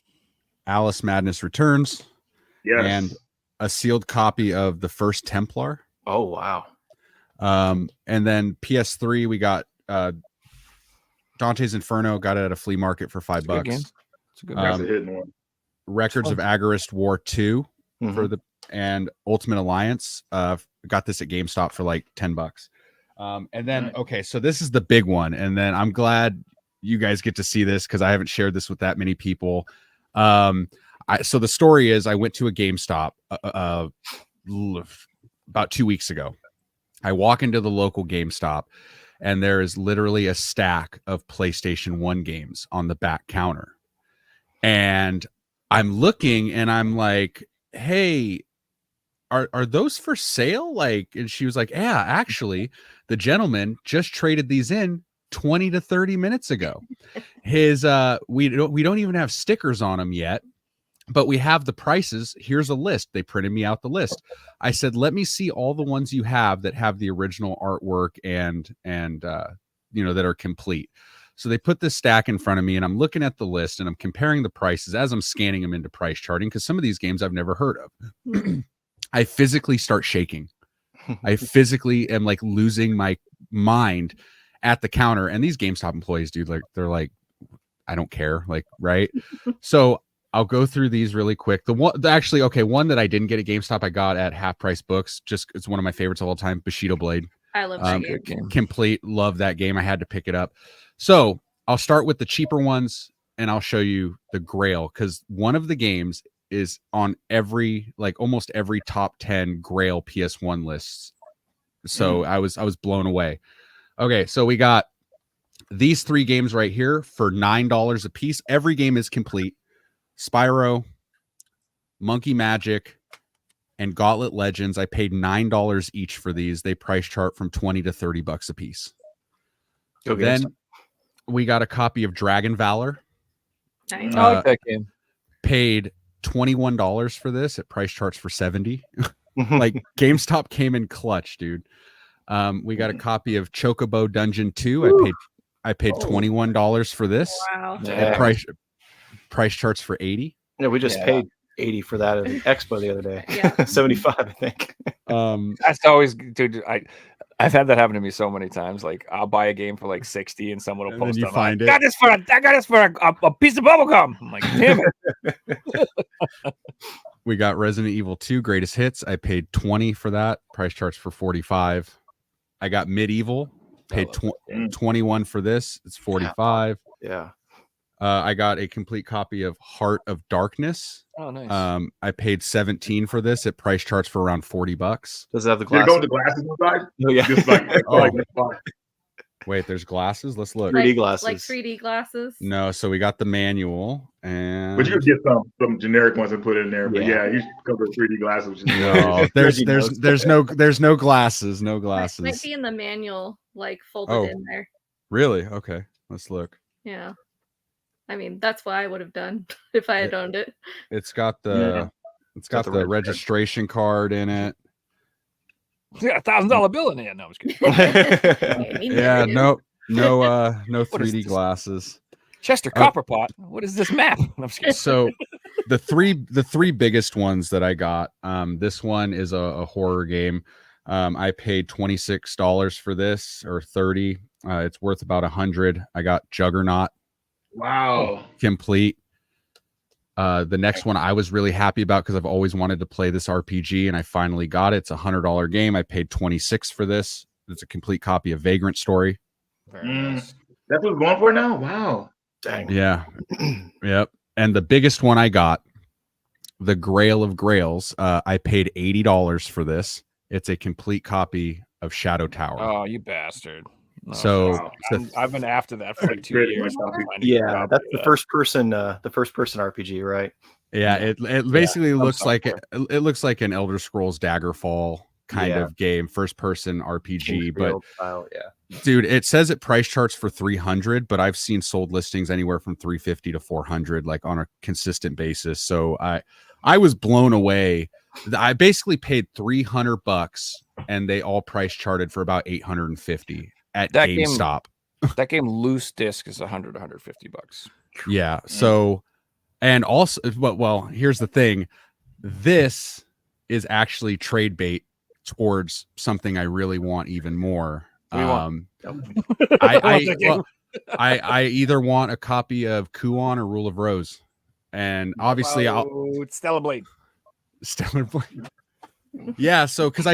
Alice Madness Returns, Yes. and a sealed copy of the first Templar. Oh wow. And then PS3, we got Dante's Inferno. Got it at a flea market for $5. Good game. It's a good That's game. a hidden one. Records of Agarist War 2 for the and Ultimate Alliance. Got this at GameStop for like $10. And then okay, so this is the big one, and then I'm glad you guys get to see this because I haven't shared this with that many people. So the story is I went to a GameStop about 2 weeks ago. I walk into the local GameStop, and there is literally a stack of PlayStation 1 games on the back counter. And I'm looking, and I'm like, hey, are those for sale? Like, and she was like, yeah, actually, the gentleman just traded these in 20 to 30 minutes ago. His we don't even have stickers on them yet, but we have the prices. Here's a list. They printed me out the list. I said, let me see all the ones you have that have the original artwork and that are complete. So they put this stack in front of me, and I'm looking at the list, and I'm comparing the prices as I'm scanning them into price charting, because some of these games I've never heard of. I physically start shaking. I physically am like losing my mind at the counter. And these GameStop employees, dude, like they're like, I don't care. Like, right. So I'll go through these really quick. The one that I didn't get at GameStop, I got at Half Price Books. Just it's one of my favorites of all time, Bushido Blade. I love that game. Complete. Love that game. I had to pick it up. So I'll start with the cheaper ones, and I'll show you the Grail, because one of the games is on almost every top 10 Grail PS1 lists. So I was blown away. Okay, so we got these 3 games right here for $9 a piece. Every game is complete. Spyro, Monkey Magic, and Gauntlet Legends. I paid $9 each for these. They price chart from $20 to $30 a piece. Then we got a copy of Dragon Valor. Nice. I like that game. Paid $21 for this. It price charts for $70. Like GameStop came in clutch, dude. We got a copy of Chocobo Dungeon 2. I paid $21 for this. Wow. Yeah. Price charts for $80. Yeah, we just paid $80 for that at the expo the other day. Yeah. $75, I think. That's always, dude. I've had that happen to me so many times. Like I'll buy a game for like $60, and someone will And then post you on, find I it. got this for a piece of bubblegum. I'm like, damn it. We got Resident Evil 2 Greatest Hits. I paid $20 for that. Price charts for $45. I got Medieval. Paid $21 for this. It's $45. Yeah. I got a complete copy of Heart of Darkness. Oh, nice. I paid $17 for this. It price charts for around $40. Does it have the Did it glasses? go with the glasses inside? Oh, yeah. Just like, Wait, there's glasses. Let's look. 3D glasses. Like 3D glasses. No, so we got the manual, and but you could get some generic ones and put it in there. But Yeah. yeah, you should cover 3D glasses. Which is no, there's no glasses. No Might glasses. be in the manual, like folded in there. Really? Okay, let's look. Yeah. I mean, that's what I would have done if I had owned it. It's got the got the the registration card in it. It's got a $1,000 bill in there. No, I was kidding. Yeah, no What is 3D this? glasses. Chester Copperpot. What is this map? No, I'm just kidding. So the three biggest ones that I got, this one is a horror game. I paid $26 for this, or $30. It's worth about $100. I got Juggernaut wow. complete. The next one I was really happy about because I've always wanted to play this RPG, and I finally got it. It's a $100 game. I paid $26 for this. It's a complete copy of Vagrant Story. Very nice. That's what we're going for now? Wow. Dang. Yeah. Yep. And the biggest one I got, the Grail of Grails, I paid $80 for this. It's a complete copy of Shadow Tower. Oh, you bastard. No, So I've been after that for like 2 years. Yeah, that's the first person RPG, right? yeah, it basically looks like it looks like an Elder Scrolls Daggerfall kind of game, first person RPG. But Style, yeah. dude, it says it price charts for $300, but I've seen sold listings anywhere from $350 to $400, like on a consistent basis. So I was blown away. I basically paid $300, and they all price charted for about $850 at That GameStop. That game loose disc is $100 to $150. Yeah. So, and also, well, here's the thing: This is actually trade bait towards something I really want even more. What do you want? I either want a copy of Kuon or Rule of Rose, and obviously it's Stellar Blade. Stellar Blade. Yeah, so because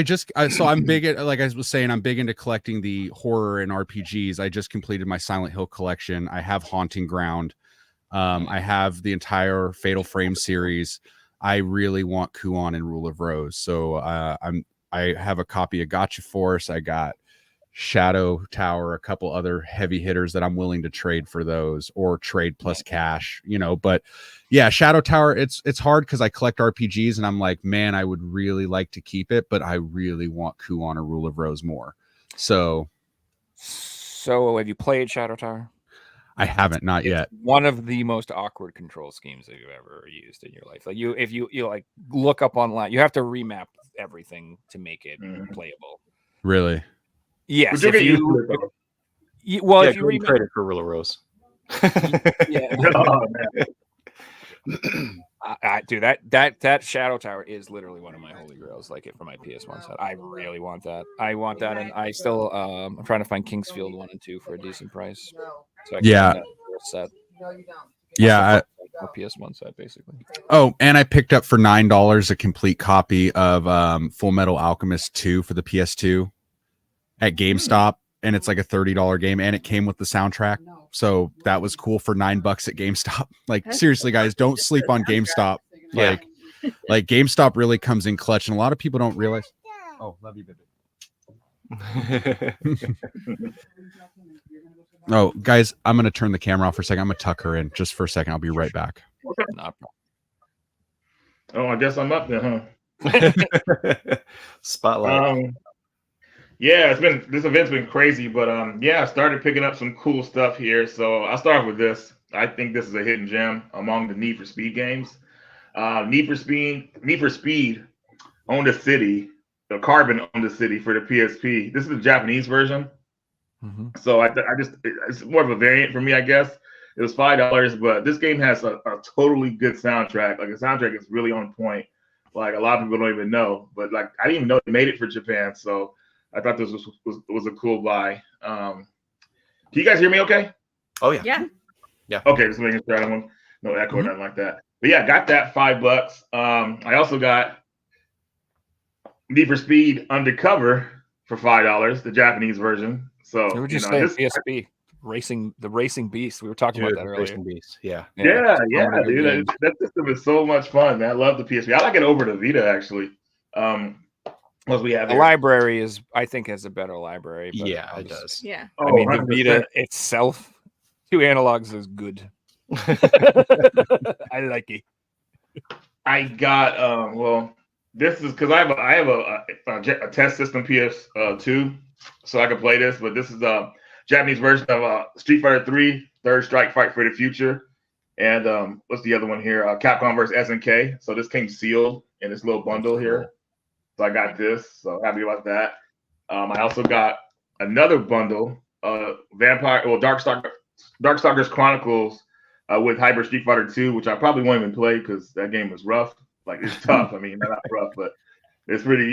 I'm big at, like I was saying, I'm big into collecting the horror and RPGs. I just completed my Silent Hill collection. I have Haunting Ground. I have the entire Fatal Frame series. I really want Kuon and Rule of Rose. So I have a copy of Gotcha Force. I got Shadow Tower, a couple other heavy hitters that I'm willing to trade for those, or trade plus cash, but yeah, Shadow Tower, it's hard because I collect RPGs and I'm like, man, I would really like to keep it, but I really want Kuon or Rule of Rose more. So have you played Shadow Tower? I haven't, not yet. One of the most awkward control schemes that you've ever used in your life. Like if you like look up online, you have to remap everything to make it playable. Really? Yes. If you read credit for Rule of Rose. Yeah. Oh, man. Dude, that Shadow Tower is literally one of my holy grails. Like it for my PS1 set. I really want that. I want that, and I still I'm trying to find Kingsfield 1 and 2 for a decent price. So I can get that set. No, you don't. Yeah, a PS1 set basically. Oh, and I picked up for $9 a complete copy of Full Metal Alchemist 2 for the PS2 at GameStop, and it's like a $30 game, and it came with the soundtrack. So that was cool for $9 at GameStop. Like seriously, guys, don't sleep on GameStop. Like GameStop really comes in clutch, and a lot of people don't realize. Oh, love you, baby. Oh, guys, I'm gonna turn the camera off for a second. I'm gonna tuck her in just for a second. I'll be right back. Oh, I guess I'm up then, huh? Spotlight. Yeah, this event's been crazy, but I started picking up some cool stuff here. So I'll start with this. I think this is a hidden gem among the Need for Speed games. Need for Speed owned a city. The Carbon owned a city for the PSP. This is the Japanese version. Mm-hmm. So it's more of a variant for me, I guess. It was $5, but this game has a totally good soundtrack. Like the soundtrack is really on point. Like a lot of people don't even know, but like I didn't even know they made it for Japan. So I thought this was a cool buy. Can you guys hear me okay? Oh yeah. Yeah. Okay, just making sure I don't want no echo or nothing like that. But yeah, got that $5. I also got Need for Speed Undercover for $5, the Japanese version. So what would you say? PSP the racing beast. We were talking about that earlier. Racing beast. Yeah, dude. That system is so much fun, man. I love the PSP. I like it over the Vita actually. What we have the library is, I think, has a better library. But yeah, it does. Yeah. Oh, I mean, 100%. the Vita itself, 2 analogs is good. I like it. I got this is because I have a test system PS2, so I can play this. But this is a Japanese version of Street Fighter 3 Third Strike Fight for the Future, and what's the other one here? Capcom vs SNK. So this came sealed in this little bundle here. So I got this. So happy about that. I also got another bundle, Darkstalkers Chronicles with Hyper Street Fighter 2, which I probably won't even play because that game was rough. Like it's tough. I mean, not rough, but it's really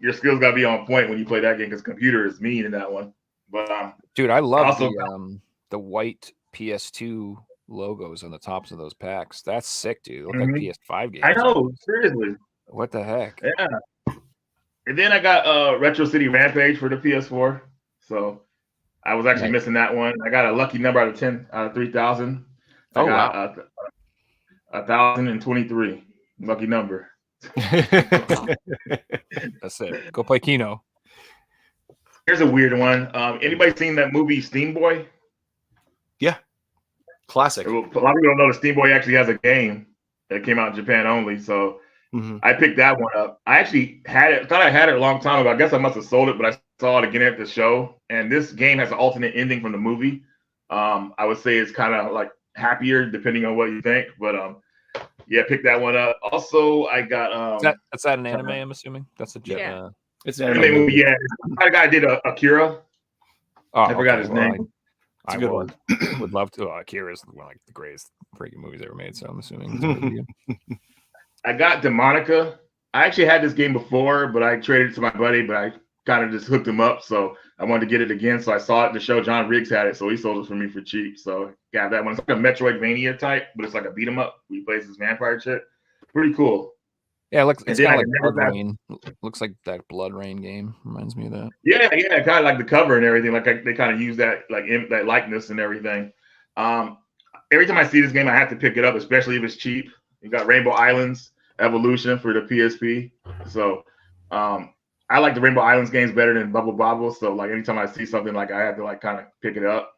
your skills gotta be on point when you play that game because computer is mean in that one. But dude, I love the white PS2 logos on the tops of those packs. That's sick, dude. They look like PS5 games. I know, seriously. What the heck? Yeah. And then I got Retro City Rampage for the PS4. So I was actually missing that one. I got a lucky number out of 3,000. Oh, wow. 1,023. Lucky number. That's it. Go play Keno. Here's a weird one. Anybody seen that movie Steam Boy? Yeah. Classic. A lot of people don't know that Steam Boy actually has a game that came out in Japan only. So I picked that one up. I actually thought I had it a long time ago. I guess I must have sold it, but I saw it again at the show. And this game has an alternate ending from the movie. I would say it's kind of like happier depending on what you think. But pick that one up. Also, I got that's that an anime, I'm assuming? That's a it's an anime movie. Yeah. That guy did Akira. Oh, I forgot his name. I would love to. Akira is one of the greatest freaking movies ever made, so I'm assuming it's a good I got Demonica. I actually had this game before, but I traded it to my buddy, but I kind of just hooked him up. So I wanted to get it again. So I saw it in the show. John Riggs had it, so he sold it for me for cheap. So got that one. It's like a Metroidvania type, but it's like a beat 'em up. We play this vampire shit. Pretty cool. Yeah, it's And kind then of I like never Blood got- Rain. Looks like that Blood Rain game. Reminds me of that. Yeah, kind of like the cover and everything. Like they kind of use that that likeness and everything. Every time I see this game, I have to pick it up, especially if it's cheap. You got Rainbow Islands Evolution for the PSP. So I like the Rainbow Islands games better than Bubble Bobble. So like anytime I see something, like I have to like kind of pick it up.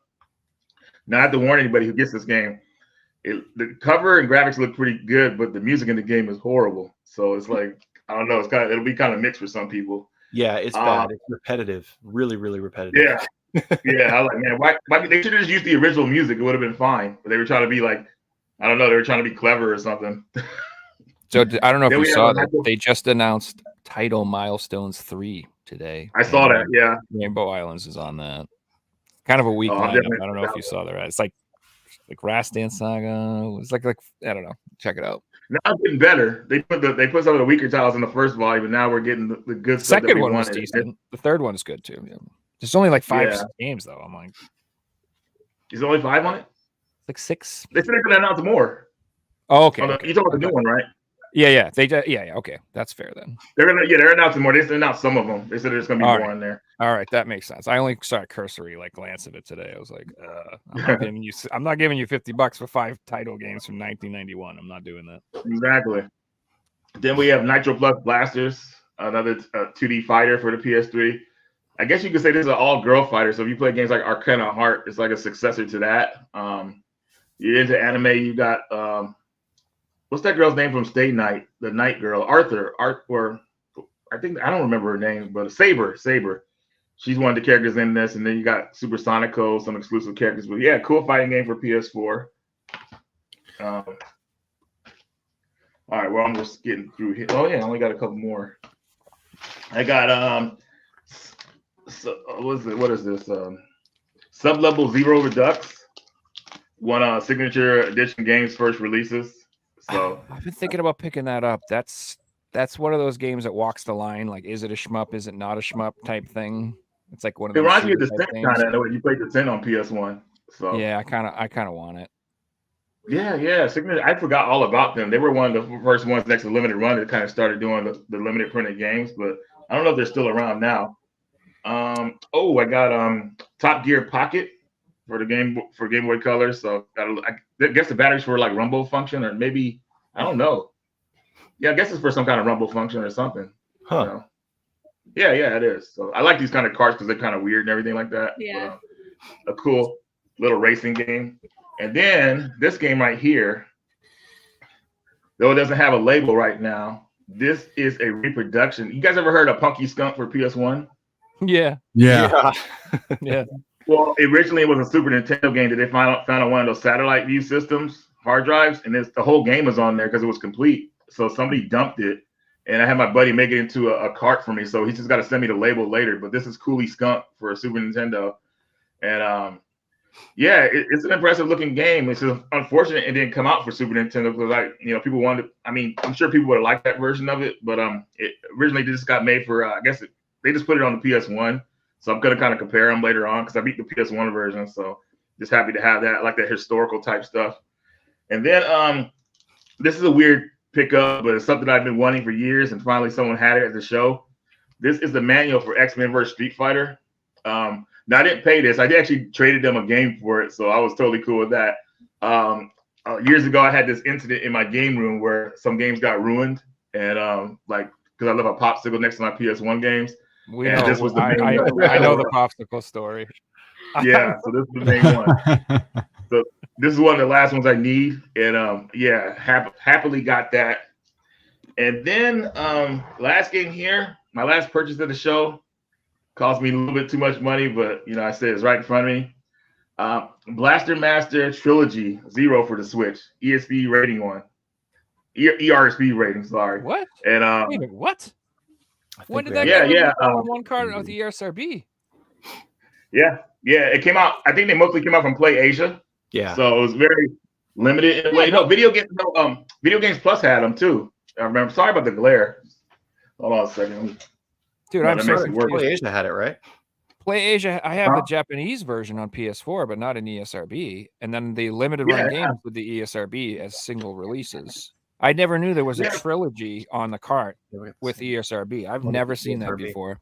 Now I have to warn anybody who gets this game. The cover and graphics look pretty good, but the music in the game is horrible. So it's like, I don't know. It'll be kind of mixed for some people. Yeah, it's bad. It's repetitive. Really, really repetitive. Yeah. Yeah. I was like, man, why they should have just used the original music. It would have been fine. But they were trying to be like, I don't know, they were trying to be clever or something. So I don't know if Then you we saw have that. They just announced Title Milestones 3 today. I saw that, yeah. Rainbow Islands is on that. Kind of a weak Oh, lineup. definitely I don't know if you saw that. It's like Rast Dance Saga. It's like I don't know. Check it out. Now it's getting better. They put some of the weaker titles in the first volume, but now we're getting the good The stuff. that second we one was wanted. decent. The third one is good too. Yeah. There's only like 5 Yeah. games though. I'm like, Is there only 5 on it? like 6. They said they're gonna announce more. Oh, okay. Oh, no, you talking about the new one, right? Yeah. Yeah. Okay, that's fair then. They're announcing more. They announced some of them. They said there's gonna be All more right. in there. All right, that makes sense. I only saw a cursory glance of it today. I was like, I'm not giving you $50 for 5 title games from 1991. I'm not doing that. Exactly. Then we have Nitro Plus Blasters, another 2D fighter for the PS3. I guess you could say this is an all-girl fighter. So if you play games like Arcana Heart, it's like a successor to that. You're into anime. You got what's that girl's name from Stay Night? The Night Girl, or I don't remember her name, but Saber. She's one of the characters in this, and then you got Super Sonico, some exclusive characters. But yeah, cool fighting game for PS4. All right, well, I'm just getting through here. Oh yeah, I only got a couple more. I got what is this? Sub-Level Zero Redux. One signature edition games first releases. So I've been thinking about picking that up. That's one of those games that walks the line. Like, is it a shmup? Is it not a shmup type thing? It's like one of it those reminds me of the shooter type 10 things. kind of. You played the 10 on PS1. So Yeah, I kind of want it. Yeah. Signature. I forgot all about them. They were one of the first ones next to Limited Run that kind of started doing the limited printed games, but I don't know if they're still around now. I got Top Gear Pocket for the Game Boy Color. So I guess the batteries for like rumble function, or maybe I don't know. Yeah, I guess it's for some kind of rumble function or something. Huh. You know? Yeah, it is. So I like these kind of cards because they're kind of weird and everything like that. Yeah. But, a cool little racing game. And then this game right here, though it doesn't have a label right now, this is a reproduction. You guys ever heard of Punky Skunk for PS1? Yeah. Yeah. Yeah. Well, originally it was a Super Nintendo game that they found on one of those satellite view systems, hard drives, and the whole game was on there because it was complete. So somebody dumped it, and I had my buddy make it into a cart for me. So he's just got to send me the label later. But this is Coolie Skunk for a Super Nintendo, and it's an impressive looking game. It's just unfortunate it didn't come out for Super Nintendo because people wanted. I'm sure people would have liked that version of it, but it originally just got made for. They just put it on the PS1. So I'm gonna kind of compare them later on because I beat the PS1 version. So just happy to have that. I like that historical type stuff. And then this is a weird pickup, but it's something I've been wanting for years, and finally someone had it at the show. This is the manual for X-Men vs. Street Fighter. Now I didn't pay this. I actually traded them a game for it, so I was totally cool with that. Years ago, I had this incident in my game room where some games got ruined, and because I left a popsicle next to my PS1 games. We And know. this was the main I one. know the popsicle story. Yeah, so this is the main one. So this is one of the last ones I need, and happily got that. And then last game here, my last purchase of the show, cost me a little bit too much money, but I said it's right in front of me. Blaster Master Trilogy 0 for the Switch, ESP rating 1, ERSP rating. Sorry. What? And Wait a minute, what? When did that Yeah, get yeah, on one card of the ESRB? Yeah, it came out. I think they mostly came out from Play Asia. Yeah. So it was very limited in a way. No, Video Games Plus had them too. I remember. Sorry about the glare. Hold on a second. Dude, No, I'm that makes sorry. it worse. Play Asia had it, right? Play Asia. I have Huh? the Japanese version on PS4, but not in ESRB. And then the limited Yeah. run games with the ESRB as single releases. I never knew there was a Yeah. trilogy on the cart with ESRB. I've never seen that ESRB. before.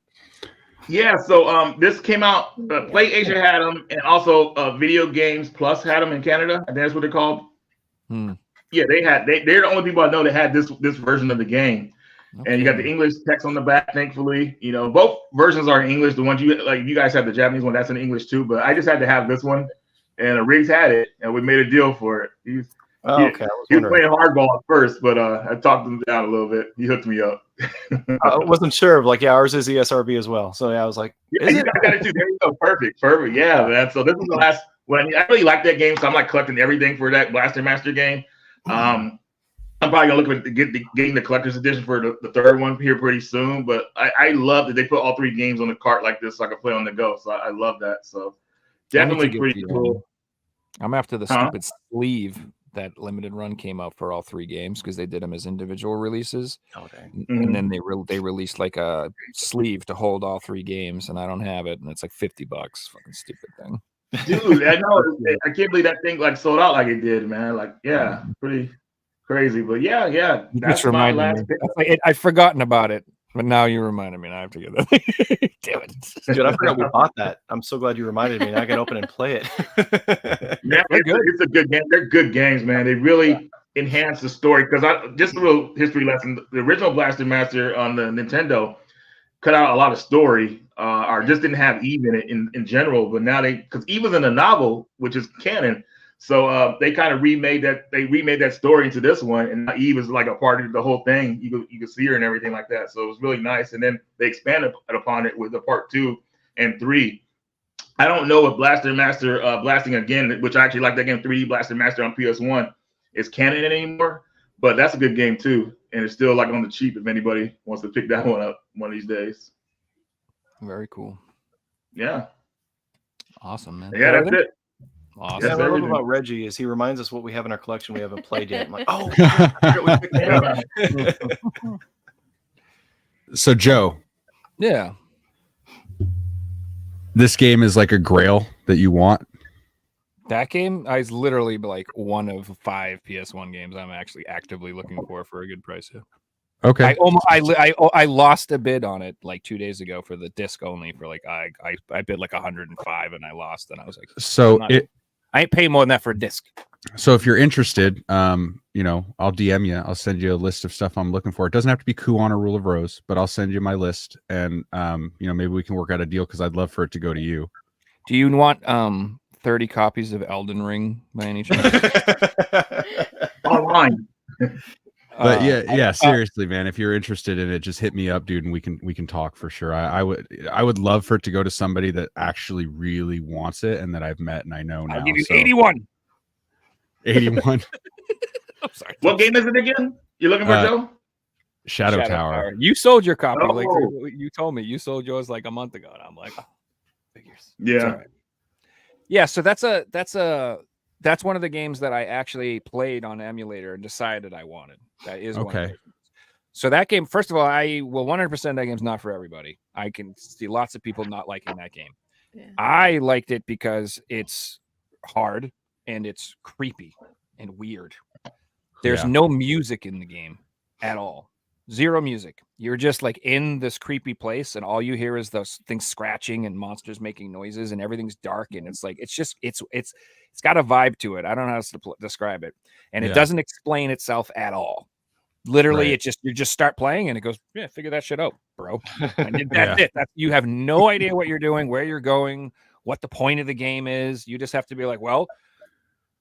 Yeah, so this came out. Play Asia had them, and also Video Games Plus had them in Canada. I think that's what they're called. Hmm. Yeah, they're the only people I know that had this version of the game. And you got the Okay. English text on the back, thankfully. You know, both versions are in English. The ones you guys have the Japanese one, that's in English too. But I just had to have this one, and Riggs had it, and we made a deal for it. He was playing hardball at first, but I talked him down a little bit. He hooked me up. I wasn't sure. Like, yeah, ours is ESRB as well. So yeah, I was like, Yeah, I got it too. There you go. Perfect. Yeah, man. So this is the last one. I really like that game, so I'm like collecting everything for that Blaster Master game. I'm probably gonna look at getting the collector's edition for the third one here pretty soon. But I love that they put all 3 games on the cart like this, so I can play on the go. So I love that. So definitely pretty cool. I'm after the stupid sleeve that limited run came out for all 3 games because they did them as individual releases. Oh, dang. And then they released like a sleeve to hold all 3 games, and I don't have it, and it's like $50. Fucking stupid thing. Dude, I know. I can't believe that thing like sold out like it did, man. Like, yeah, pretty crazy. But yeah. That's my last pick. I've forgotten about it, but now you reminded me, and I have to get that. Damn it. Dude, I forgot we bought that. I'm so glad you reminded me. Now I can open and play it. Yeah, it's a good game. They're good games, man. They really enhance the story. Because just a little history lesson: the original Blaster Master on the Nintendo cut out a lot of story, or just didn't have Eve in it in general. But now because Eve was in a novel, which is canon, so they kind of remade that story into this one, and now Eve is like a part of the whole thing. You can see her and everything like that. So it was really nice. And then they expanded upon it with the part 2 and 3. I don't know if Blaster Master Blasting Again, which I actually like that game, 3D Blaster Master on PS1, is canon anymore. But that's a good game too, and it's still like on the cheap if anybody wants to pick that one up one of these days. Very cool. Yeah. Awesome, man. Yeah, that's it. Awesome. Yeah, what I love about Reggie is he reminds us what we have in our collection we haven't played yet. I'm like, oh, I forgot we picked that up. So Joe, Yeah. this game is like a grail that you want. That game is literally like one of 5 PS1 games I'm actually actively looking for a good price. Yeah. Okay. I lost a bid on it like 2 days ago for the disc only for like I bid like 105 and I lost, and I was like, So I ain't paying more than that for a disc. So if you're interested, I'll DM you. I'll send you a list of stuff I'm looking for. It doesn't have to be Kuon or Rule of Rose, but I'll send you my list, and maybe we can work out a deal because I'd love for it to go to you. Do you want 30 copies of Elden Ring by any chance? Online. But seriously, man, if you're interested in it, just hit me up, dude, and we can talk for sure. I would love for it to go to somebody that actually really wants it and that I've met and I know now. I'll give you 81. 81. I'm sorry. What game is it again? You're looking for, Joe? Shadow Tower. You sold your copy. Oh. Like you told me, you sold yours like a month ago, and I'm like, figures. Yeah. Yeah. So that's one of the games that I actually played on emulator and decided I wanted. That is okay. So that game, first of all, 100% that game's not for everybody. I can see lots of people not liking that game. Yeah. I liked it because it's hard and it's creepy and weird. There's no music in the game at all. Zero music. You're just like in this creepy place, and all you hear is those things scratching and monsters making noises, and everything's dark, and it's like it's got a vibe to it. I don't know how to describe it, and it doesn't explain itself at all. Literally, you just start playing, and it goes, yeah, figure that shit out, bro. And that's it. You have no idea what you're doing, where you're going, what the point of the game is. You just have to be like, well,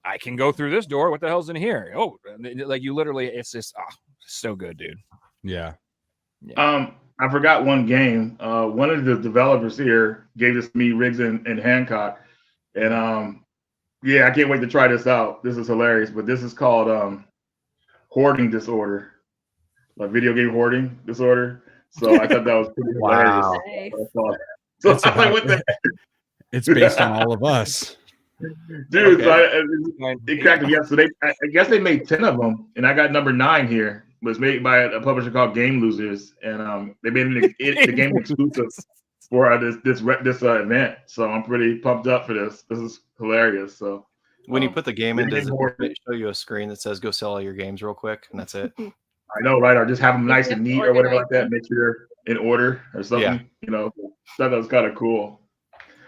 I can go through this door. What the hell's in here? Oh, like you literally, it's just so good, dude. Yeah. I forgot one game. One of the developers here gave this to me, Riggs and Hancock, and I can't wait to try this out. This is hilarious, but this is called hoarding disorder, like video game hoarding disorder. So I thought that was pretty hilarious. Nice. So I was like, what the? It's based on all of us. Dude, it cracked me up. So I guess they made 10 of them, and I got number 9 here. was made by a publisher called Game Losers, and they made the game exclusive for this event. So I'm pretty pumped up for this. This is hilarious. So when you put the game in, does more- it show you a screen that says "Go sell all your games real quick" and that's it? I know, right? Or just have them nice and neat or whatever like that. Make sure they're in order or something. Yeah. You know, that was kind of cool.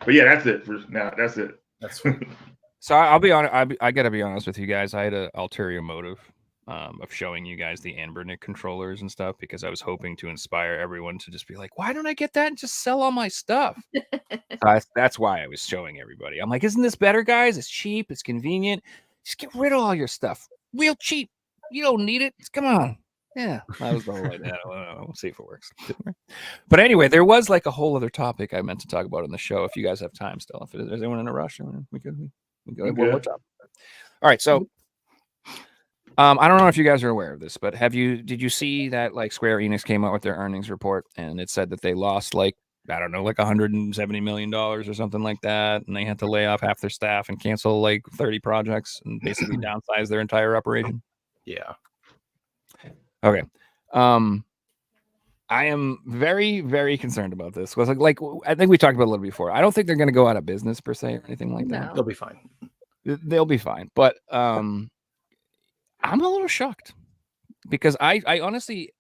But yeah, that's it for now. That's it. That's So I'll be honest. I got to be honest with you guys. I had an ulterior motive of showing you guys the Anbernic controllers and stuff because I was hoping to inspire everyone to just be like, "Why don't I get that and just sell all my stuff?" That's why I was showing everybody. I'm like, "Isn't this better, guys? It's cheap. It's convenient. Just get rid of all your stuff. Real cheap. You don't need it. Come on." Yeah, that was the whole idea. We'll see if it works. But anyway, there was like a whole other topic I meant to talk about on the show. If you guys have time still, if there's anyone in a rush, we could go one more topic. All right, so I don't know if you guys are aware of this, but did you see that like Square Enix came out with their earnings report and it said that they lost like, I don't know, like $170 million or something like that, and they had to lay off half their staff and cancel like 30 projects and basically downsize their entire operation? Yeah. Okay. I am very, very concerned about this. Like I think we talked about it a little before. I don't think they're going to go out of business per se or anything like that. They'll be fine. They'll be fine. But I'm a little shocked because I honestly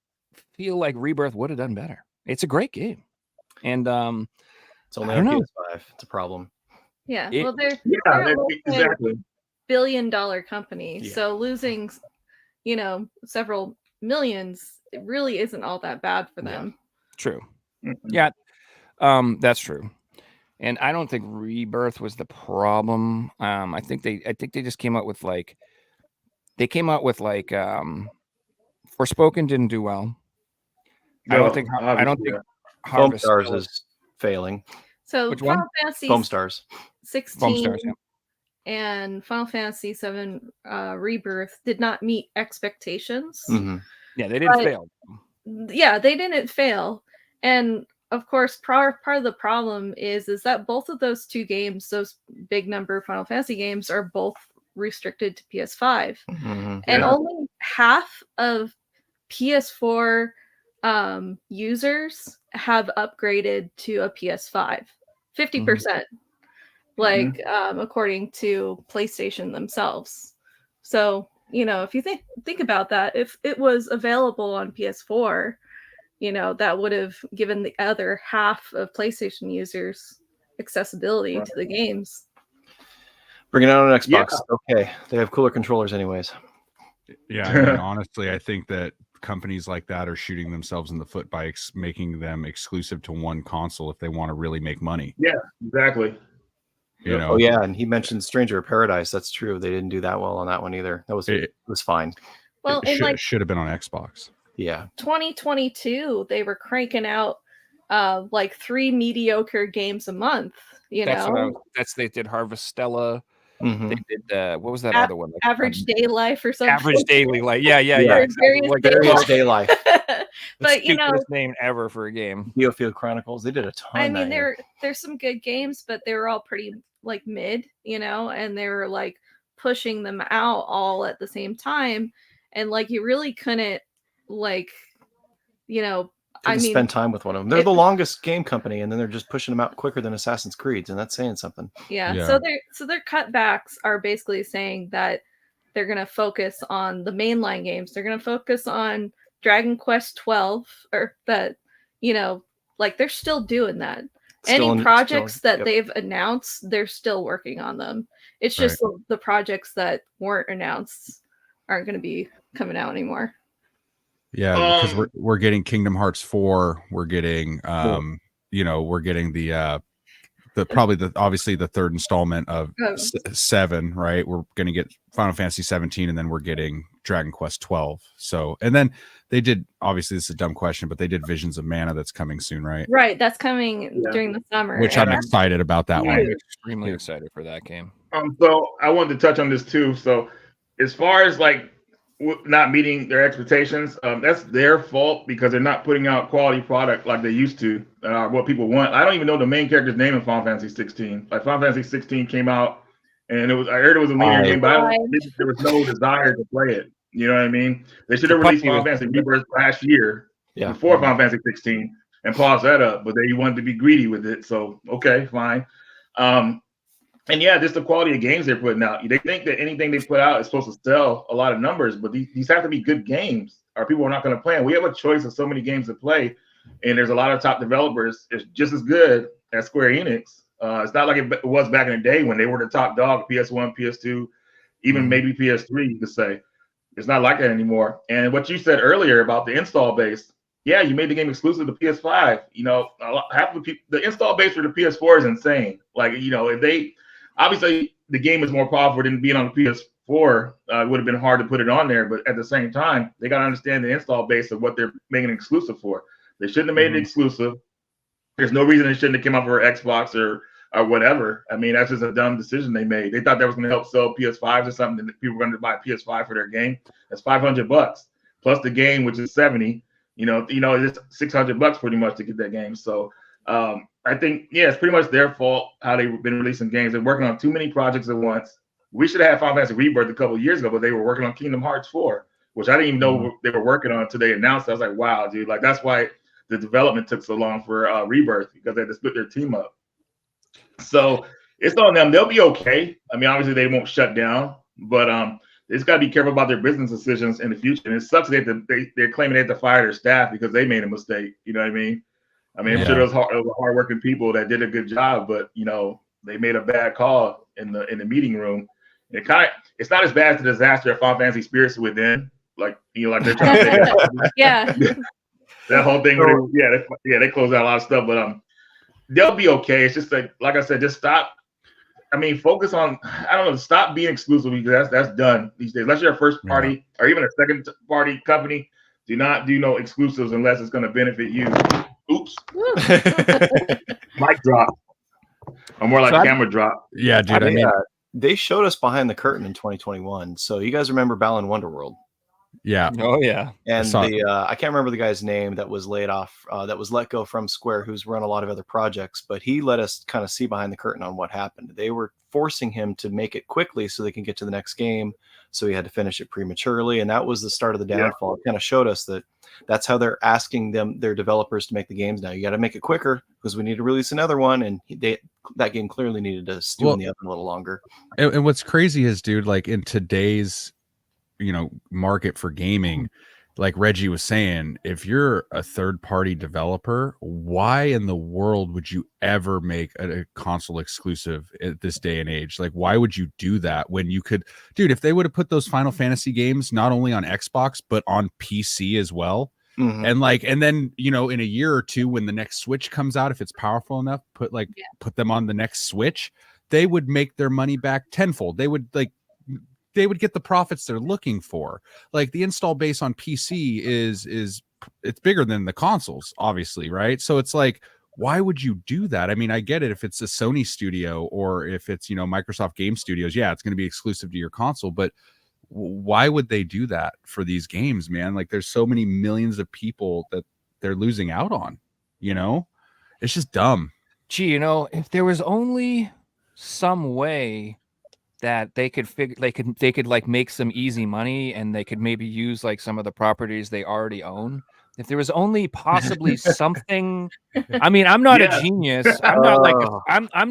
feel like Rebirth would have done better. It's a great game. And it's only on PS5. It's a problem. Yeah. Well, they're exactly $1 billion company. Yeah. So losing, several millions, it really isn't all that bad for them. True. Yeah. That's true. And I don't think Rebirth was the problem. I think they just came out with Forspoken didn't do well. I don't think Foam Stars is failing. So Which Final one? Fantasy Foam Stars. 16 Foam Stars, yeah. and Final Fantasy 7 Rebirth did not meet expectations. Mm-hmm. Yeah, they didn't fail. Yeah, they didn't fail. And of course, part of the problem is that both of those two games, those big number Final Fantasy games, are both restricted to PS5. Mm-hmm. And only half of PS4 users have upgraded to a PS5. 50%. Like according to PlayStation themselves. So, if you think about that, if it was available on PS4, that would have given the other half of PlayStation users accessibility to the games. Bring it out on Xbox. Yeah. Okay. They have cooler controllers anyways. Yeah, I mean, honestly, I think that companies like that are shooting themselves in the foot by making them exclusive to one console if they want to really make money. Yeah, exactly. Oh yeah, and he mentioned Stranger of Paradise. That's true. They didn't do that well on that one either. It was fine. Well, it should have been on Xbox. Yeah. 2022, they were cranking out 3 mediocre games a month. They did Harvestella. Mm-hmm. They did what was that other one? Average Day Life or something. Average Daily Life. Yeah. Exactly. Various Day Life. But stupidest name ever for a game. Geofield Chronicles. They did a ton. I mean, there's some good games, but they were all pretty mid, and they were pushing them out all at the same time, and you really couldn't spend time with one of them. They're the longest game company, and then they're just pushing them out quicker than Assassin's Creed, and that's saying something. Yeah. So their cutbacks are basically saying that they're going to focus on the mainline games. They're going to focus on Dragon Quest 12, or that, they're still doing that. Any projects that they've announced, they're still working on them. It's just the projects that weren't announced aren't going to be coming out anymore. Yeah, because we're getting Kingdom Hearts 4. We're getting we're getting the obviously the third installment of 7, right? We're going to get Final Fantasy 17, and then we're getting Dragon Quest 12. So, and then they did, obviously this is a dumb question, but they did Visions of Mana that's coming soon, right? Right, that's coming during the summer. Which I'm excited about that one. I'm extremely excited for that game. So I wanted to touch on this too. So as far as not meeting their expectations, that's their fault because they're not putting out quality product like they used to, what people want. I don't even know the main character's name in Final Fantasy 16. Final Fantasy 16 came out, and I heard it was a linear game, but there was no desire to play it. You know what I mean? They should have released Final Fantasy Rebirth last year before Final Fantasy 16 and paused that up, but they wanted to be greedy with it. So, okay, fine. And yeah, just the quality of games they're putting out. They think that anything they put out is supposed to sell a lot of numbers, but these have to be good games or people are not going to play them. We have a choice of so many games to play, and there's a lot of top developers. It's just as good as Square Enix. It's not like it was back in the day when they were the top dog, PS1, PS2, even maybe PS3, you could say. It's not like that anymore. And what you said earlier about the install base, yeah, you made the game exclusive to PS5. You know, half of the install base for the PS4 is insane. Like, you know, if they obviously the game is more powerful than being on the PS4. It would have been hard to put it on there, but at the same time, they got to understand the install base of what they're making it exclusive for. They shouldn't have made it exclusive. There's no reason it shouldn't have come out for Xbox or whatever. I mean, that's just a dumb decision they made. They thought that was going to help sell PS5s or something, that people were going to buy a PS5 for their game. That's $500 plus the game, which is $70. You know, it's $600 pretty much to get that game. So I think, yeah, it's pretty much their fault how they've been releasing games. They're working on too many projects at once. We should have had Final Fantasy Rebirth a couple of years ago, but they were working on Kingdom Hearts 4, which I didn't even know they were working on until they announced it. I was like, wow, dude, like that's why the development took so long for Rebirth, because they had to split their team up. So it's on them. They'll be okay. I mean, obviously they won't shut down, but they just got to be careful about their business decisions in the future. And it sucks that they're claiming they have to fire their staff because they made a mistake. You know what I mean? I'm sure those hardworking people that did a good job, but you know, they made a bad call in the meeting room. And it's not as bad as the disaster of Final Fantasy Spirits Within. Like, you know, like they're trying to take it. Yeah. That whole thing where they closed out a lot of stuff, but they'll be okay. It's just like I said, just stop. I mean, focus on, I don't know, stop being exclusive, because that's done these days. Unless you're a first party or even a second party company, do not do no exclusives unless it's going to benefit you. Oops. Mic drop. Or more like camera drop. Yeah, dude. I mean, they showed us behind the curtain in 2021. So you guys remember Balan Wonderworld? Yeah. Oh yeah. And I can't remember the guy's name that was laid off, that was let go from Square, who's run a lot of other projects, but he let us kind of see behind the curtain on what happened. They were forcing him to make it quickly so they can get to the next game. So he had to finish it prematurely. And that was the start of the downfall. It kind of showed us that that's how they're asking their developers to make the games now. You got to make it quicker because we need to release another one. And that game clearly needed to stew in the oven a little longer. And what's crazy is, dude, like in today's, market for gaming, like Reggie was saying, if you're a third-party developer, why in the world would you ever make a console exclusive at this day and age? Like, why would you do that when you could, dude, if they would have put those Final Fantasy games not only on Xbox, but on PC as well. And then, in a year or two, when the next Switch comes out, if it's powerful enough, put them on the next Switch, they would make their money back tenfold. They would get the profits they're looking for. Like the install base on PC is it's bigger than the consoles, obviously, right? So it's like, why would you do that? I mean, I get it if it's a Sony studio or if it's, Microsoft Game Studios, it's going to be exclusive to your console, but why would they do that for these games, man? Like there's so many millions of people that they're losing out on, It's just dumb. Gee, if there was only some way that they could like make some easy money, and they could maybe use like some of the properties they already own. If there was only possibly something, I mean, I'm not a genius. I'm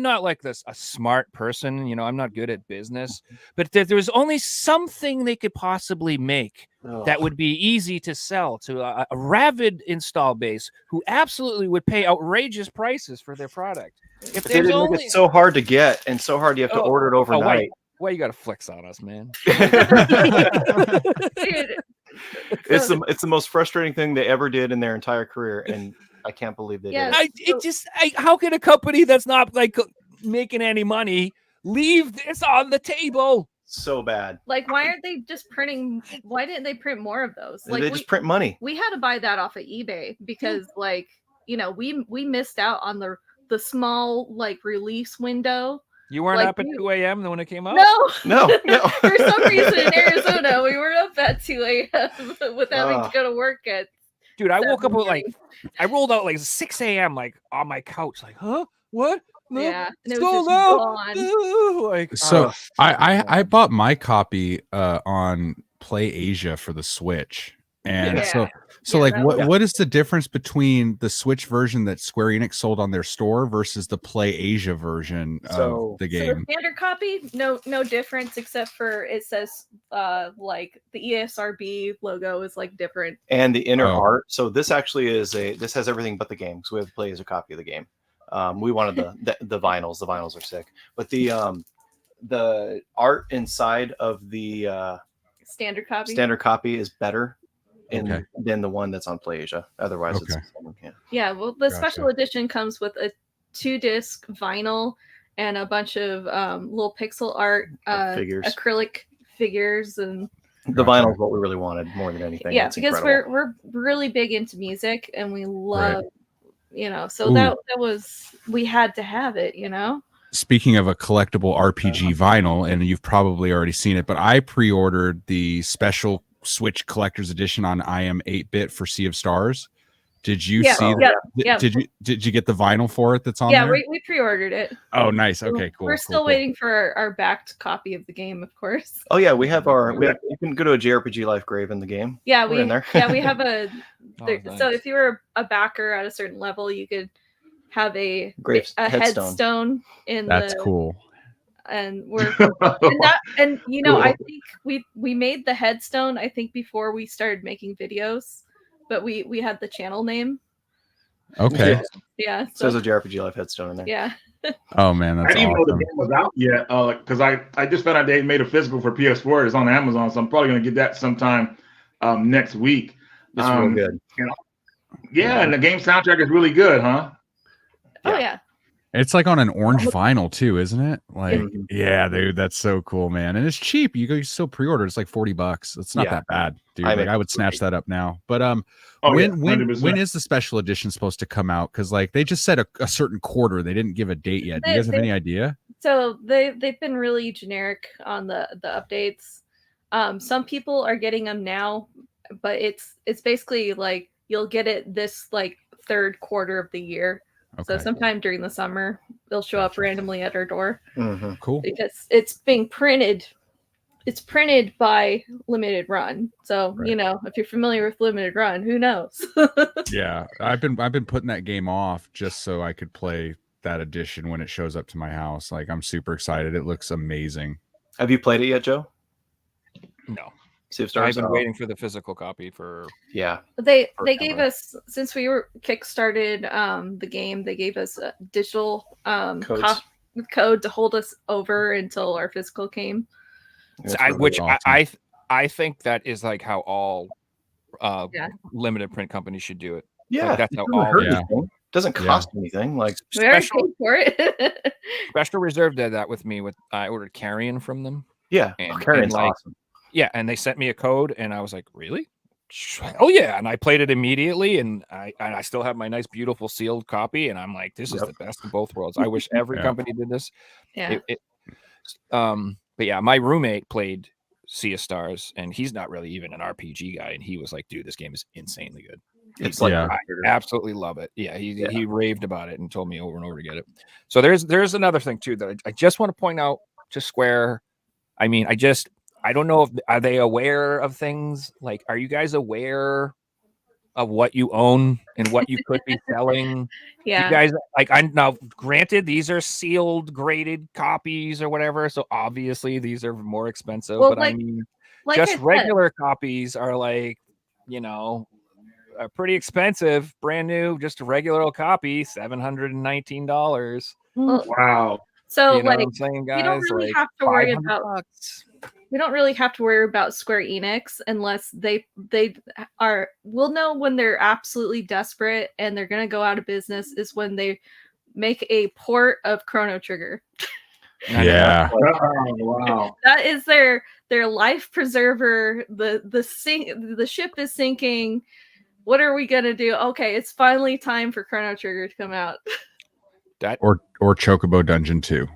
not like this a smart person. I'm not good at business. But if there was only something they could possibly make that would be easy to sell to a rabid install base who absolutely would pay outrageous prices for their product. If they didn't make it so hard to get and so hard you have to order it overnight. Why you gotta flex on us, man? It's the most frustrating thing they ever did in their entire career, and I can't believe they did it. How can a company that's not like making any money leave this on the table? So bad. Like, why aren't they just printing? Why didn't they print more of those? Like, they just print money. We had to buy that off of eBay because, we missed out on the small release window. You weren't up at 2 a.m. when it came out? No. For some reason in Arizona, we were up at 2 a.m. with having to go to work at. Dude, I woke up at I rolled out 6 a.m. on my couch, huh? What? No, yeah, and it still was just gone. I bought my copy on Play Asia for the Switch. And Yeah. so Yeah, like that what is the difference between the Switch version that Square Enix sold on their store versus the Play Asia version So- of the So the game? standard copy, no difference except for it says like the ESRB logo is like different. And the inner Oh. art. So this actually this has everything but the game. So we have to play as a copy of the game. We wanted the vinyls. The vinyls are sick, but the art inside of the Standard copy. standard copy is better Okay. than the one that's on PlayAsia. Otherwise, Okay. it's Yeah, well, the Gotcha. special edition comes with a 2-disc vinyl and a bunch of little pixel art, Figures. acrylic figures, and the Gotcha. vinyl is what we really wanted more than anything. yeah, It's because incredible. we're really big into music and we love, so Ooh. that was, we had to have it, Speaking of a collectible RPG vinyl, and you've probably already seen it, but I pre-ordered the special Switch Collector's Edition on IM 8-bit for Sea of Stars. Did you Yeah, see yeah, that? yeah. Did you get the vinyl for it that's on Yeah, there? we pre-ordered it. Oh, nice. Okay, cool. We're cool, still cool. waiting for our backed copy of the game, of course. Oh yeah, we have you can go to a JRPGLife grave in the game. Yeah, We're in there. we have a. Oh, So nice. if you were a backer at a certain level, you could have a Headstone. headstone in That's the. cool. And we're and I think we made the headstone I think before we started making videos, but we had the channel name. Okay. Yeah. So there's a JRPGLife headstone in there. Yeah. Oh man, I that's didn't even know the awesome. game was out yet, because I just found out they made a physical for PS4. It's on Amazon, so I'm probably gonna get that sometime next week. It's real good. Yeah, and the game soundtrack is really good, huh? Oh yeah. It's like on an orange vinyl too, isn't it? Like, Mhm. yeah, dude, that's so cool, man. And it's cheap. You still pre-order. It's like $40. It's not Yeah. that bad, dude. I Like, mean, I would snatch that up now. But Oh, when yeah, 100%. when is the special edition supposed to come out? Because like they just said a certain quarter. They didn't give a date yet. Do you guys have any idea? So they've been really generic on the updates. Some people are getting them now, but it's basically like you'll get it this like third quarter of the year. So Okay, sometime during the summer, they'll show up randomly at our door Mhm. cool. because it's being printed. It's printed by Limited Run. So, Right. if you're familiar with Limited Run, who knows? Yeah, I've been putting that game off just so I could play that edition when it shows up to my house. Like I'm super excited. It looks amazing. Have you played it yet, Joe? No, Sea of I've Stars. been Oh, waiting for the physical copy for. Yeah. They Forever. gave us, since we were kickstarted the game, they gave us a digital Codes. code to hold us over until our physical came. That's I, really which awesome. I think that is like how all Yeah. limited print companies should do it. Yeah. Like, that's it how doesn't all hurt Yeah. anything. Doesn't Yeah. cost anything. Like We already special paid for it. Special Reserve did that with me. I ordered Carrion from them. yeah, And- Carrion's and, like, awesome. Yeah, and they sent me a code, and I was like, "Really? Oh yeah!" And I played it immediately, and I still have my nice, beautiful sealed copy, and I'm like, "This is Yep. the best of both worlds." I wish every Yeah. company did this. Yeah. But yeah, my roommate played Sea of Stars, and he's not really even an RPG guy, and he was like, "Dude, this game is insanely good. It's like Yeah. I absolutely love it." Yeah, Yeah. he raved about it and told me over and over to get it. So there's another thing too that I just want to point out to Square. I mean, I don't know if are they aware of things, like are you guys aware of what you own and what you could be selling? Yeah. You guys, like, I now granted these are sealed graded copies or whatever, so obviously these are more expensive, Well, but I like- mean Like I just said, regular copies are like, pretty expensive. Brand new, just a regular old copy, $719. well, Wow. so You know like what I'm saying, guys? we don't really Like, have to worry 500 about bucks. we don't really have to worry about Square Enix unless they we'll know when they're absolutely desperate and they're gonna go out of business is when they make a port of Chrono Trigger. Yeah. Oh, wow. That is their life preserver. The ship is sinking. What are we gonna do? Okay, it's finally time for Chrono Trigger to come out. Or Chocobo Dungeon 2.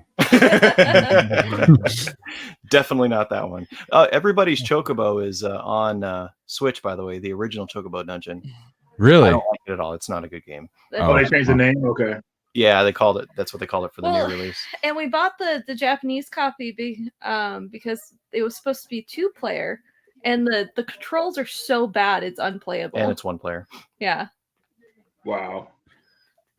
Definitely not that one. Everybody's Chocobo is on Switch, by the way. The original Chocobo Dungeon. I Really? don't like it at all. It's not a good game. Oh, they changed the name? Okay. Yeah, they called it. That's what they called it for the Well, new release. And we bought the Japanese copy because it was supposed to be 2-player, and the controls are so bad it's unplayable. And it's one player. Yeah. Wow.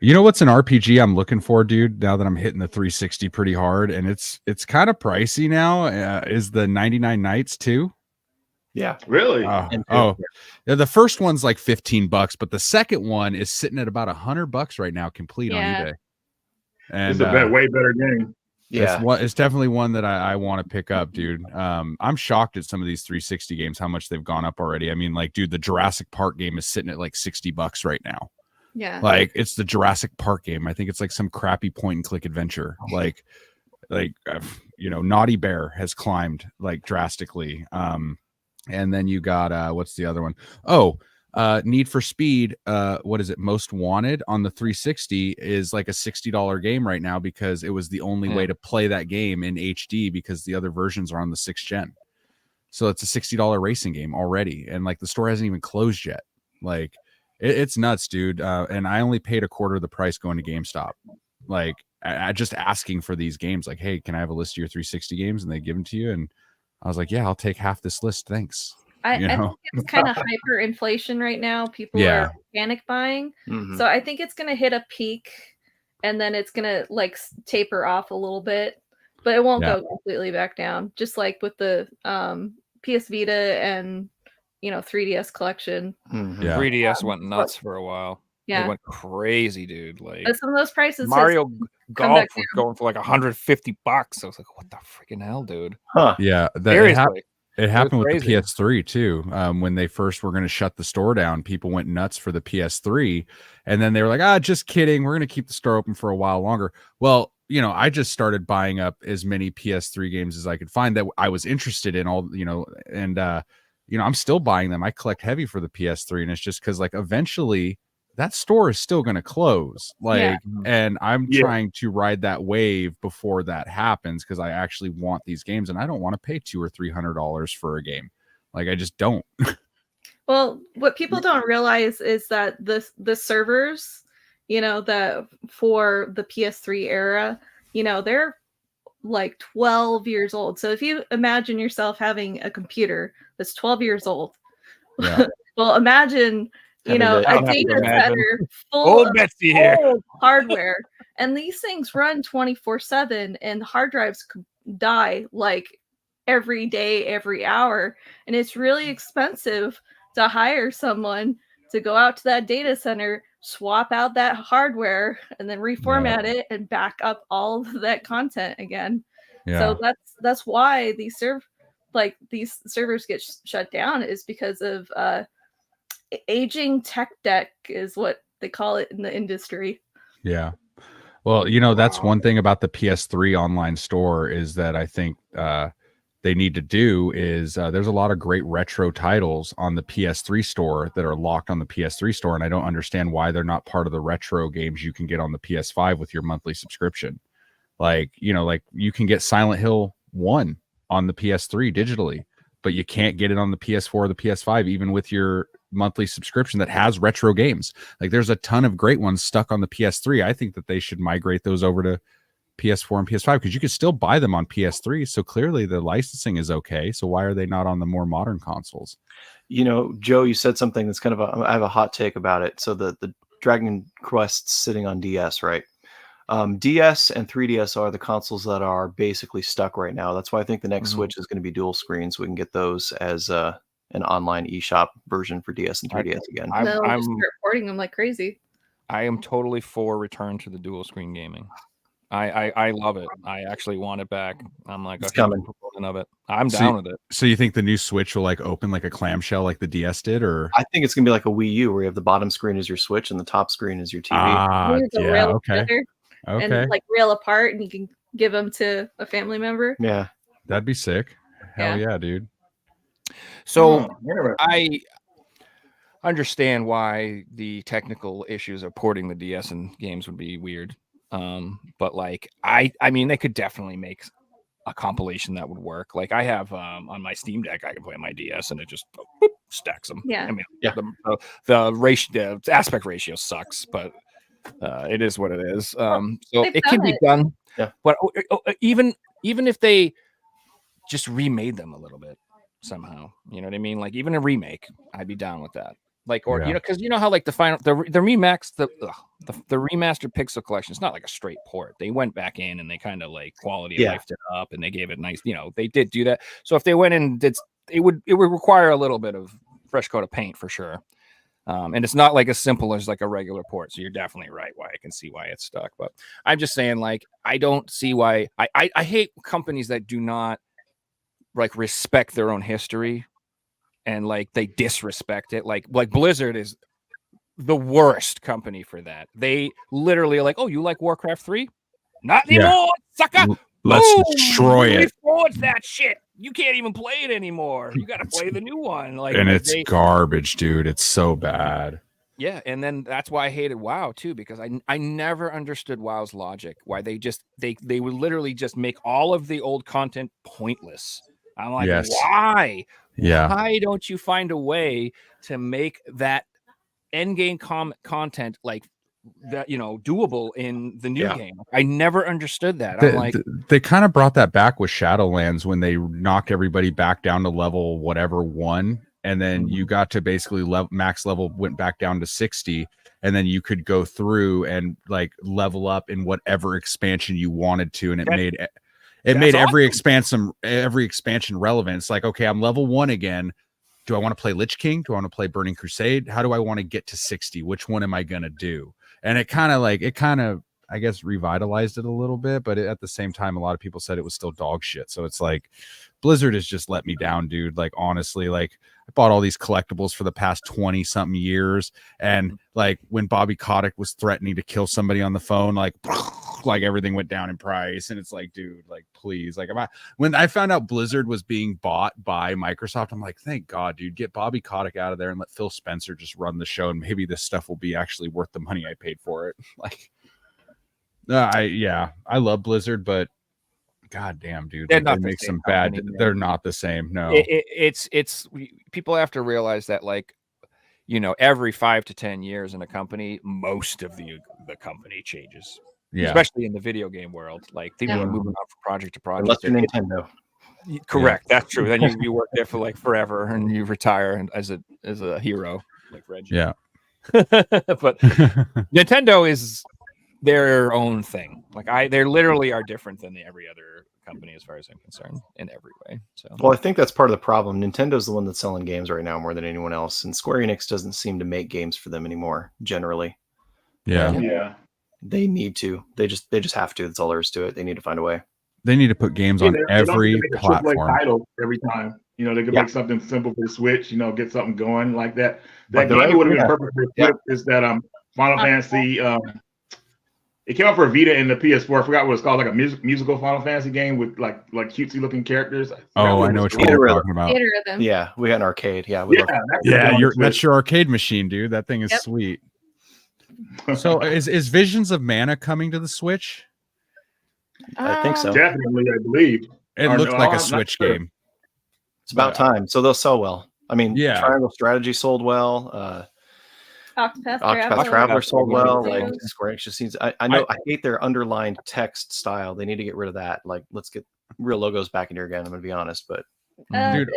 You know what's an RPG I'm looking for, dude? Now that I'm hitting the 360 pretty hard, and it's kind of pricey now. Is the 99 Nights 2? Yeah. Really? Yeah, the first one's like $15, but the second one is sitting at about $100 right now, complete on eBay. And it's a way better game. Yeah. it's definitely one that I want to pick up, dude. I'm shocked at some of these 360 games, how much they've gone up already. I mean, like, dude, the Jurassic Park game is sitting at like $60 right now. Yeah. Like, it's the Jurassic Park game. I think it's like some crappy point and click adventure. Like Naughty Bear has climbed like drastically. And then you got what's the other one? Need for Speed. What is it? Most Wanted on the 360 is like a $60 game right now because it was the only way to play that game in HD because the other versions are on the 6th gen. So it's a $60 racing game already, and like the store hasn't even closed yet. Like, it's nuts, dude. And I only paid a quarter of the price going to GameStop. Like, I just asking for these games. Like, hey, can I have a list of your 360 games? And they give them to you. And I was like, yeah, I'll take half this list. Thanks. I think it's kind of hyperinflation right now. People are panic buying. Mm-hmm. So I think it's going to hit a peak and then it's going to like taper off a little bit, but it won't go completely back down. Just like with the PS Vita and 3DS collection. Mm-hmm. Yeah. 3DS went nuts for a while. Yeah. It went crazy, dude. Like, but some of those prices Mario Golf back was going for like $150. I was like, what the freaking hell, dude? Huh. Yeah. Seriously. It happened with the crazy. PS3 too. When they first were going to shut the store down, people went nuts for the PS3, and then they were like, just kidding. We're going to keep the store open for a while longer. Well, I just started buying up as many PS3 games as I could find that I was interested in and I'm still buying them. I collect heavy for the PS3, and it's just because like eventually that store is still going to close. Like, and I'm trying to ride that wave before that happens because I actually want these games, and I don't want to pay $200 or $300 for a game. Like, I just don't. Well, what people don't realize is that the servers, that for the PS3 era, they're like 12 years old. So if you imagine yourself having a computer that's 12 years old, well, imagine a data center full of old hardware, and these things run 24/7, and hard drives die like every day, every hour, and it's really expensive to hire someone to go out to that data center, swap out that hardware, and then reformat it and back up all of that content again. So that's why these servers get shut down, is because of aging tech debt is what they call it in the industry. Yeah. Well, that's one thing about the PS3 online store is that I think they need to do is there's a lot of great retro titles on the PS3 store that are locked on the PS3 store, and I don't understand why they're not part of the retro games you can get on the PS5 with your monthly subscription. Like, like you can get Silent Hill 1 on the PS3 digitally, but you can't get it on the PS4 or the PS5 even with your monthly subscription that has retro games. Like, there's a ton of great ones stuck on the PS3. I think that they should migrate those over to PS4 and PS5 because you could still buy them on PS3. So clearly the licensing is okay. So why are they not on the more modern consoles? Joe, you said something that's kind of I have a hot take about it. So the Dragon Quest's sitting on DS, right? DS and 3DS are the consoles that are basically stuck right now. That's why I think the next Switch is going to be dual screen, so we can get those as an online eShop version for DS and 3DS again. I'm just start porting them like crazy. I am totally for return to the dual screen gaming. I love it. I actually want it back. I'm like, it's coming. Of it. I'm down with it. So you think the new Switch will like open like a clamshell like the DS did, or? I think it's gonna be like a Wii U where you have the bottom screen is your Switch and the top screen is your TV. Okay. And like rail apart, and you can give them to a family member. Yeah, that'd be sick. Hell yeah, dude. So I understand why the technical issues of porting the DS and games would be weird. But like I mean, they could definitely make a compilation that would work. Like I have on my Steam Deck, I can play my DS and it just stacks them. Yeah. I mean, the ratio, the aspect ratio sucks, but it is what it is. So it can be done. Yeah. But even if they just remade them a little bit, somehow. You know what I mean? Like even a remake, I'd be down with that. Like, or Yeah. because you know how like the remax the remastered Pixel Collection, it's not like a straight port. They went back in and they kind of like quality of life it up and they gave it nice. They did do that. So if they went in and did, it would require a little bit of fresh coat of paint for sure. And it's not like as simple as like a regular port. So you're definitely right. Why I can see why it's stuck. But I'm just saying, like, I don't see why. I hate companies that do not like respect their own history and like they disrespect it. Like Blizzard is the worst company for that. They literally are like, oh, you like Warcraft 3? Not anymore, sucker. Let's Boom! destroy it. Reforge that shit. You can't even play it anymore. You got to play the new one. Like, and it's garbage, dude. It's so bad. Yeah, and then that's why I hated WoW too, because I never understood WoW's logic. Why they would literally just make all of the old content pointless. I'm like, why? Yeah. Why don't you find a way to make that end game content like that, doable in the new game? I never understood that. I'm like, they kind of brought that back with Shadowlands when they knocked everybody back down to level whatever 1, and then you got to basically max level went back down to 60, and then you could go through and like level up in whatever expansion you wanted to, and it made every expansion relevant. It's like, okay, I'm level 1 again. Do I want to play Lich King? Do I want to play Burning Crusade? How do I want to get to 60? Which one am I going to do? And it kind of, I guess, revitalized it a little bit, but at the same time, a lot of people said it was still dog shit. So it's like, Blizzard has just let me down, dude. Like, honestly, like, I bought all these collectibles for the past 20 something years. And like when Bobby Kotick was threatening to kill somebody on the phone, like everything went down in price. And it's like, dude, like, please, like, when I found out Blizzard was being bought by Microsoft, I'm like, thank God, dude, get Bobby Kotick out of there and let Phil Spencer just run the show. And maybe this stuff will be actually worth the money I paid for it. Like, I love Blizzard, but God damn, dude, they make some bad. They're not the same. No, it's people have to realize that, like, every 5 to 10 years in a company, most of the company changes. Yeah, especially in the video game world. Like, people are moving on from project to project. Unless you're Nintendo. Correct, that's true. Then you work there for like forever, and you retire and as a hero, like Reggie. Yeah, but Nintendo is their own thing. Like, they literally are different than every other company as far as I'm concerned in every way. So, well, I think that's part of the problem. Nintendo's the one that's selling games right now more than anyone else, and Square Enix doesn't seem to make games for them anymore generally. Yeah. They need to. They just have to. That's all there is to it. They need to find a way. They need to put games on every platform. Title every time. They could make something simple for the Switch. Get something going like that. But That game would have been perfect for Switch. Is that Final Fantasy? It came out for Vita and the PS4. I forgot what it's called, like a musical Final Fantasy game with like cutesy looking characters. Oh, I know what you're talking about. Theater Rhythm. Yeah, we got an arcade. Yeah, that's your arcade machine, dude. That thing is sweet. So is Visions of Mana coming to the Switch? I think so. Definitely, I believe. It looks like a Switch game. It's about time. So they'll sell well. I mean, yeah. Triangle Strategy sold well. Octopath Traveler sold well. Like, Square Enix just needs. I know. I hate their underlined text style. They need to get rid of that. Like, let's get real logos back in here again. I'm gonna be honest, but dude,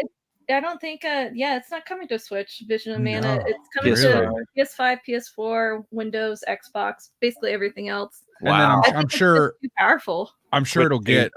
I don't think. It's not coming to Switch. Vision of Mana. No. It's coming PS5. to PS5, PS4, Windows, Xbox, basically everything else. Wow. And then I'm sure it's too powerful. I'm sure it'll get.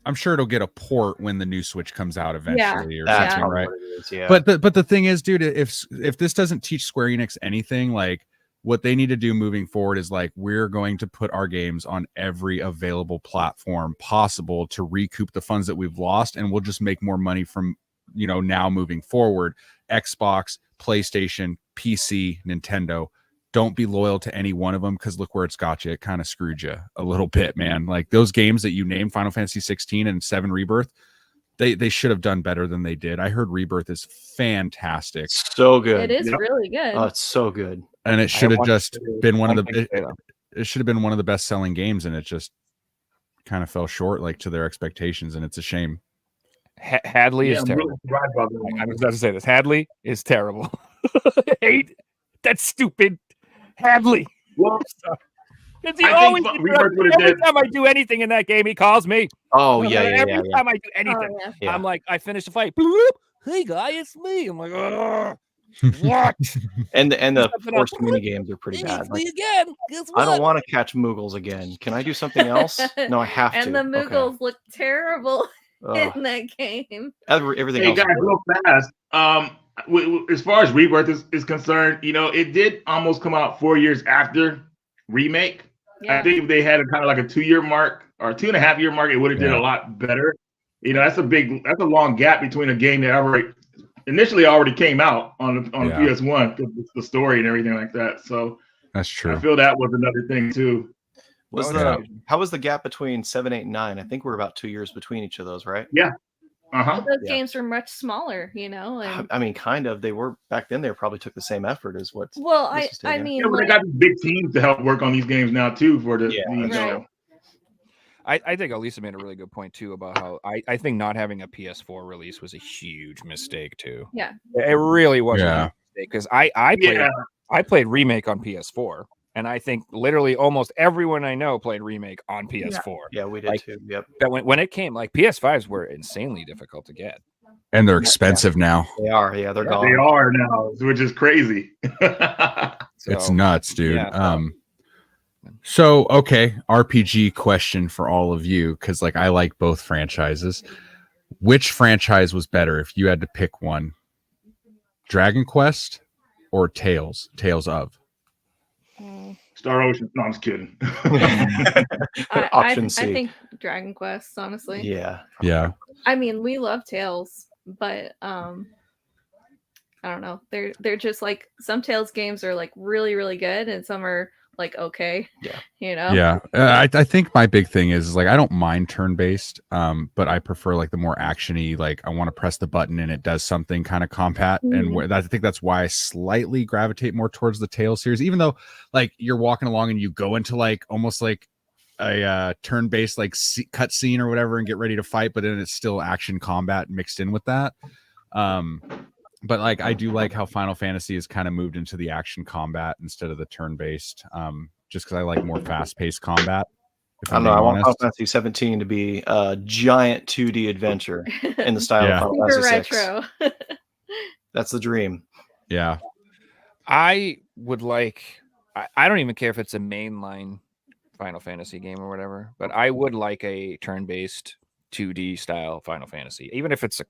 I'm sure it'll get a port when the new Switch comes out eventually, or something, right? Yeah. But the thing is, dude, if this doesn't teach Square Enix anything, like, what they need to do moving forward is, like, we're going to put our games on every available platform possible to recoup the funds that we've lost, and we'll just make more money from, now moving forward. Xbox, PlayStation, PC, Nintendo. Don't be loyal to any one of them, because look where it's got you. It kind of screwed you a little bit, man. Like, those games that you named, Final Fantasy 16 and 7 Rebirth, they should have done better than they did. I heard Rebirth is fantastic. So good. It is really good. Oh, it's so good. And it should have just been one of the it should have been one of the best selling games, and it just kind of fell short, like, to their expectations, and it's a shame. Hadley is terrible. I was about to say this. Hadley is terrible. Hate that stupid Hadley. Well, Because every time I do anything in that game, he calls me. Oh, Every time I do anything, I'm like, I finish the fight. Bloop. hey guy, it's me. I'm like, ugh, what? And the Something forced else. mini games are pretty Hey, bad. it's Like, me again. Guess I don't what? want to catch Moogles again. Can I do something else? No, I have to. And the Moogles look terrible Ugh. in that game. Everything Hey else. guys, real fast. As far as Rebirth is concerned, it did almost come out 4 years after remake. Yeah. I think if they had a kind of like a 2-year mark or 2.5-year mark, it would have did a lot better. That's a long gap between a game that initially already came out on PS1, the story and everything like that. So That's true. I feel that was another thing too. How was the gap between 7, 8, and 9? I think we're about 2 years between each of those, right? Yeah. Those games were much smaller, And I mean, kind of. They were back then. They probably took the same effort as what. Well, I mean, but they got these big teams to help work on these games now too. For the right. I think Elisa made a really good point too about how I think not having a PS4 release was a huge mistake too. Yeah, it really was a huge mistake because I played Remake on PS4, and I think literally almost everyone I know played Remake on PS4. Yeah, we did too. Yep. But when it came, like PS5s were insanely difficult to get, and they're expensive now. They are. Yeah, they're gone. They are now, which is crazy. It's nuts, dude. Yeah. So, okay, RPG question for all of you, because I like both franchises. Which franchise was better if you had to pick one? Dragon Quest or Tales of? Star Ocean. No, I'm just kidding. Option C. I think Dragon Quest, honestly. Yeah. I mean, we love Tales, but I don't know. They're just like some Tales games are like really, really good, and some are like okay. Yeah. I think my big thing is I don't mind turn-based, but I prefer the more actiony, I want to press the button and it does something kind of combat. And I think that's why I slightly gravitate more towards the Tales series, even though you're walking along and you go into almost a turn-based cut scene or whatever and get ready to fight, but then it's still action combat mixed in with that. But I do like how Final Fantasy has kind of moved into the action combat instead of the turn-based, just because I like more fast-paced combat. I don't know. I want Final Fantasy 17 to be a giant 2D adventure in the style of Final Fantasy 6. Retro. That's the dream. Yeah. I would I don't even care if it's a mainline Final Fantasy game or whatever, but I would like a turn-based 2D style Final Fantasy, even if it's a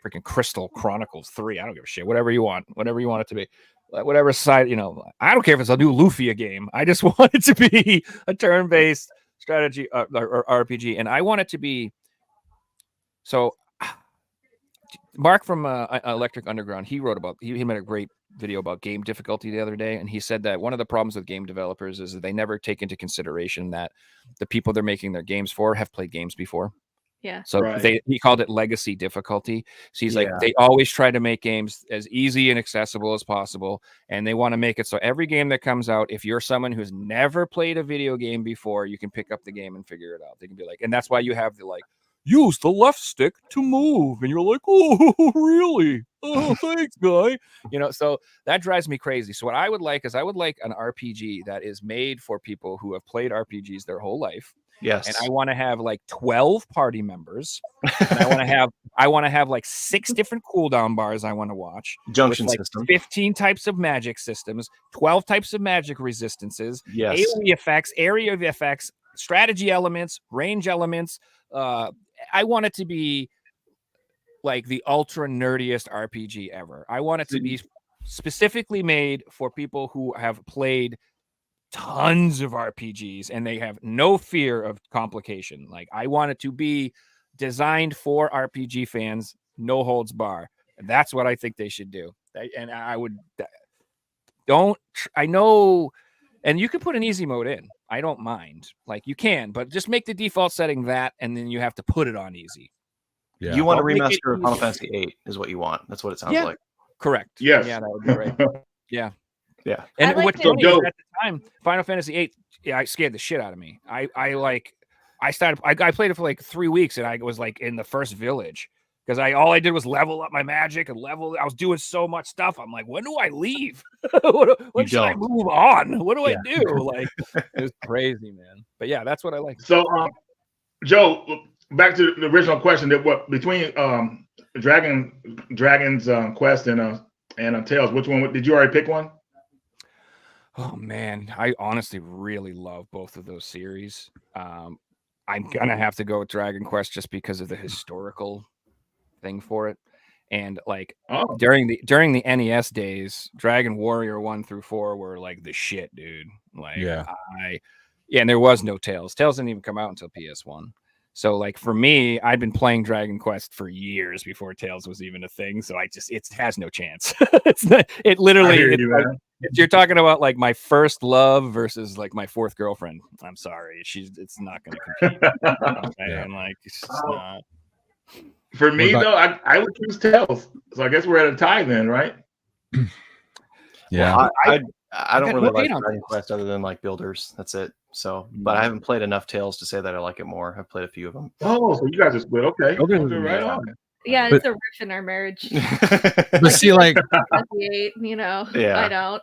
freaking Crystal Chronicles 3. I don't give a shit. Whatever you want it to be. Whatever side, I don't care if it's a new Lufia game. I just want it to be a turn-based strategy or RPG, and I want it to be. So, Mark from Electric Underground, he made a great video about game difficulty the other day, and he said that one of the problems with game developers is that they never take into consideration that the people they're making their games for have played games before. Yeah. So he called it legacy difficulty. So he's they always try to make games as easy and accessible as possible. And they want to make it so every game that comes out, if you're someone who's never played a video game before, you can pick up the game and figure it out. They can be and that's why you have the use the left stick to move. And you're like, oh, really? Oh, thanks, guy. So that drives me crazy. So what I would like is an RPG that is made for people who have played RPGs their whole life. Yes. And I want to have 12 party members. And I want to have 6 different cooldown bars I want to watch. Junction with, system. 15 types of magic systems, 12 types of magic resistances, yes. area effects, strategy elements, range elements. I want it to be the ultra nerdiest RPG ever. I want it to be specifically made for people who have played tons of RPGs and they have no fear of complication. I want it to be designed for RPG fans, no holds bar. And that's what I think they should do. And I would I know, and you can put an easy mode in. I don't mind. You can, but just make the default setting that, and then you have to put it on easy. Yeah. You want a remaster of Final Fantasy 8 is what you want. That's what it sounds like. Correct. Yes. Yeah, that would be right. Yeah. Yeah. And what's funny is at the time, Final Fantasy VIII, it scared the shit out of me. I played it for 3 weeks, and I was in the first village because all I did was level up my magic and I was doing so much stuff. I'm like, when do I leave? when should I move on? What do I do? It was crazy, man. But yeah, that's what I like. So, Joe, back to the original question, that what between Dragon's Quest and Tales, which one did you already pick one? Oh man, I honestly really love both of those series. I'm gonna have to go with Dragon Quest just because of the historical thing for it. And like during the NES days, Dragon Warrior 1 through 4 were like the shit, dude. Like and there was no Tales. Tales didn't even come out until PS1. So like for me, I'd been playing Dragon Quest for years before Tales was even a thing. So it has no chance. It literally you're talking about like my first love versus like my fourth girlfriend. I'm sorry, it's not going to compete. Like it's just not. For me though, I would choose Tales. So I guess we're at a tie then, right? Yeah. Well, I don't really like Dragon Quest other than like builders. That's it. So, but I haven't played enough Tales to say that I like it more. I've played a few of them. Oh, so you guys are split. Okay. Right on. Yeah, it's a riff in our marriage. But see, like, you know, yeah. I don't.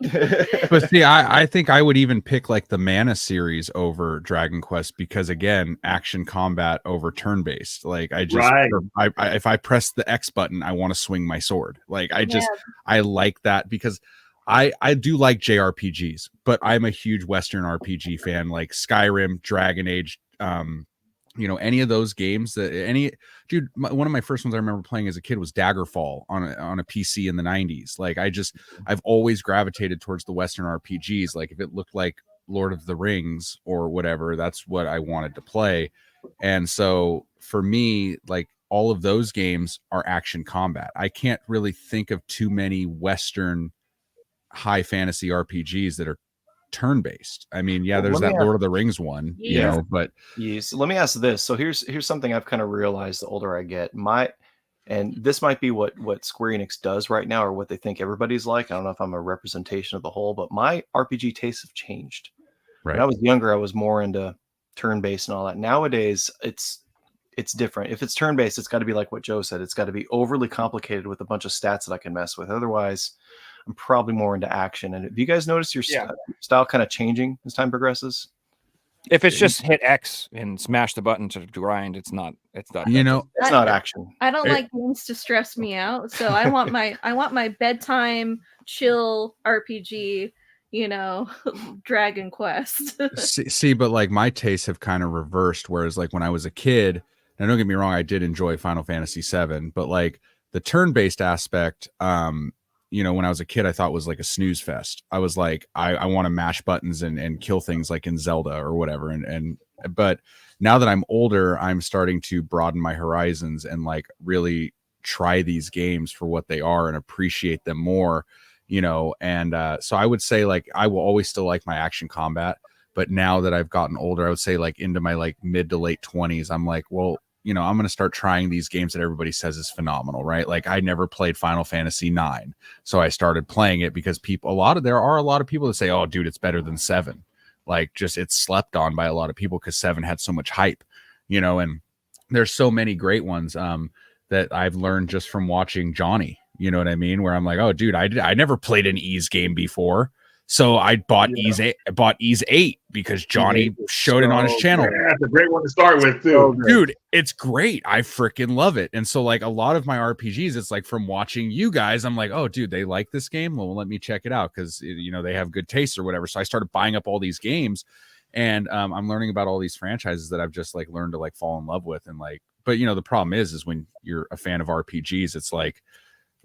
But see, I think I would even pick like the Mana series over Dragon Quest because again, action combat over turn based. Like I just, if I press the X button, I want to swing my sword. Like I like that because I do like JRPGs, but I'm a huge Western RPG fan, like Skyrim, Dragon Age, you know, any of those games one of my first ones I remember playing as a kid was Daggerfall on a PC in the 90s. Like I've always gravitated towards the Western RPGs. Like if it looked like Lord of the Rings or whatever, that's what I wanted to play. And so for me, like all of those games are action combat. I can't really think of too many Western high fantasy RPGs that are turn-based. I mean, there's that Lord of the Rings one, you know, but yes. Let me ask this. So here's something I've kind of realized the older I get. And this might be what Square Enix does right now, or what they think everybody's like. I don't know if I'm a representation of the whole, but my RPG tastes have changed. Right. When I was younger, I was more into turn-based and all that. Nowadays, it's different. If it's turn-based, it's got to be like what Joe said. It's got to be overly complicated with a bunch of stats that I can mess with. Otherwise, I'm probably more into action. And have you guys noticed your style kind of changing as time progresses? If it's just hit X and smash the button to grind, it's not. You know, it's not action. I don't like games to stress me out, so I want my bedtime chill RPG. You know, Dragon Quest. see, but like my tastes have kind of reversed. Whereas like when I was a kid, and don't get me wrong, I did enjoy Final Fantasy VII, but like the turn-based aspect, you know, when I was a kid, I thought was like a snooze fest. I was like, I want to mash buttons and kill things like in Zelda or whatever. But now that I'm older, I'm starting to broaden my horizons and like really try these games for what they are and appreciate them more, you know? And so I would say like, I will always still like my action combat, but now that I've gotten older, I would say like into my like mid to late 20s, I'm like, well, you know, I'm going to start trying these games that everybody says is phenomenal, right? Like I never played Final Fantasy IX. So I started playing it because there are a lot of people that say, oh dude, it's better than 7. Like just it's slept on by a lot of people because 7 had so much hype, you know, and there's so many great ones that I've learned just from watching Johnny, you know what I mean? Where I'm like, oh dude, I never played an Ys game before. So I bought Ys 8 because Johnny showed it on his channel. Yeah, that's a great one to start with too. Dude, it's great. I freaking love it. And so like a lot of my RPGs, it's like from watching you guys, I'm like, oh dude, they like this game. Well, let me check it out because you know they have good taste or whatever. So I started buying up all these games, and I'm learning about all these franchises that I've just like learned to like fall in love with. And like, but you know, the problem is when you're a fan of RPGs, it's like,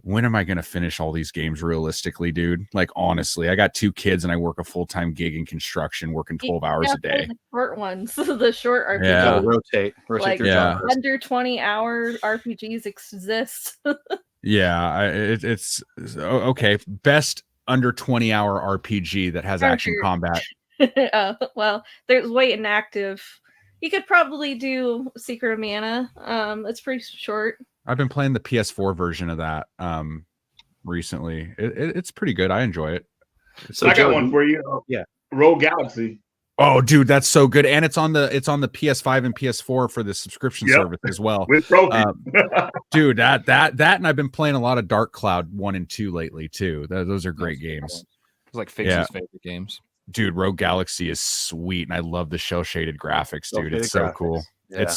when am I going to finish all these games realistically, dude? Like, honestly, I got 2 kids and I work a full-time gig in construction, working 12 hours a day. The short ones, the short RPGs. Yeah. Rotate like, your under 20-hour RPGs exist. Yeah, it's okay. Best under 20-hour RPG that has action combat. Well, there's Wait and Active. You could probably do Secret of Mana. It's pretty short. I've been playing the PS4 version of that recently. It's pretty good. I enjoy it. So I got one for you. Rogue Galaxy. Oh, dude, that's so good, and it's on the PS5 and PS4 for the subscription service as well. With trophy. Dude, that, and I've been playing a lot of Dark Cloud 1 and 2 lately too. Those are great games. It's like Fix's favorite games. Dude, Rogue Galaxy is sweet, and I love the shell shaded graphics, dude. It's so cool. Yeah. It's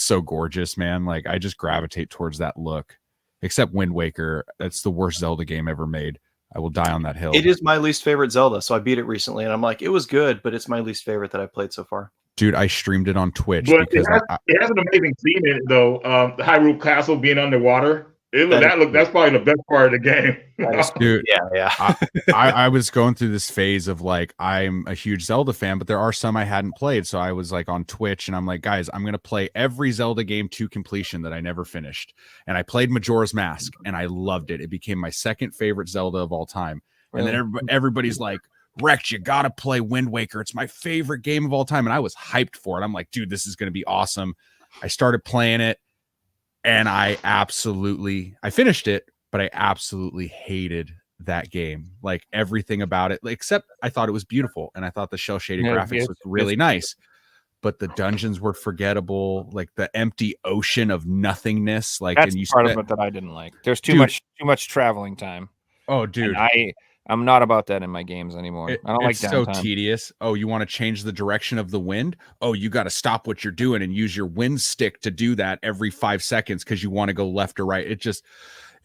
so gorgeous, man. Like I just gravitate towards that look. Except Wind Waker, it's the worst Zelda game ever made. I will die on that hill. It is my least favorite Zelda, so I beat it recently, and I'm like, it was good, but it's my least favorite that I've played so far. Dude, I streamed it on Twitch But because it has an amazing scene in it, though. The Hyrule Castle being underwater. That's probably the best part of the game. Dude, yeah. I was going through this phase of like, I'm a huge Zelda fan, but there are some I hadn't played. So I was like on Twitch and I'm like, guys, I'm going to play every Zelda game to completion that I never finished. And I played Majora's Mask and I loved it. It became my second favorite Zelda of all time. And then everybody's like, Rex, you got to play Wind Waker. It's my favorite game of all time. And I was hyped for it. I'm like, dude, this is going to be awesome. I started playing it. And I finished it, but I absolutely hated that game. Like everything about it, except I thought it was beautiful. And I thought the shell shaded graphics looked really nice. But the dungeons were forgettable, like the empty ocean of nothingness. Like, that's and you part of it that I didn't like. There's too much traveling time. Oh, dude. I'm not about that in my games anymore. I don't like downtime. It's so tedious. Oh, you want to change the direction of the wind? Oh, you got to stop what you're doing and use your wind stick to do that every 5 seconds because you want to go left or right. It just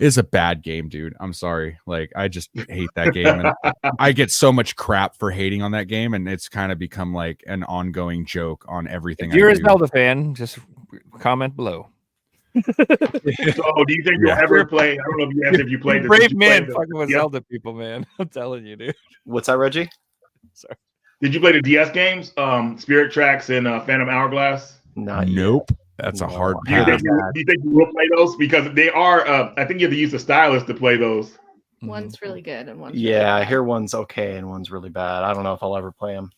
is a bad game, dude. I'm sorry. Like, I just hate that game. And I get so much crap for hating on that game, and it's kind of become like an ongoing joke on everything. If you're a Zelda fan, just comment below. So, do you think you'll ever play? I don't know if you asked if you played. Brave man, fucking with Zelda people, man. I'm telling you, dude. What's that, Reggie? Sorry. Did you play the DS games, Spirit Tracks and Phantom Hourglass? Nope. That's a hard Do you pass. think you will play those? Because they are. I think you have to use the stylus to play those. One's really good and one's Yeah, really I bad. hear one's okay and one's really bad. I don't know if I'll ever play them.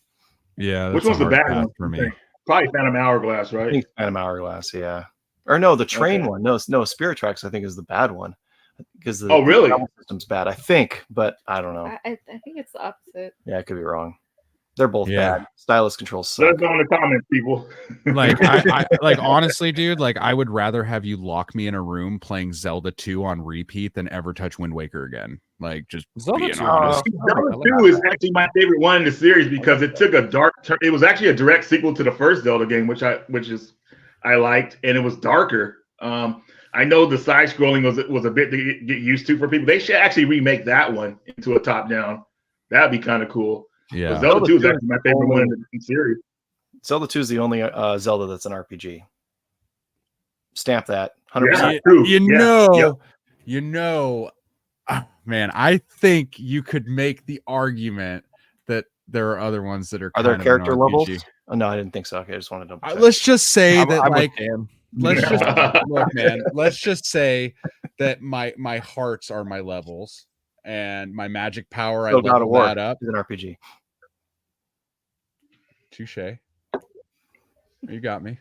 Yeah, Which that's one's a the hard bad pass one for me. Probably Phantom Hourglass, I right? think Phantom Hourglass, yeah. Or no, the train Okay. one. No, Spirit Tracks I think is the bad one. Because the really? travel system's bad, I think, but I don't know. I think it's the opposite. Yeah, I could be wrong. They're both Yeah. bad. Stylus controls Let suck. us know in the comments, people. Like I like honestly, dude, like I would rather have you lock me in a room playing Zelda 2 on repeat than ever touch Wind Waker again. Like just Zelda being 2, honest. Zelda 2 is actually my favorite one in the series because it took a dark turn. It was actually a direct sequel to the first Zelda game, which I liked, and it was darker. I know the side scrolling was a bit to get used to for people. They should actually remake that one into a top down. That'd be kind of cool. Yeah. But Zelda 2 is actually my favorite one in the series. Zelda 2 is the only Zelda that's an RPG. Stamp that. 100%. Yeah, true. You know, man, I think you could make the argument that there are other ones that are. Are there kind of character an levels? RPG. Oh, no, I didn't think so. Okay, I just wanted to double check. Let's just say I'm that, with like, Dan. let's just look, man. Let's just say that my hearts are my levels, and my magic power. I So God of level War that up. is an RPG. Touche. You got me.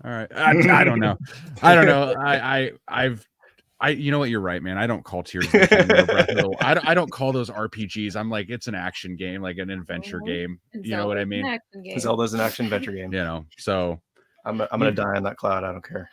All right. I don't know. I don't know. You know what? You're right, man. I don't call Tears of the Kingdom or Breath of the Wild. I don't call those RPGs. I'm like, it's an action game, like an adventure game. And You know what I Zelda's an mean? action game. Zelda's an action adventure game. You know. So I'm gonna die on that cloud. I don't care.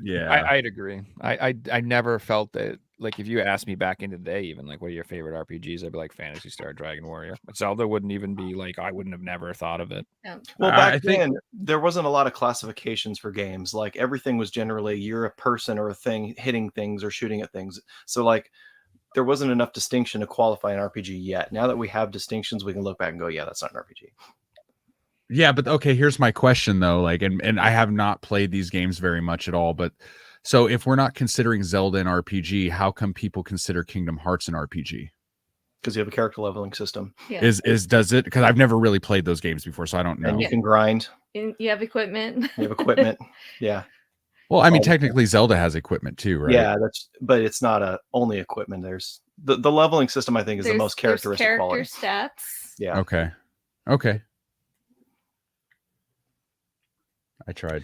yeah. I'd agree. I never felt that. Like, if you asked me back in the day, even like, what are your favorite RPGs? I'd be like Phantasy Star, Dragon Warrior. But Zelda wouldn't even be like, I wouldn't have never thought of it. Yeah. Well, I back think- then there wasn't a lot of classifications for games. Like everything was generally you're a person or a thing hitting things or shooting at things. So like there wasn't enough distinction to qualify an RPG yet. Now that we have distinctions, we can look back and go, yeah, that's not an RPG. Yeah, but okay, here's my question though. Like, and I have not played these games very much at all, but so if we're not considering Zelda an RPG, how come people consider Kingdom Hearts an RPG? Because you have a character leveling system Yeah. Does it? Because I've never really played those games before, so I don't know. and you can grind. And you have equipment. You have equipment. Yeah. Well, I mean, technically Zelda has equipment too, right? Yeah, but it's not only equipment. There's the leveling system, I think, is the most There's characteristic character quality. stats. Yeah. Okay. I tried.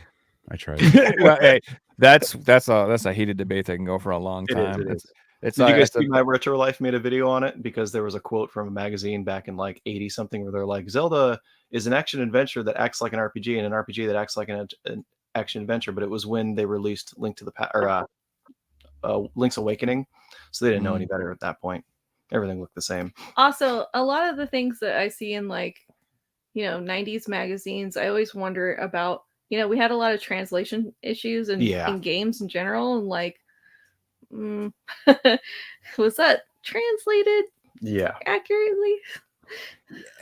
Well, hey, that's a heated debate that can go for a long It is, time. it is. It's Did you guys it's a- see my Retro Life made a video on it? Because there was a quote from a magazine back in like 80 something where they're like, Zelda is an action adventure that acts like an RPG and an RPG that acts like an action adventure. But it was when they released Link's Awakening. So they didn't know any better at that point. Everything looked the same. Also, a lot of the things that I see in like, 90s magazines, I always wonder about we had a lot of translation issues in games in general, and like, was that translated accurately?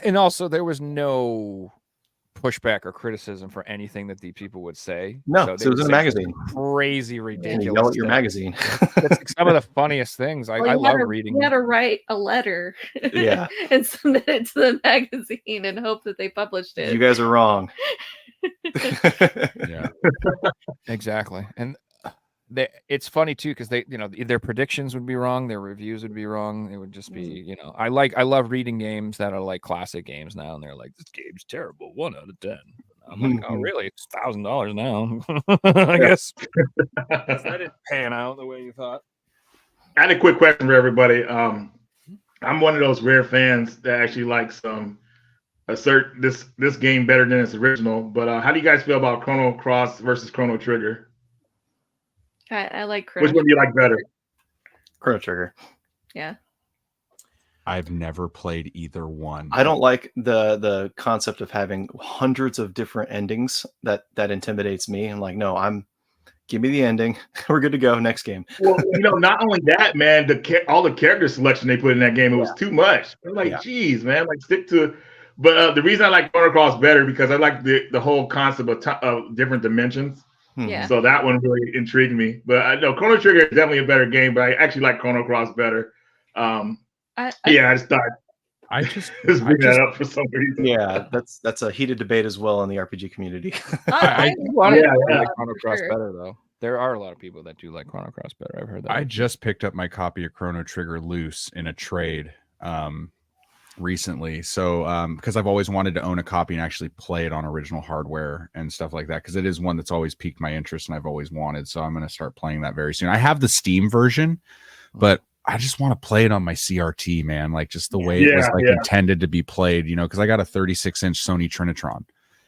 And also, there was no pushback or criticism for anything that the people would say. No, so it was in a magazine. Crazy, ridiculous. You yell at your magazine. That's like some of the funniest things. I love reading. You had to write a letter, and submit it to the magazine and hope that they published it. You guys are wrong. Yeah, exactly. And it's funny too, because they, their predictions would be wrong, their reviews would be wrong. It would just be, I love reading games that are like classic games now, and they're like, this game's terrible, 1 out of 10. I'm like, oh really? It's $1,000 now. I guess that didn't pan out the way you thought. I had a quick question for everybody. I'm one of those rare fans that actually likes assert this game better than its original. But how do you guys feel about Chrono Cross versus Chrono Trigger? I like Chrono. Which one do you like better? Chrono Trigger. Yeah. I've never played either one. I don't like the concept of having hundreds of different endings. That intimidates me. I'm like, no, give me the ending. We're good to go. Next game. Well, not only that, man, all the character selection they put in that game, it was too much. I'm like, geez, man, like stick to. But the reason I like Chrono Cross better, because I like the whole concept of different dimensions. Yeah. So that one really intrigued me. But I know Chrono Trigger is definitely a better game, but I actually like Chrono Cross better. I just thought I just bring that up for some reason. Yeah, that's a heated debate as well in the RPG community. I like Chrono Cross better though. There are a lot of people that do like Chrono Cross better. I've heard that. I just picked up my copy of Chrono Trigger loose in a trade recently. So because I've always wanted to own a copy and actually play it on original hardware and stuff like that, because it is one that's always piqued my interest and I've always wanted. So I'm going to start playing that very soon. I have the Steam version, but I just want to play it on my CRT, man. Like just the way it was intended to be played, because I got a 36-inch Sony Trinitron.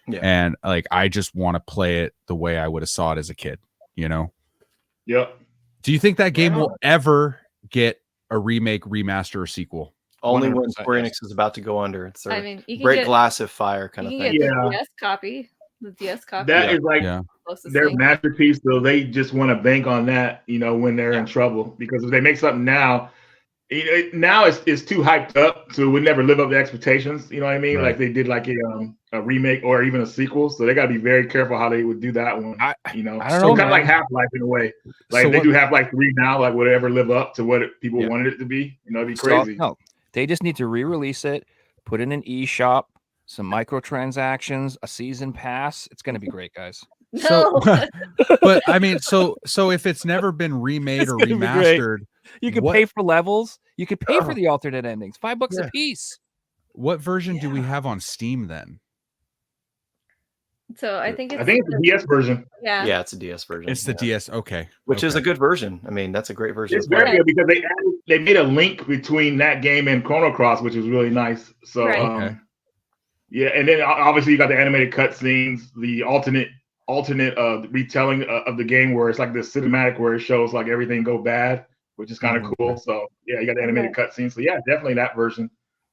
Yeah. And like I just want to play it the way I would have saw it as a kid, Yep. Do you think that game will ever get a remake, remaster, or sequel? Only when Square Enix is about to go under. It's break glass if fire kind of thing. The DS copy. The DS copy. That is like their masterpiece. So they just want to bank on that, when they're in trouble. Because if they make something now, now it's too hyped up, so it would never live up to expectations. You know what I mean? Right. Like they did like a remake or even a sequel. So they got to be very careful how they would do that one. I don't know, kind of like Half-Life in a way. Like they do Half-Life 3 now, like would it ever live up to what people wanted it to be? It'd be crazy. No, they just need to re-release it, put it in an eShop, some microtransactions, a season pass. It's going to be great, guys. No. So, but I mean, so if it's never been remade or remastered, you can pay for levels. You could pay for the alternate endings, $5 a piece. What version do we have on Steam then? So I think it's the DS version. Yeah, it's a DS version. It's the DS. Okay, which is a good version. I mean, that's a great version. It's very good because they made a link between that game and Chrono Cross, which was really nice. So yeah, and then obviously you got the animated cutscenes, the alternate retelling of the game where it's like this cinematic where it shows like everything go bad, which is kind of cool. So yeah, you got the animated cutscenes. So yeah, definitely that version.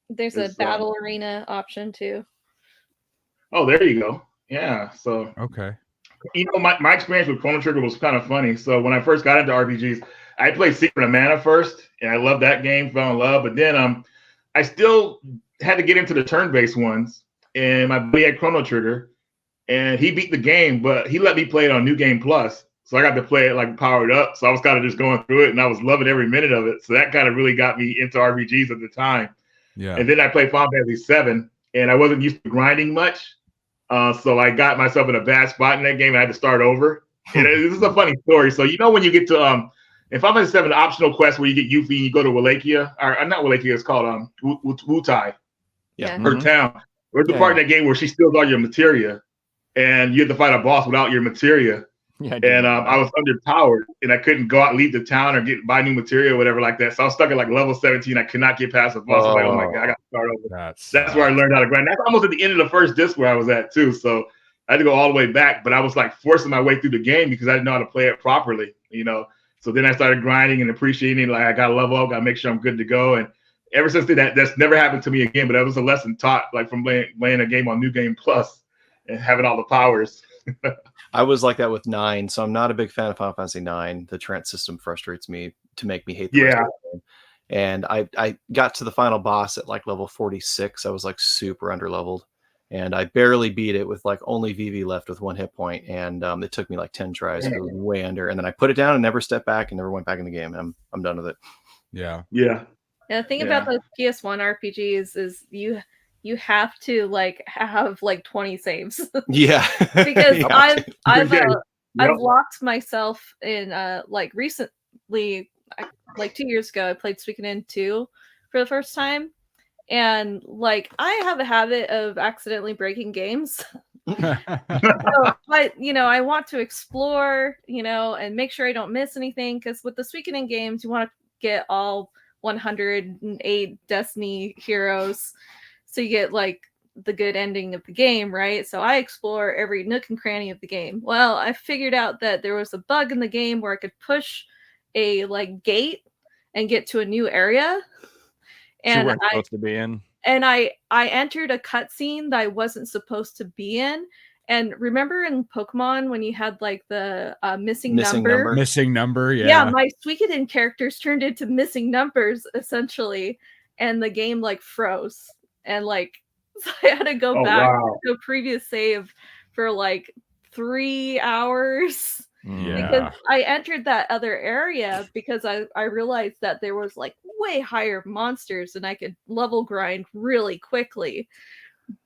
There's a battle arena option too. Oh, there you go. Yeah. So okay. My experience with Chrono Trigger was kind of funny. So when I first got into RPGs, I played Secret of Mana first, and I loved that game, fell in love. But then I still had to get into the turn-based ones, and my buddy had Chrono Trigger, and he beat the game, but he let me play it on New Game Plus. So I got to play it like powered up. So I was kind of just going through it, and I was loving every minute of it. So that kind of really got me into RPGs at the time. Yeah. And then I played Final Fantasy VII, and I wasn't used to grinding much. So I got myself in a bad spot in that game. And I had to start over. And this is a funny story. So when you get to in Final Fantasy VII, an optional quest where you get Yuffie and you go to Wallachia, or not Wallachia, it's called Wutai. Yeah. Her town. There's the part in that game where she steals all your materia, and you have to fight a boss without your materia. Yeah, I was underpowered, and I couldn't go out and leave the town or buy new material or whatever like that. So I was stuck at like level 17. I could not get past the boss. I was like, oh my God, I got to start over. That's where I learned how to grind. That's almost at the end of the first disc where I was at too. So I had to go all the way back, but I was like forcing my way through the game because I didn't know how to play it properly, So then I started grinding and appreciating, like I got to level up, got to make sure I'm good to go. And ever since then, that's never happened to me again, but that was a lesson taught like from playing a game on New Game Plus and having all the powers. I was like that with 9, so I'm not a big fan of Final Fantasy 9. The Trent system frustrates me to make me hate the rest of the game. And I got to the final boss at like level 46. I was like super underleveled, and I barely beat it with like only VV left with 1 hit point. And it took me like 10 tries. It was way under. And then I put it down and never stepped back and never went back in the game. And I'm done with it. Yeah. Yeah, the thing about those PS1 RPGs is you have to like have like 20 saves. Yeah. Because I've locked myself in like recently, like 2 years ago, I played Suikoden 2 for the first time, and like I have a habit of accidentally breaking games. So I want to explore, and make sure I don't miss anything, because with the Suikoden games, you want to get all 108 Destiny heroes, so you get like the good ending of the game, right? So I explore every nook and cranny of the game. Well, I figured out that there was a bug in the game where I could push a like gate and get to a new area, and you weren't supposed to be in. And I entered a cutscene that I wasn't supposed to be in. And remember in Pokemon when you had like the missing number? Missing number, yeah. Yeah, my Suikoden characters turned into missing numbers essentially, and the game like froze, and like so I had to go back to a previous save for like 3 hours. Because I entered that other area because I realized that there was like way higher monsters and I could level grind really quickly.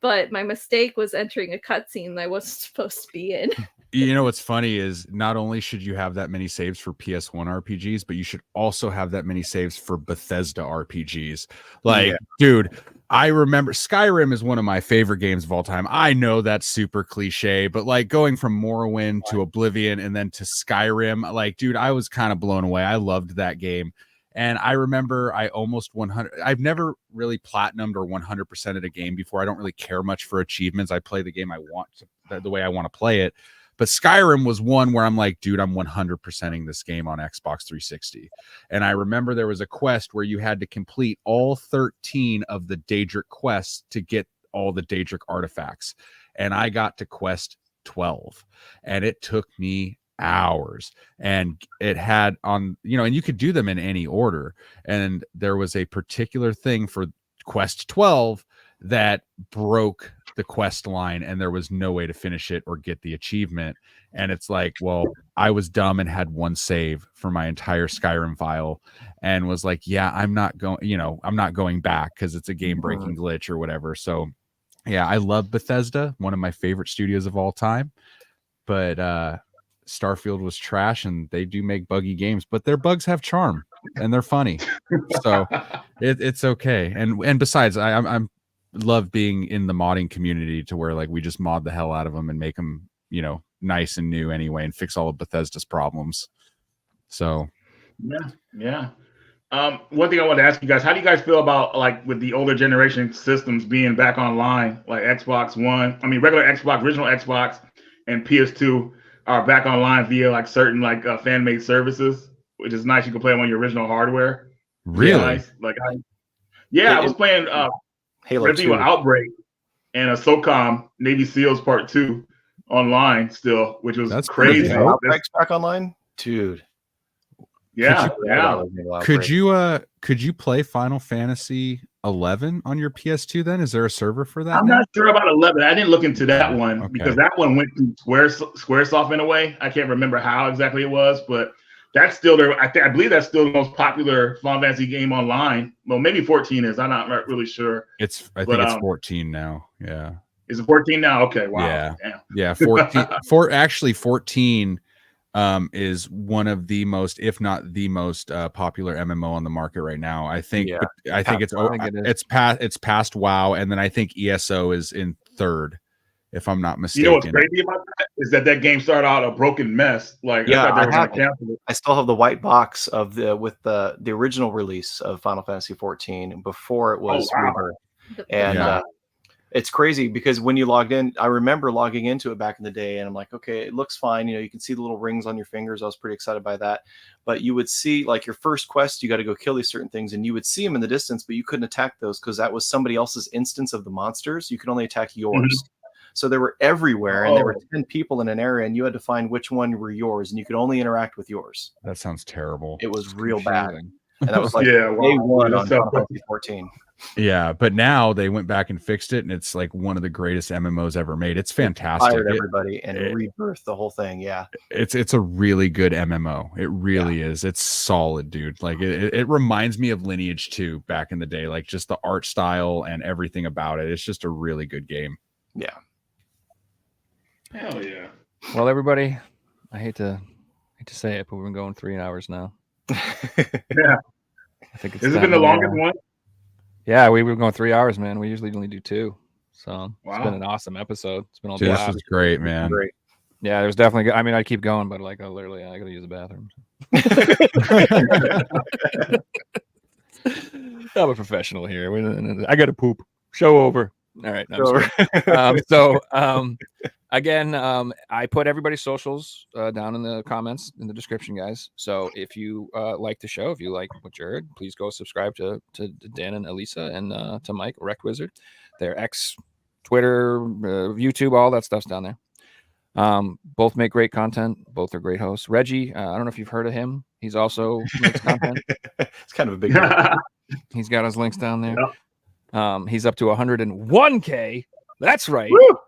But my mistake was entering a cutscene that I wasn't supposed to be in. You know what's funny is not only should you have that many saves for PS1 RPGs, but you should also have that many saves for Bethesda RPGs. Like, dude, I remember Skyrim is one of my favorite games of all time. I know that's super cliche, but like going from Morrowind to Oblivion and then to Skyrim, like, dude, I was kind of blown away. I loved that game. And I remember I almost 100. I've never really platinumed or 100%ed a game before. I don't really care much for achievements. I play the game I want to, the way I want to play it. But Skyrim was one where I'm like, dude, I'm 100%ing this game on Xbox 360. And I remember there was a quest where you had to complete all 13 of the Daedric quests to get all the Daedric artifacts. And I got to quest 12. And it took me hours. And it had on, and you could do them in any order. And there was a particular thing for quest 12 that broke the quest line, and there was no way to finish it or get the achievement. And it's like, well, I was dumb and had one save for my entire Skyrim file and was like, yeah, I'm not going back because it's a game breaking glitch or whatever. So yeah, I love Bethesda, one of my favorite studios of all time, but Starfield was trash, and they do make buggy games, but their bugs have charm and they're funny. So it's okay. And besides, I'm love being in the modding community to where like we just mod the hell out of them and make them, nice and new anyway, and fix all of Bethesda's problems. So yeah. One thing I wanted to ask you guys, how do you guys feel about like with the older generation systems being back online, like Xbox One, regular Xbox, original Xbox and PS2 are back online via like certain like fan-made services, which is nice. You can play them on your original hardware. Really? Nice. Like I was playing Halo 2 Outbreak and a SOCOM Navy SEALs Part 2 online still, which was crazy. Outbreak's back online, dude. Yeah. Could you play Final Fantasy 11 on your PS2 then? Is there a server for that? I'm not sure about 11. I didn't look into that one because that one went to Squaresoft in a way. I can't remember how exactly it was, but that's still there. I believe that's still the most popular Final Fantasy game online. Well, maybe 14 is. I'm not really sure. I think it's 14 now. Yeah. Is it 14 now? Okay. Wow. Yeah. Damn. Yeah. 14 is one of the most, if not the most popular MMO on the market right now. I think it's past WoW, and then I think ESO is in third, if I'm not mistaken. You know what's crazy about that is that game started out a broken mess. Like I still have the white box of with the original release of Final Fantasy 14 before it was Rebirth. And it's crazy because when you logged in, I remember logging into it back in the day, and I'm like, okay, it looks fine. You can see the little rings on your fingers. I was pretty excited by that. But you would see like your first quest, you got to go kill these certain things, and you would see them in the distance, but you couldn't attack those because that was somebody else's instance of the monsters. You could only attack yours. So they were everywhere, and there were 10 people in an area, and you had to find which one were yours, and you could only interact with yours. That sounds terrible. It was It's real bad. confusing. And that was like Yeah, day wow. one Yeah, on so- Final Fantasy 14. Yeah, but now they went back and fixed it, and it's like one of the greatest MMOs ever made. It's fantastic. Fired everybody and rebirthed the whole thing. Yeah. It's a really good MMO. It really is. It's solid, dude. Like it reminds me of Lineage 2 back in the day, like just the art style and everything about it. It's just a really good game. Yeah. Hell yeah. Well, everybody, I hate to say it, but we've been going 3 hours now. Yeah. I think it's Has it time been the to, longest one? Yeah, we were going 3 hours, man. We usually only do 2. So it's Wow. been an awesome episode. It's been all Dude, this blast. was great, man. Great. Yeah, there's definitely. I mean, I keep going, but like, literally, I gotta use the bathroom. I'm a professional here. I gotta poop. Show over. All right. No, I'm just kidding. Again, I put everybody's socials down in the comments in the description, guys. So if you like the show, if you like what you heard, please go subscribe to Dan and Elisa and to Mike, Rectwizard. Their X, Twitter, YouTube, all that stuff's down there. Both make great content. Both are great hosts. Reggie, I don't know if you've heard of him. He's also makes content. It's kind of a big deal. He's got his links down there. Yep. He's up to 101K. That's right. Woo!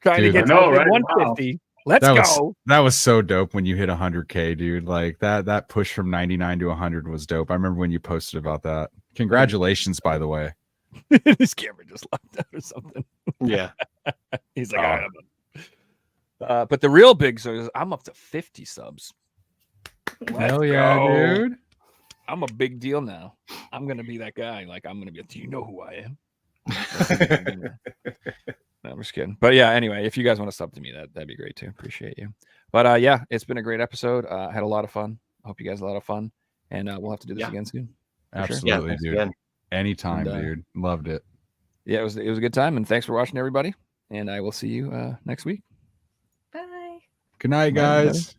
Trying Dude, to get I know, to right? 150. Let's That go. That was so dope when you hit 100K, dude. Like that push from 99 to 100 was dope. I remember when you posted about that. Congratulations, by the way. His camera just locked out or something. Yeah. He's like, all right, but the real big so is I'm up to 50 subs. Hell yeah, go. dude. I'm a big deal now. I'm gonna be that guy. Like I'm gonna be. Do you know who I am? No, I'm just kidding. But yeah, anyway, if you guys want to sub to me, that'd be great too. Appreciate you. But yeah, it's been a great episode. I had a lot of fun. I hope you guys had a lot of fun, and we'll have to do this again soon. For sure. Absolutely, thanks dude. again. Anytime, And, dude. Loved it. Yeah, it was a good time, and thanks for watching, everybody. And I will see you next week. Bye. Good night, Bye, everybody. guys.